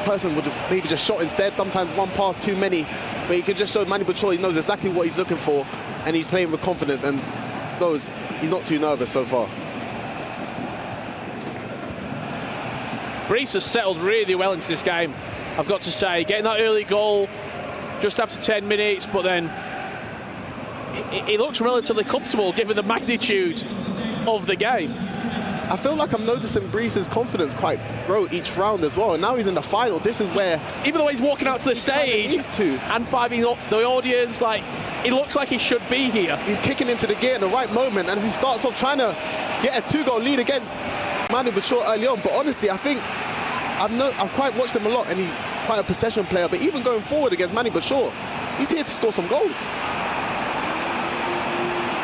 person would have maybe just shot instead. Sometimes one pass too many, but he could just show Manu Bashore he knows exactly what he's looking for, and he's playing with confidence, and knows he's not too nervous so far. Brees has settled really well into this game, I've got to say. Getting that early goal just after 10 minutes, but then he looks relatively comfortable given the magnitude of the game. I feel like I'm noticing Brees' confidence quite grow each round as well, and now he's in the final. This is where, even though he's walking out to the stage and fiving up the audience, like, he looks like he should be here. He's kicking into the gear in the right moment, and as he starts off trying to get a 2-goal lead against Manu Bashore early on. But honestly, I think I've quite watched him a lot, and he's quite a possession player, but even going forward against Manu Bashore, he's here to score some goals.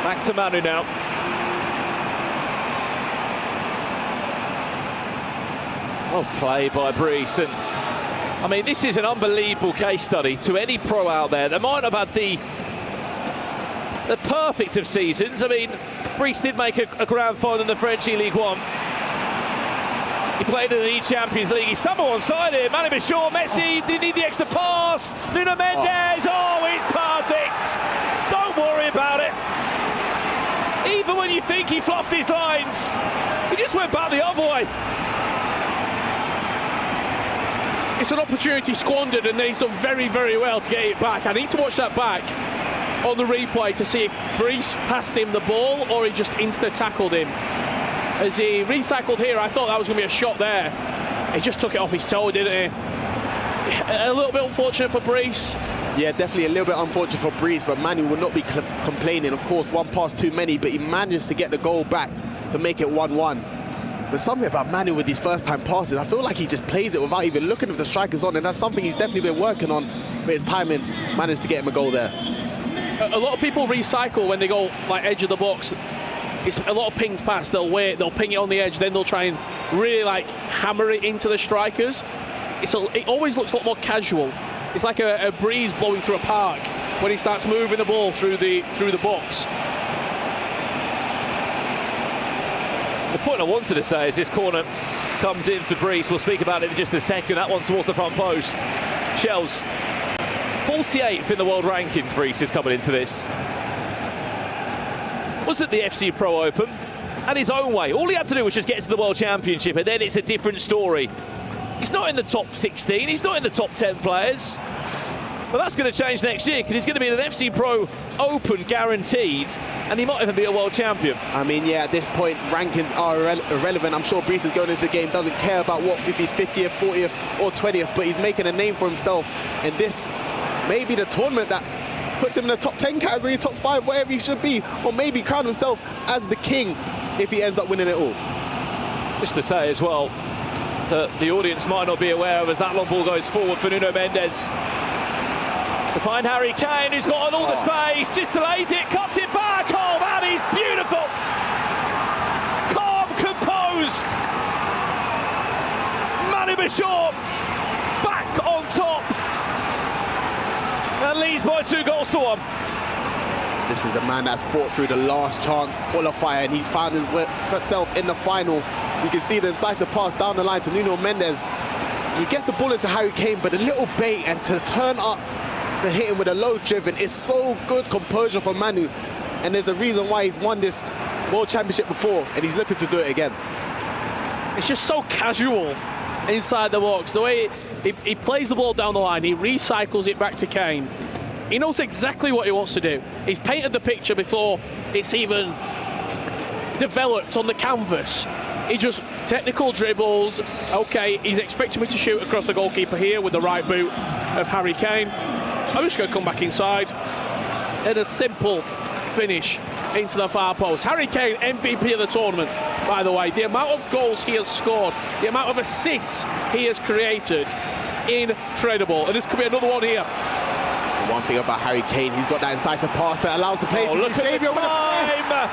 Back to Manu now. Well played by Brees, and I mean, this is an unbelievable case study to any pro out there that might have had the perfect of seasons. I mean, Brice did make a grand final in the French League One. He played in the Champions League. He's somehow onside here. Manu Bachor, Messi, did he need the extra pass? Nuno Mendes, it's perfect. Don't worry about it. Even when you think he fluffed his lines, he just went back the other way. It's an opportunity squandered, and then he's done very, very well to get it back. I need to watch that back on the replay to see if Brice passed him the ball or he just insta-tackled him. As he recycled here, I thought that was going to be a shot there. He just took it off his toe, didn't he? A little bit unfortunate for Brice. Yeah, definitely a little bit unfortunate for Brice, but Manu will not be complaining. Of course, one pass too many, but he managed to get the goal back to make it 1-1. There's something about Manu with these first-time passes. I feel like he just plays it without even looking if the striker's on, and that's something he's definitely been working on. But his timing managed to get him a goal there. A lot of people recycle when they go like edge of the box. It's a lot of pinged pass. They'll wait, they'll ping it on the edge, then they'll try and really like hammer it into the strikers. It always looks a lot more casual. It's like a breeze blowing through a park when he starts moving the ball through the box. The point I wanted to say is this corner comes in for Brice. We'll speak about it in just a second. That one towards the front post. Shells, 48th in the world rankings, Brice is coming into this. Was at the FC Pro Open, and his own way. All he had to do was just get to the World Championship, and then it's a different story. He's not in the top 16, he's not in the top 10 players. But that's going to change next year, because he's going to be in an FC Pro Open guaranteed, and he might even be a world champion. I mean, yeah, at this point, rankings are irrelevant. I'm sure Brice is going into the game, doesn't care about if he's 50th, 40th, or 20th, but he's making a name for himself. And this may be the tournament that puts him in the top 10 category, top 5, wherever he should be, or maybe crown himself as the king if he ends up winning it all. Just to say as well, that the audience might not be aware of as that long ball goes forward for Nuno Mendes. To find Harry Kane, who's got all the space, just delays it, cuts it back. Oh, that is beautiful. Calm, composed. Manu Bachor back on top. And leads by 2 goals to 1. This is a man that's fought through the last chance qualifier, and he's found himself in the final. You can see the incisive pass down the line to Nuno Mendes. He gets the ball into Harry Kane, but a little bait, and to turn up and hit him with a low driven is so good composure from Manu. And there's a reason why he's won this World Championship before, and he's looking to do it again. It's just so casual inside the box. The way he plays the ball down the line, he recycles it back to Kane. He knows exactly what he wants to do. He's painted the picture before it's even developed on the canvas. He just technical dribbles. Okay, he's expecting me to shoot across the goalkeeper here with the right boot of Harry Kane. I'm just going to come back inside and a simple finish into the far post. Harry Kane, MVP of the tournament, by the way. The amount of goals he has scored, the amount of assists he has created, incredible. And this could be another one here. That's the one thing about Harry Kane. He's got that incisive pass that allows the player to look at the time.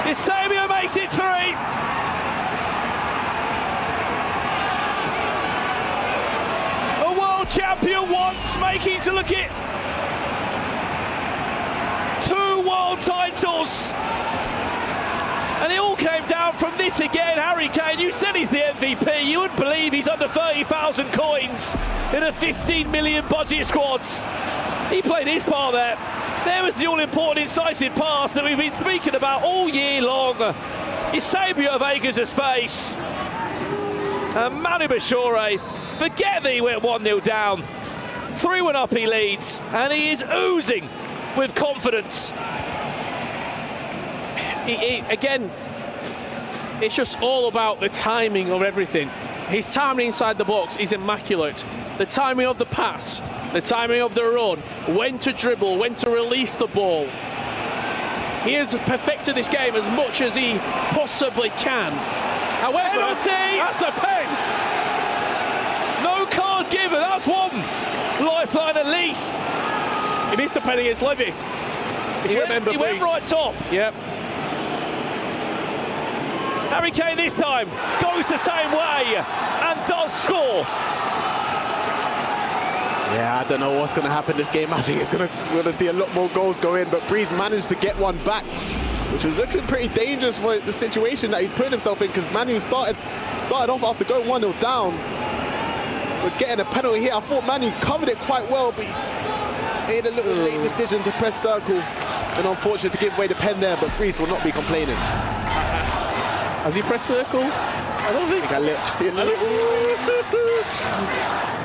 Eusebio makes it 3. Champion once, making to look at 2 world titles, and it all came down from this again. Harry Kane, you said he's the MVP. You wouldn't believe he's under 30,000 coins in a 15 million budget squad. He played his part there. There was the all-important incisive pass that we've been speaking about all year long. Eusebio Vega's a space, and Manu Bachor, forget that he went 1-0 down. 3-1 up he leads, and he is oozing with confidence. Again, it's just all about the timing of everything. His timing inside the box is immaculate. The timing of the pass, the timing of the run, when to dribble, when to release the ball. He has perfected this game as much as he possibly can. However, that's a pen. No card given, that's one lifeline at least. He missed the pen against Levy. He went right top. Yep. Harry Kane this time goes the same way and does score. Yeah, I don't know what's going to happen this game. I think we're going to see a lot more goals go in, but Breeze managed to get one back, which was looking pretty dangerous for the situation that he's putting himself in, because Manu started off after going 1-0 down. We're getting a penalty here. I thought Manu covered it quite well, but he made a little late decision to press circle, and unfortunate to give away the pen there, but Breeze will not be complaining. Has he pressed circle? I don't think. I see a little.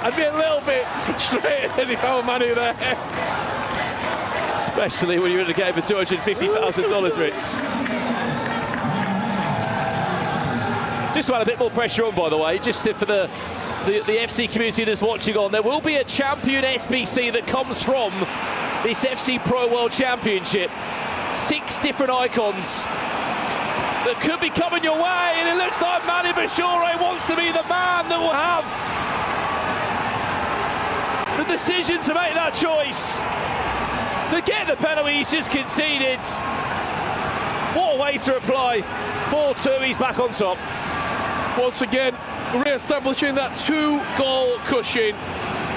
I'd be a little bit frustrated if I were Manu there. Especially when you're in a game for $250,000, Rich. Just to add a bit more pressure on, by the way, just for the FC community that's watching on, there will be a champion SBC that comes from this FC Pro World Championship. 6 different icons that could be coming your way, and it looks like Manu Bashore wants to be the man that will have the decision to make that choice. Forget the penalty he's just conceded. What a way to reply. 4-2, he's back on top. Once again, re-establishing that 2-goal cushion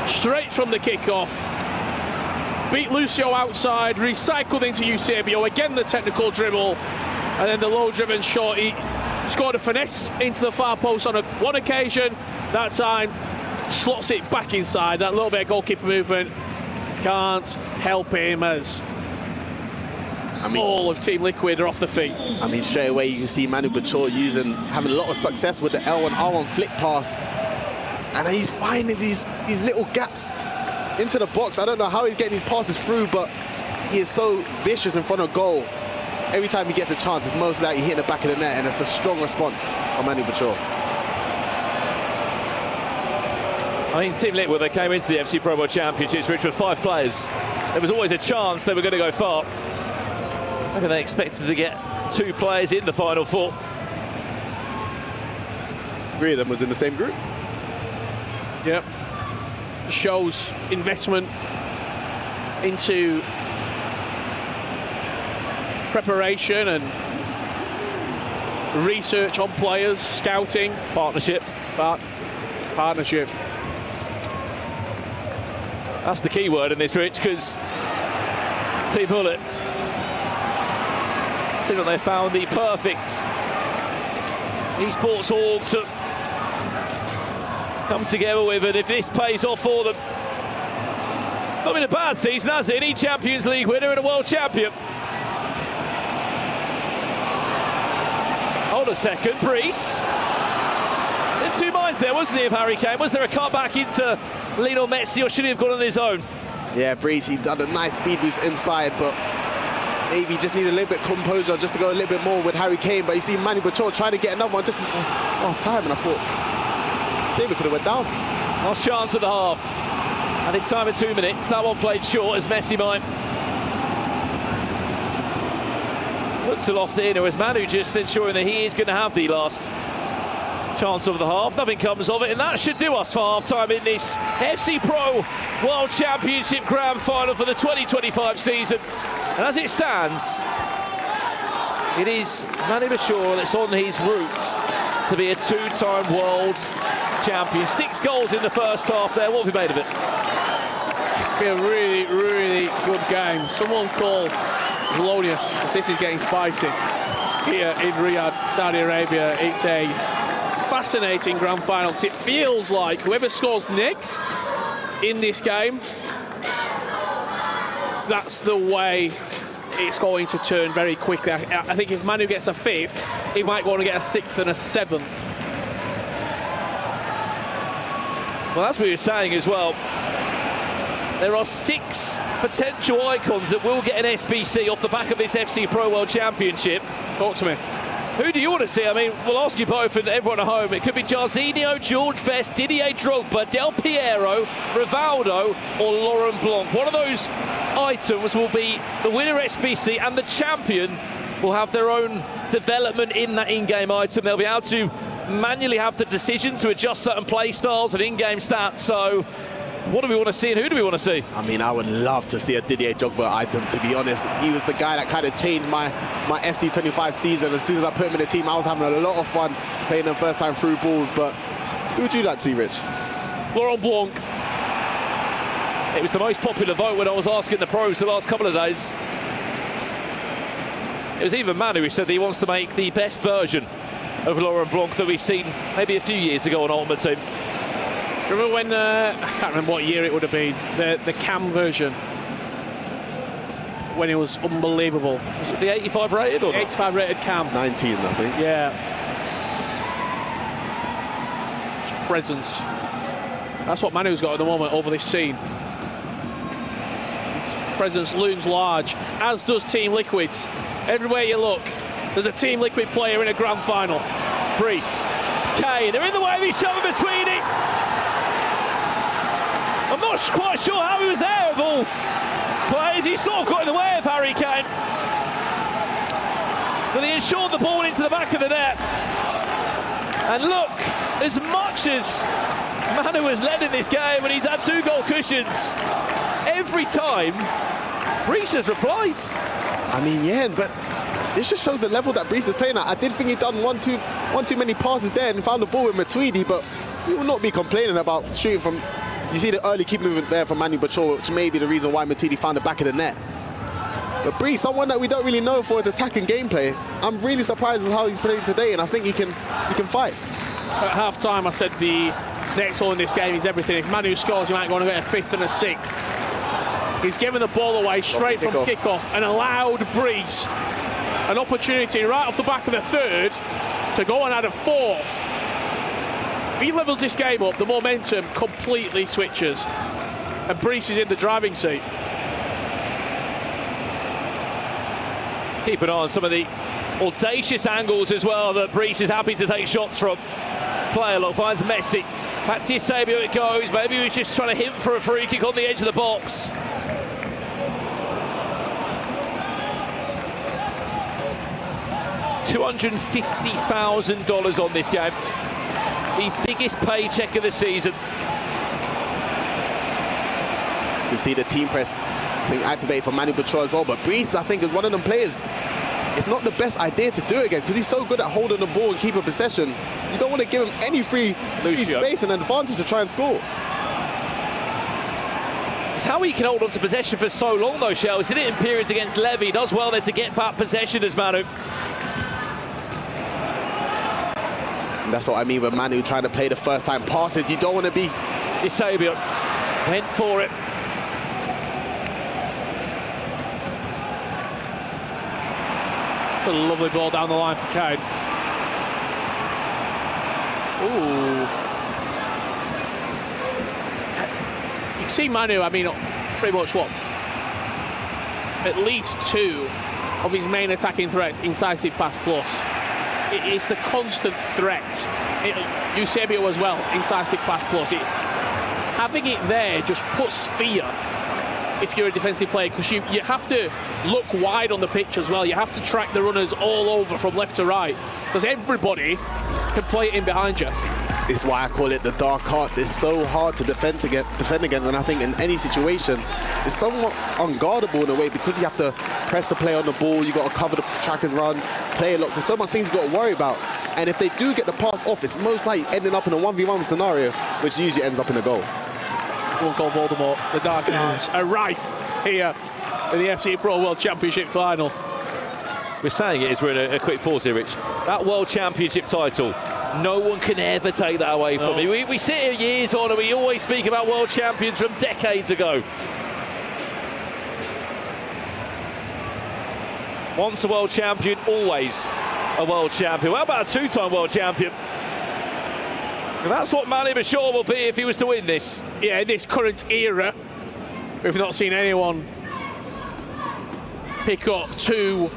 straight from the kickoff. Beat Lucio outside, recycled into Eusebio, again the technical dribble, and then the low-driven shot. He scored a finesse into the far post on one occasion. That time, slots it back inside. That little bit of goalkeeper movement can't help him, as all of Team Liquid are off the feet. I mean, straight away you can see Manu Bashore having a lot of success with the L1 R1 flick pass, and he's finding these little gaps into the box. I don't know how he's getting these passes through, but he is so vicious in front of goal. Every time he gets a chance, it's most likely hitting the back of the net, and it's a strong response from Manu Bashore. I mean, Team Liquid, they came into the FC Pro World Championships, Rich, with 5 players. There was always a chance they were going to go far. Maybe they expected to get 2 players in the Final 4. 3 of them was in the same group. Yep. Shows investment into preparation and research on players, scouting, partnership. Partnership. That's the key word in this, Rich, because Team Bullet seem that they found the perfect esports org to come together with, and if this pays off for them, not been a bad season, has it? Any Champions League winner and a world champion. Hold a second, Brees. In 2 minds there, wasn't he, if Harry Kane? Was there a cut back into Lionel Messi, or should he have gone on his own? Yeah, Brees, he done a nice speed boost inside, but maybe just need a little bit of composure just to go a little bit more with Harry Kane. But you see Manu Bashore trying to get another one just before time, and I thought Saber could have went down. Last chance at the half. And in time of 2 minutes, that one played short as Messi might look to loft it in, or is Manu just ensuring that he is going to have the last chance of the half? Nothing comes of it, and that should do us for half-time in this FC Pro World Championship Grand Final for the 2025 season. And as it stands, it is Manu Bashore that's on his route to be a 2-time world champion. 6 goals in the first half there. What have you made of it? It's been a really, really good game. Someone call Zelonius, because this is getting spicy here in Riyadh, Saudi Arabia. It's a fascinating grand final. It feels like whoever scores next in this game, that's the way it's going to turn very quickly. I think if Manu gets a 5th, he might want to get a 6th and a 7th. Well, that's what you're saying as well. There are 6 potential icons that will get an SBC off the back of this FC Pro World Championship. Talk to me. Who do you want to see? I mean, we'll ask you both and everyone at home. It could be Jarzinho, George Best, Didier Drogba, Del Piero, Rivaldo, or Laurent Blanc. One of those items will be the winner SBC, and the champion will have their own development in that in-game item. They'll be able to manually have the decision to adjust certain play styles and in-game stats. So what do we want to see, and who do we want to see? I mean, I would love to see a Didier Drogba item, to be honest. He was the guy that kind of changed my FC 25 season. As soon as I put him in the team, I was having a lot of fun playing them first time through balls. But who would you like to see, Rich? Laurent Blanc. It was the most popular vote when I was asking the pros the last couple of days. It was even Manu who said that he wants to make the best version of Laurent Blanc that we've seen maybe a few years ago on Ultimate Team. Remember when, I can't remember what year it would have been, the cam version, when it was unbelievable. Was it the 85 rated or the 85 rated cam? 19, I think. Yeah. Just presence. That's what Manu's got at the moment over this scene. His presence looms large, as does Team Liquid's. Everywhere you look, there's a Team Liquid player in a grand final. Brees, Kane, they're in the way of each other between it. I'm not quite sure how he was there of all players. He sort of got in the way of Harry Kane. But he ensured the ball into the back of the net. And look, as much as Manu has led in this game and he's had 2 goal cushions, every time Brees has replied. I mean, yeah, but this just shows the level that Brees is playing at. I did think he'd done one too many passes there and found the ball with Matuidi, but we will not be complaining about shooting from. You see the early keep movement there from Manu Bachor, which may be the reason why Matuidi found the back of the net. But Brees, someone that we don't really know for his attacking gameplay, I'm really surprised with how he's playing today, and I think he can fight. At half-time, I said the next goal in this game is everything. If Manu scores, you might go on to get a 5th and a 6th. He's given the ball away straight from kickoff and allowed Brees an opportunity right off the back of the 3rd to go and add a 4th. If he levels this game up, the momentum completely switches. And Brees is in the driving seat. Keep an eye on some of the audacious angles as well that Brees is happy to take shots from. Player look, finds Messi. Back to Eusebio it goes. Maybe he was just trying to hint for a free kick on the edge of the box. $250,000 on this game. The biggest paycheck of the season. You can see the team press thing activate for Manu Bachor as well, but Brees, I think, is one of them players. It's not the best idea to do it again because he's so good at holding the ball and keeping possession. You don't want to give him any free space and advantage to try and score. It's how he can hold on to possession for so long, though, Shell. He's did it in periods against Levy. Does well there to get back possession as Manu. That's what I mean with Manu trying to play the first-time passes. You don't want to be... Eusebio went for it. It's a lovely ball down the line for Kane. Ooh. You can see Manu, I mean, pretty much what? At least 2 of his main attacking threats, incisive pass plus. It's the constant threat. Eusebio as well, incisive pass plus. Having it there just puts fear if you're a defensive player, because you have to look wide on the pitch as well. You have to track the runners all over from left to right, because everybody can play it in behind you. It's why I call it the dark arts. It's so hard to defend against, and I think in any situation, it's somewhat unguardable in a way because you have to press the player on the ball, you got to cover the track and run, player locks. There's so much things you got to worry about. And if they do get the pass off, it's most likely ending up in a 1v1 scenario, which usually ends up in a goal. Won't call Voldemort. The dark arts are rife here in the FC Pro World Championship final. We're saying it as we're in a quick pause here, Rich. That World Championship title, no one can ever take that away from me. We sit here years on and we always speak about world champions from decades ago. Once a world champion, always a world champion. How about a 2-time world champion? And that's what Manu Bachor will be if he was to win this. Yeah, in this current era, we've not seen anyone pick up 2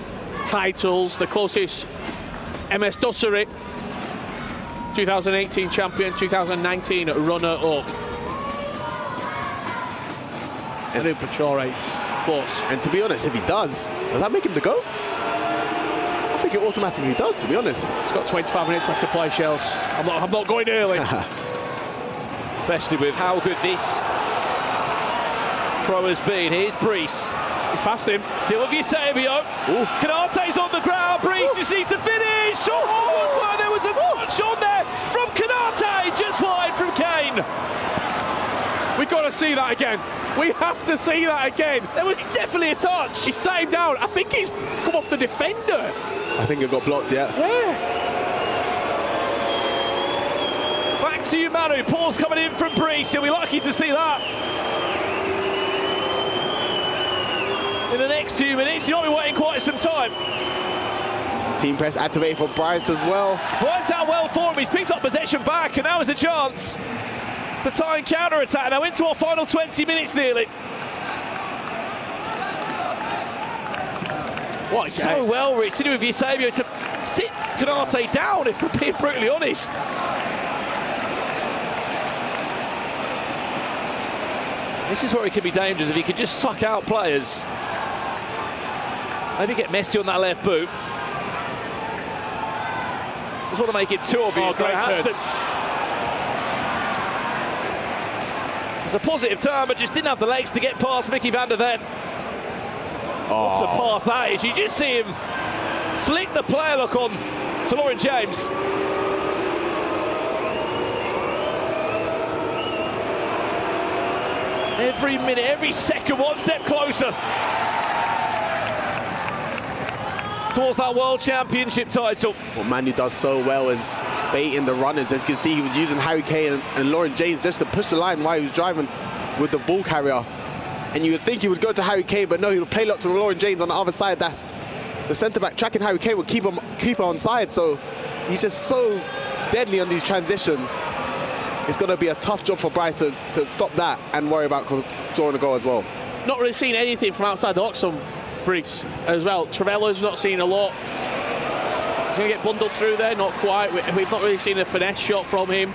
titles. The closest, MS Dosseri, 2018 champion, 2019 runner-up. And Bachor is close. And to be honest, if he does that make him the GOAT? I think it automatically does, to be honest. He's got 25 minutes left to play, Shells. I'm not going early. Especially with how good this pro has been. Here's Brees. He's past him. Still with Eusebio. Kanate's on the ground. Brees just needs to finish. Oh, there was a touch on there from Kanate, just wide from Kane. We've got to see that again. We have to see that again. There was definitely a touch. He sat him down. I think he's come off the defender. I think it got blocked, yeah. Back to you, Manu. Paul's coming in from Brees. You'll be lucky to see that. In the next few minutes, you might be waiting quite some time. Team press activated for Bryce as well. It's worked out well for him. He's picked up possession back, and now is a chance for tying counter-attack. Now into our final 20 minutes nearly. What so well, Rich, to do with Eusebio to sit Konate down, if we're being brutally honest. This is where it can be dangerous if he could just suck out players. Maybe get messy on that left boot. Just want to make it too obvious. It was a positive turn, but just didn't have the legs to get past Mickey van der Ven. What a pass that is. You just see him flick the player look on to Lauren James. Every minute, every second, one step closer towards that World Championship title. What Manu does so well is baiting the runners. As you can see, he was using Harry Kane and Lauren James just to push the line while he was driving with the ball carrier. And you would think he would go to Harry Kane, but no, he would play lots to Lauren James on the other side. That's the centre-back tracking Harry Kane would keep her on side. So he's just so deadly on these transitions. It's going to be a tough job for Bryce to stop that and worry about scoring a goal as well. Not really seeing anything from outside the box on Brees as well. Trevelyan's not seen a lot. He's going to get bundled through there, not quite. We've not really seen a finesse shot from him.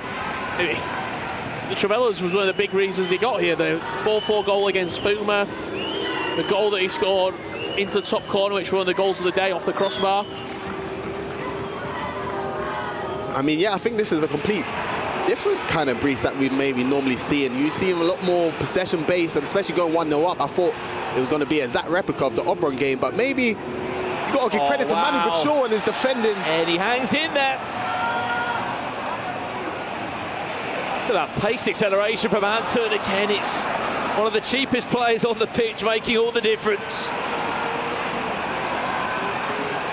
The Trevelyan's was one of the big reasons he got here. The 4-4 goal against Fuma, the goal that he scored into the top corner, which were one of the goals of the day off the crossbar. I mean, yeah, I think this is a complete different kind of Brees that we'd maybe normally see, and you'd see him a lot more possession based, and especially going 1-0 up. I thought it was going to be an exact replica of the Auburn game, but maybe you got to give credit to Manu Bachor and his defending. And he hangs in there. Look at that pace acceleration from Anton. Again, it's one of the cheapest players on the pitch, making all the difference.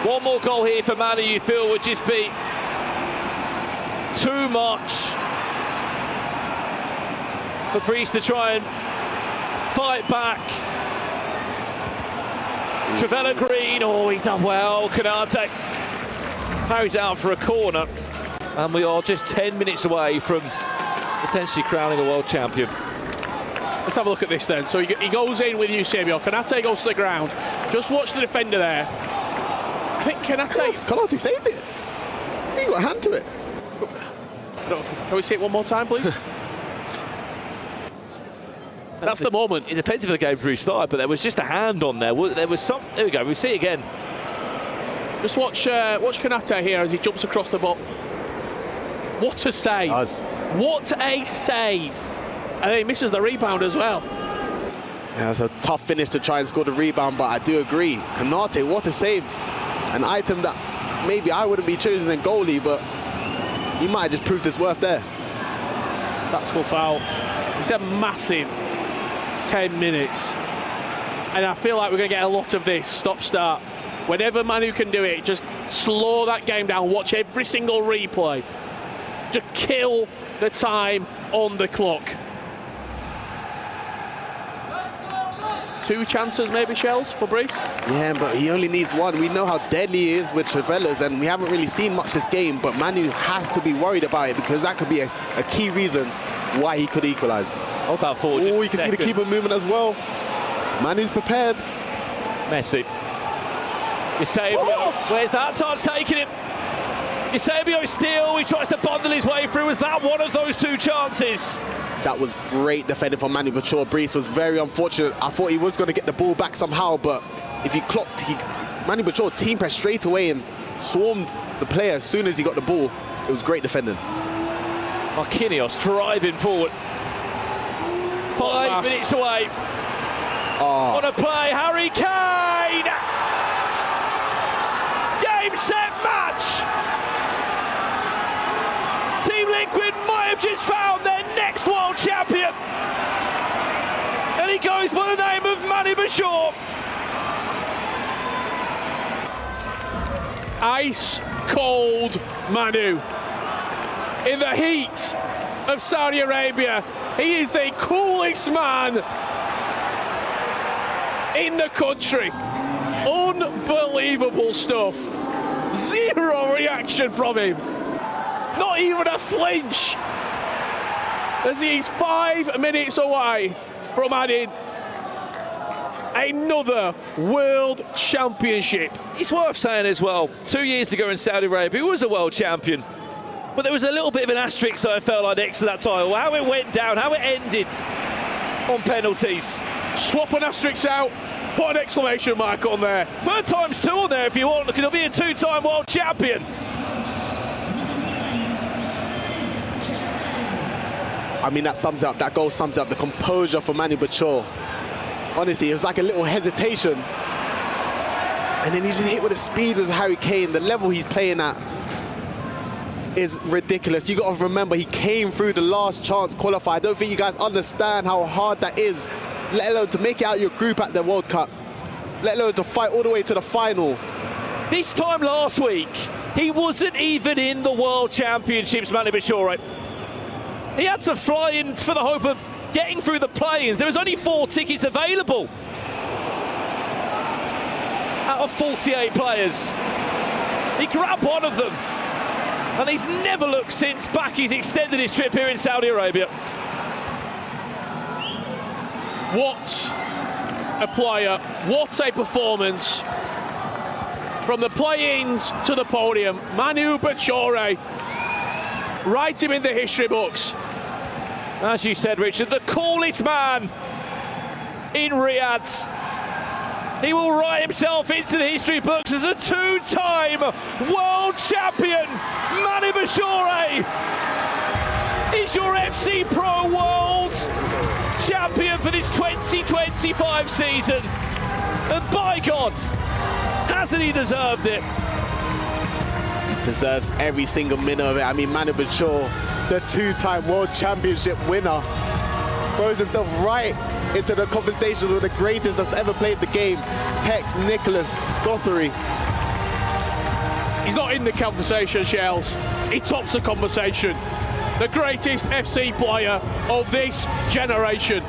One more goal here for Manu, you feel, would just be too much for Brees to try and fight back. Trevella Green, oh, he's done well. Konate carries out for a corner, and we are just 10 minutes away from potentially crowning a world champion. Let's have a look at this then. So he goes in with Eusebio. Konate goes to the ground. Just watch the defender there. I think Konate saved it. I think he got a hand to it. Can we see it one more time, please? That's the moment. It depends if the game's restarted, but there was just a hand on there. There was some. There we go. We see it again. Just watch Konate here as he jumps across the ball. What a save! What a save! And then he misses the rebound as well. Yeah, it's a tough finish to try and score the rebound, but I do agree. Konate, what a save! An item that maybe I wouldn't be choosing in goalie, but he might have just proved his worth there. Tactical foul. It's a massive 10 minutes. And I feel like we're going to get a lot of this stop-start. Whenever Manu can do it, just slow that game down. Watch every single replay. Just kill the time on the clock. 2 chances maybe, Shells, for Brees? Yeah, but he only needs one. We know how deadly he is with Trevellas, and we haven't really seen much this game, but Manu has to be worried about it because that could be a key reason why he could equalise. Hold that forward. Oh, you can see the keeper movement as well. Manu's prepared. Messi. Eusebio, where's that touch taking him? Eusebio still, he tries to bundle his way through. Was that one of those 2 chances? That was great defending from Manu Bachor. Brees was very unfortunate. I thought he was going to get the ball back somehow, but if he clocked, Manu Bachor team pressed straight away and swarmed the player as soon as he got the ball. It was great defending. Marquinhos driving forward. 5 minutes away. On a play, Harry Kane! Game, set, match! Team Liquid might have just found their next world champion. sure. Ice cold Manu. In the heat of Saudi Arabia, he is the coolest man in the country. Unbelievable stuff. Zero reaction from him. Not even a flinch. As he's 5 minutes away from adding another world championship. It's worth saying as well, 2 years ago in Saudi Arabia, he was a world champion. But there was a little bit of an asterisk, I felt like, next to that title. How it went down, how it ended on penalties. Swap an asterisk out, put an exclamation mark on there. Put ×2 on there if you want, because he'll be a 2-time world champion. I mean, that goal sums up the composure for Manu Bachor. Honestly, it was like a little hesitation. And then he just hit with the speed of Harry Kane. The level he's playing at is ridiculous. You got to remember, he came through the last chance qualifier. I don't think you guys understand how hard that is, let alone to make it out your group at the World Cup, let alone to fight all the way to the final. This time last week, he wasn't even in the World Championships, Manu Bachor. He had to fly in for the hope of getting through the play-ins. There was only 4 tickets available out of 48 players. He grabbed one of them, and he's never looked since back. He's extended his trip here in Saudi Arabia. What a player, what a performance. From the play-ins to the podium, Manu Bachor, write him in the history books. As you said, Richard, the coolest man in Riyadh. He will write himself into the history books as a 2-time world champion. Manu Bachor is your FC Pro World Champion for this 2025 season. And by God, hasn't he deserved it? Deserves every single minute of it. I mean, Manu Bachor, the 2-time World Championship winner, throws himself right into the conversation with the greatest that's ever played the game, Tex Nicholas Dossary. He's not in the conversation, Shells. He tops the conversation. The greatest FC player of this generation.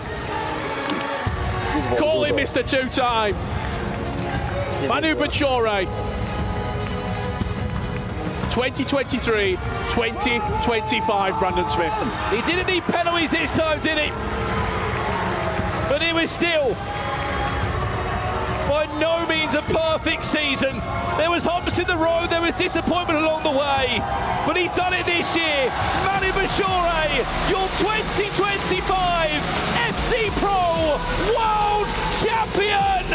Call him Mr. 2-time. Manu Bachor. 2023-2025, Brandon Smith. He didn't need penalties this time, did he? But it was still by no means a perfect season. There was humps in the road, there was disappointment along the way, but he's done it this year. Manu Bachor, your 2025 FC Pro World Champion!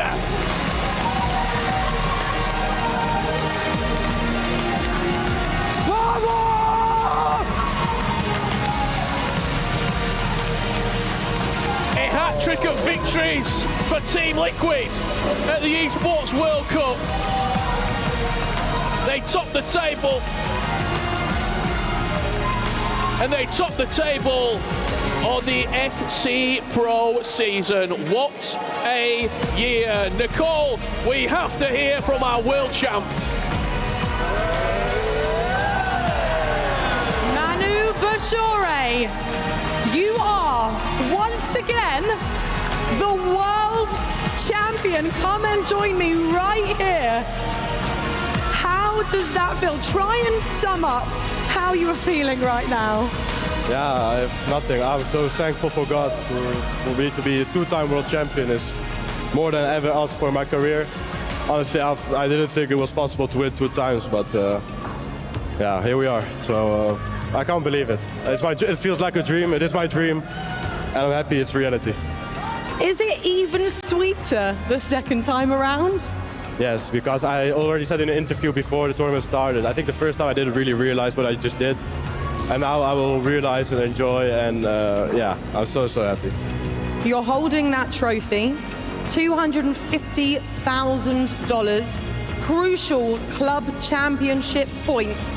A hat-trick of victories for Team Liquid at the Esports World Cup. They topped the table. And they topped the table on the FC Pro season. What a year. Nicole, we have to hear from our world champ. Manu Bachor, you are once again the world champion. Come and join me right here. How does that feel? Try and sum up how you are feeling right now. Yeah, I have nothing. I'm so thankful for God for me to be a 2-time world champion. Is more than I ever asked for in my career. Honestly, I didn't think it was possible to win 2 times, but yeah, here we are. So I can't believe it. It feels like a dream. It is my dream, and I'm happy it's reality. Is it even sweeter the second time around? Yes, because I already said in an interview before the tournament started, I think the first time I didn't really realize what I just did. And now I will realize and enjoy, and yeah, I'm so happy. You're holding that trophy, $250,000, crucial club championship points.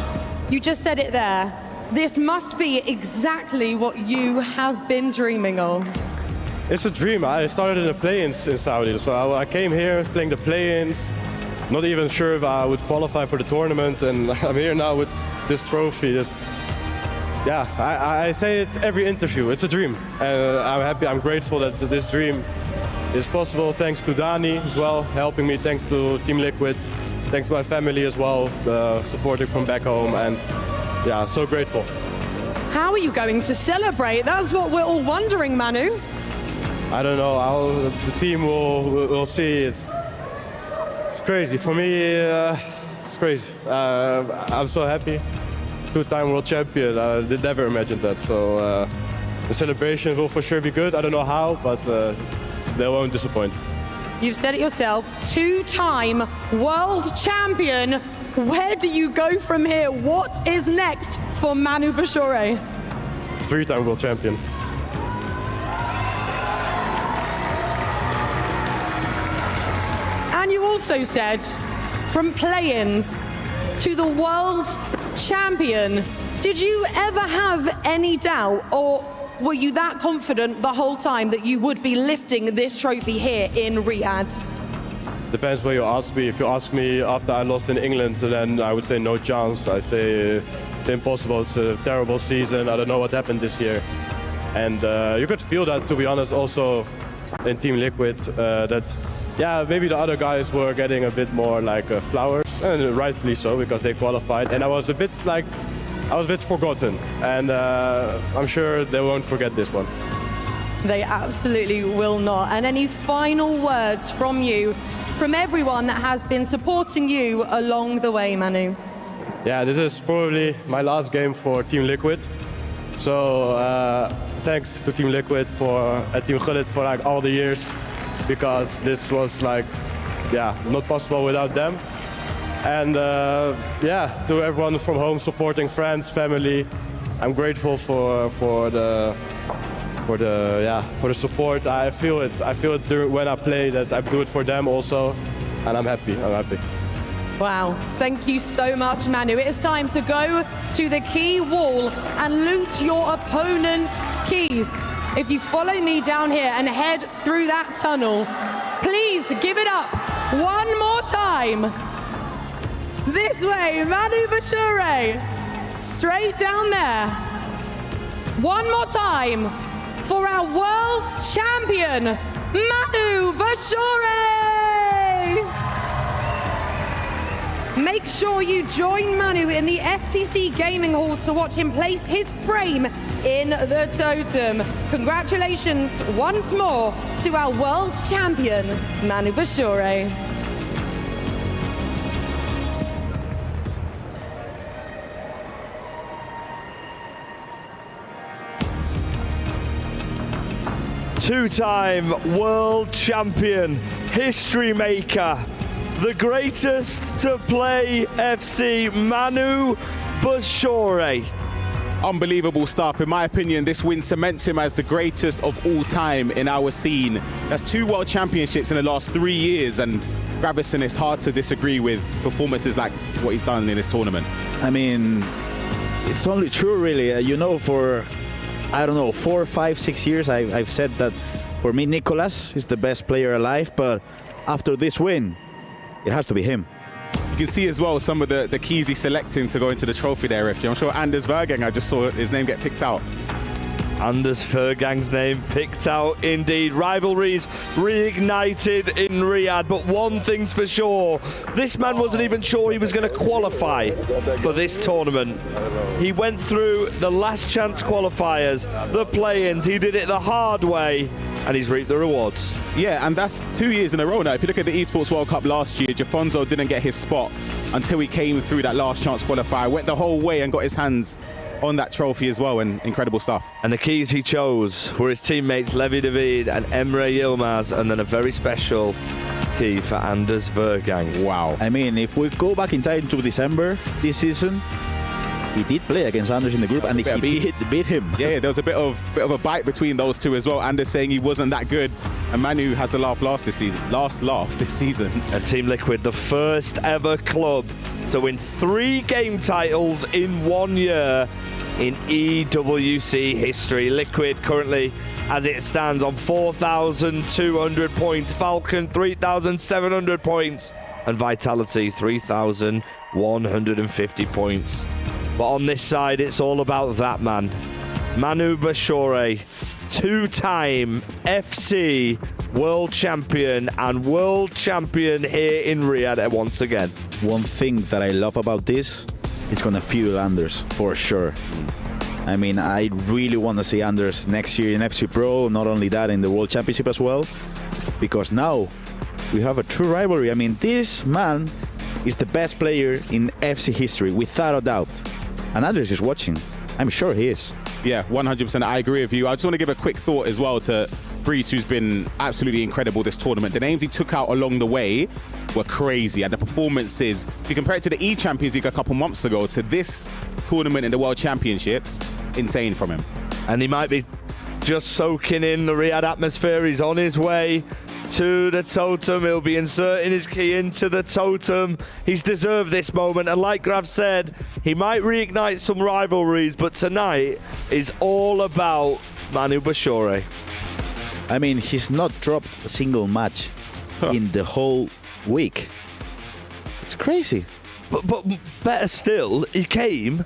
You just said it there. This must be exactly what you have been dreaming of. It's a dream. I started in the play-ins in Saudi, so I came here playing the play-ins, not even sure if I would qualify for the tournament, and I'm here now with this trophy. I say it every interview, it's a dream. I'm happy, I'm grateful that this dream is possible, thanks to Dani as well, helping me, thanks to Team Liquid, thanks to my family as well, supporting from back home, and yeah, so grateful. How are you going to celebrate? That's what we're all wondering, Manu. I don't know, the team will see. It's crazy. For me, it's crazy. I'm so happy. Two-time world champion. I did never imagine that. So the celebration will for sure be good. I don't know how, but they won't disappoint. You've said it yourself, two-time world champion. Where do you go from here? What is next for Manu Bashore? Three-time world champion. And you also said, from play-ins to the world champion, did you ever have any doubt, or were you that confident the whole time that you would be lifting this trophy here in Riyadh? Depends what you ask me. If you ask me after I lost in England, then I would say no chance. I say it's impossible. It's a terrible season. I don't know what happened this year. And you could feel that, to be honest, also in Team Liquid, that yeah, maybe the other guys were getting a bit more like flowers, and rightfully so, because they qualified. And I was a bit forgotten, and I'm sure they won't forget this one. They absolutely will not. And any final words from you, from everyone that has been supporting you along the way, Manu? Yeah, this is probably my last game for Team Liquid. So thanks to Team Liquid and Team Gullit for like all the years, because this was like, yeah, not possible without them. And yeah, to everyone from home supporting, friends, family, I'm grateful for the support. I feel it when I play, that I do it for them also, and I'm happy. Wow, thank you so much, Manu. It is time to go to the key wall and loot your opponent's keys. If you follow me down here and head through that tunnel, please give it up one more time. This way, Manu Bashore, straight down there. One more time for our world champion, Manu Bashore. Make sure you join Manu in the STC Gaming Hall to watch him place his frame in the totem. Congratulations once more to our world champion, Manu Bashore. Two-time world champion, history maker, the greatest to play FC, Manu Bashore. Unbelievable stuff. In my opinion, this win cements him as the greatest of all time in our scene. That's 2 world championships in the last 3 years, and Gravison, is hard to disagree with performances like what he's done in this tournament. I mean, it's only true, really. You know, for, I don't know, 4, 5, 6 years, I've said that for me, Nicolas is the best player alive, but after this win, it has to be him. You can see as well some of the keys he's selecting to go into the trophy there, FG. I'm sure Anders Vergang, I just saw his name get picked out. Anders Vergang's name picked out indeed. Rivalries reignited in Riyadh, but one thing's for sure, this man wasn't even sure he was going to qualify for this tournament. He went through the last chance qualifiers, the play-ins, he did it the hard way, and he's reaped the rewards. Yeah, and that's 2 years in a row now. If you look at the Esports World Cup last year, Jafonzo didn't get his spot until he came through that last chance qualifier, went the whole way and got his hands on that trophy as well, and incredible stuff. And the keys he chose were his teammates Levi David and Emre Yilmaz, and then a very special key for Anders Vergang. Wow. I mean, if we go back in time to December this season, he did play against Anders in the group, and he beat him. Yeah, there was a bit of a bite between those two as well. Anders saying he wasn't that good, and Manu has the last laugh this season. And Team Liquid, the first ever club to win 3 game titles in 1 year in EWC history. Liquid currently as it stands on 4,200 points. Falcon 3,700 points, and Vitality 3,150 points. But on this side, it's all about that man, Manu Bashore, two-time FC world champion and world champion here in Riyadh once again. One thing that I love about this, it's gonna fuel Anders for sure. I mean, I really want to see Anders next year in FC Pro, not only that, in the World Championship as well, because now we have a true rivalry. I mean, this man is the best player in FC history, without a doubt. And Anders is watching. I'm sure he is. Yeah, 100%. I agree with you. I just want to give a quick thought as well to Brees, who's been absolutely incredible this tournament. The names he took out along the way were crazy, and the performances, if you compare it to the E-Champions League a couple months ago to this tournament in the World Championships, insane from him. And he might be just soaking in the Riyadh atmosphere. He's on his way to the totem. He'll be inserting his key into the totem. He's deserved this moment, and like Grav said, he might reignite some rivalries, but tonight is all about Manu Bashore. I mean, he's not dropped a single match in the whole week. It's crazy. But better still, he came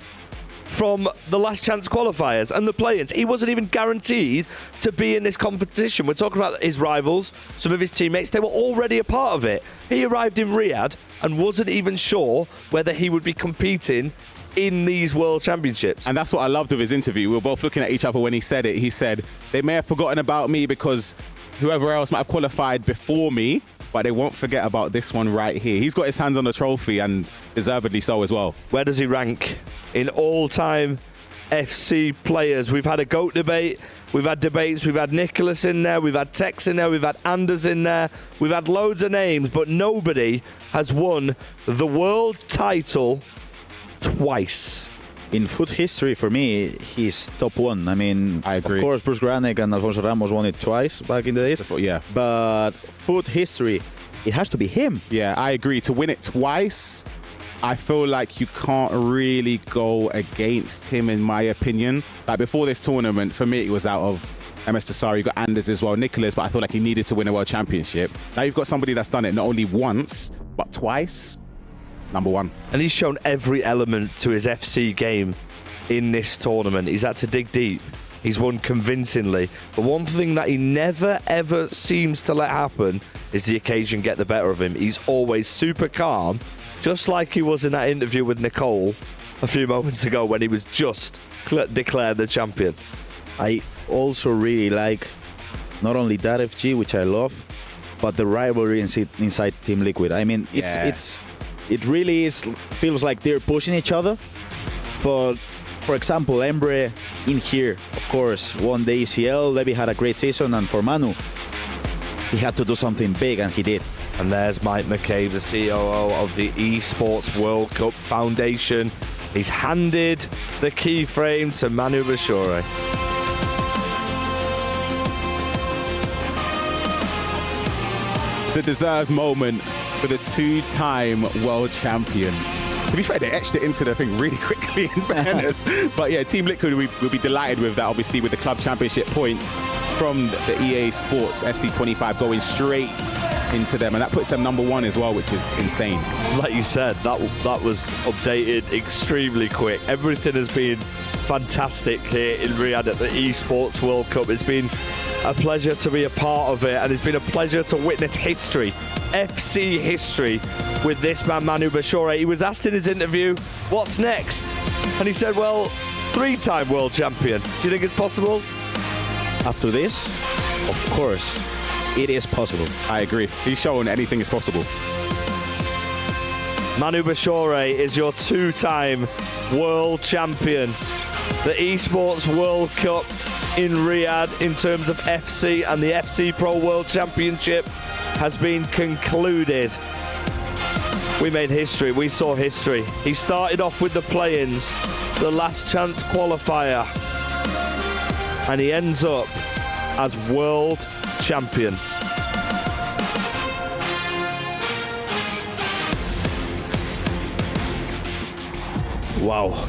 from the last chance qualifiers and the play-ins. He wasn't even guaranteed to be in this competition. We're talking about his rivals, some of his teammates. They were already a part of it. He arrived in Riyadh and wasn't even sure whether he would be competing in these World Championships. And that's what I loved of his interview. We were both looking at each other when he said it. He said, they may have forgotten about me because whoever else might have qualified before me, but they won't forget about this one right here. He's got his hands on the trophy, and deservedly so as well. Where does he rank in all-time FC players? We've had a GOAT debate, we've had debates, we've had Nicholas in there, we've had Tex in there, we've had Anders in there, we've had loads of names, but nobody has won the world title twice. In foot history, for me, he's top one. I mean, I agree. Of course, Bruce Granek and Alfonso Ramos won it twice back in the days. Yeah. But foot history, it has to be him. Yeah, I agree. To win it twice, I feel like you can't really go against him, in my opinion. Like before this tournament, for me, it was out of MS Tassari. You got Anders as well, Nicholas, but I feel like he needed to win a world championship. Now you've got somebody that's done it not only once, but twice. Number one. And he's shown every element to his FC game in this tournament. He's had to dig deep. He's won convincingly. But one thing that he never, ever seems to let happen is the occasion get the better of him. He's always super calm, just like he was in that interview with Nicole a few moments ago when he was just declared the champion. I also really like not only that FG, which I love, but the rivalry inside Team Liquid. I mean, it really feels like they're pushing each other. But for example, Embre in here, of course, won the ECL. Levy had a great season, and for Manu, he had to do something big, and he did. And there's Mike McCabe, the COO of the Esports World Cup Foundation. He's handed the keyframe to Manu Bashore. It's a deserved moment for the two-time world champion. To be fair, they etched it into the thing really quickly, in fairness. But yeah, Team Liquid will be delighted with that, obviously, with the club championship points from the EA Sports FC 25 going straight into them. And that puts them number one as well, which is insane. Like you said, that was updated extremely quick. Everything has been fantastic here in Riyadh at the Esports World Cup. It's been a pleasure to be a part of it, and it's been a pleasure to witness history, FC history, with this man, Manu Bashore. He was asked in his interview, what's next? And he said, well, three-time world champion. Do you think it's possible? After this, of course, it is possible. I agree. He's shown anything is possible. Manu Bashore is your two-time world champion. The Esports World Cup in Riyadh in terms of FC and the FC Pro World Championship has been concluded. We made history, we saw history. He started off with the play-ins, the last chance qualifier, and he ends up as world champion. Wow,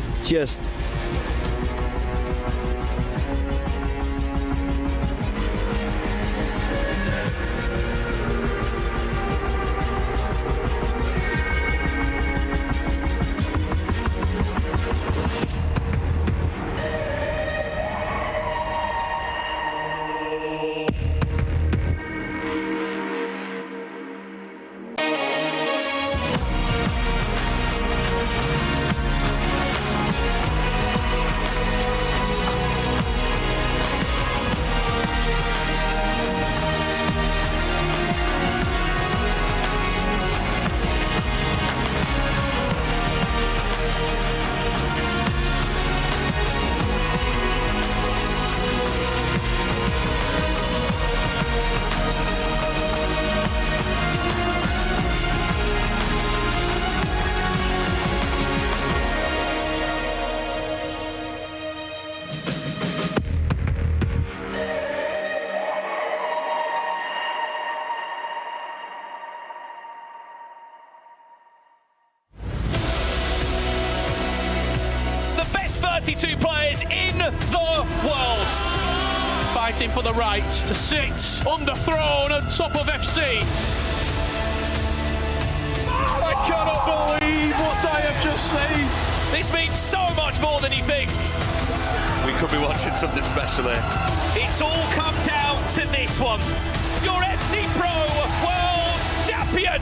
32 players in the world. Fighting for the right to sit on the throne on top of FC. I cannot believe what I have just seen. This means so much more than you think. We could be watching something special here. It's all come down to this one. Your FC Pro World Champion.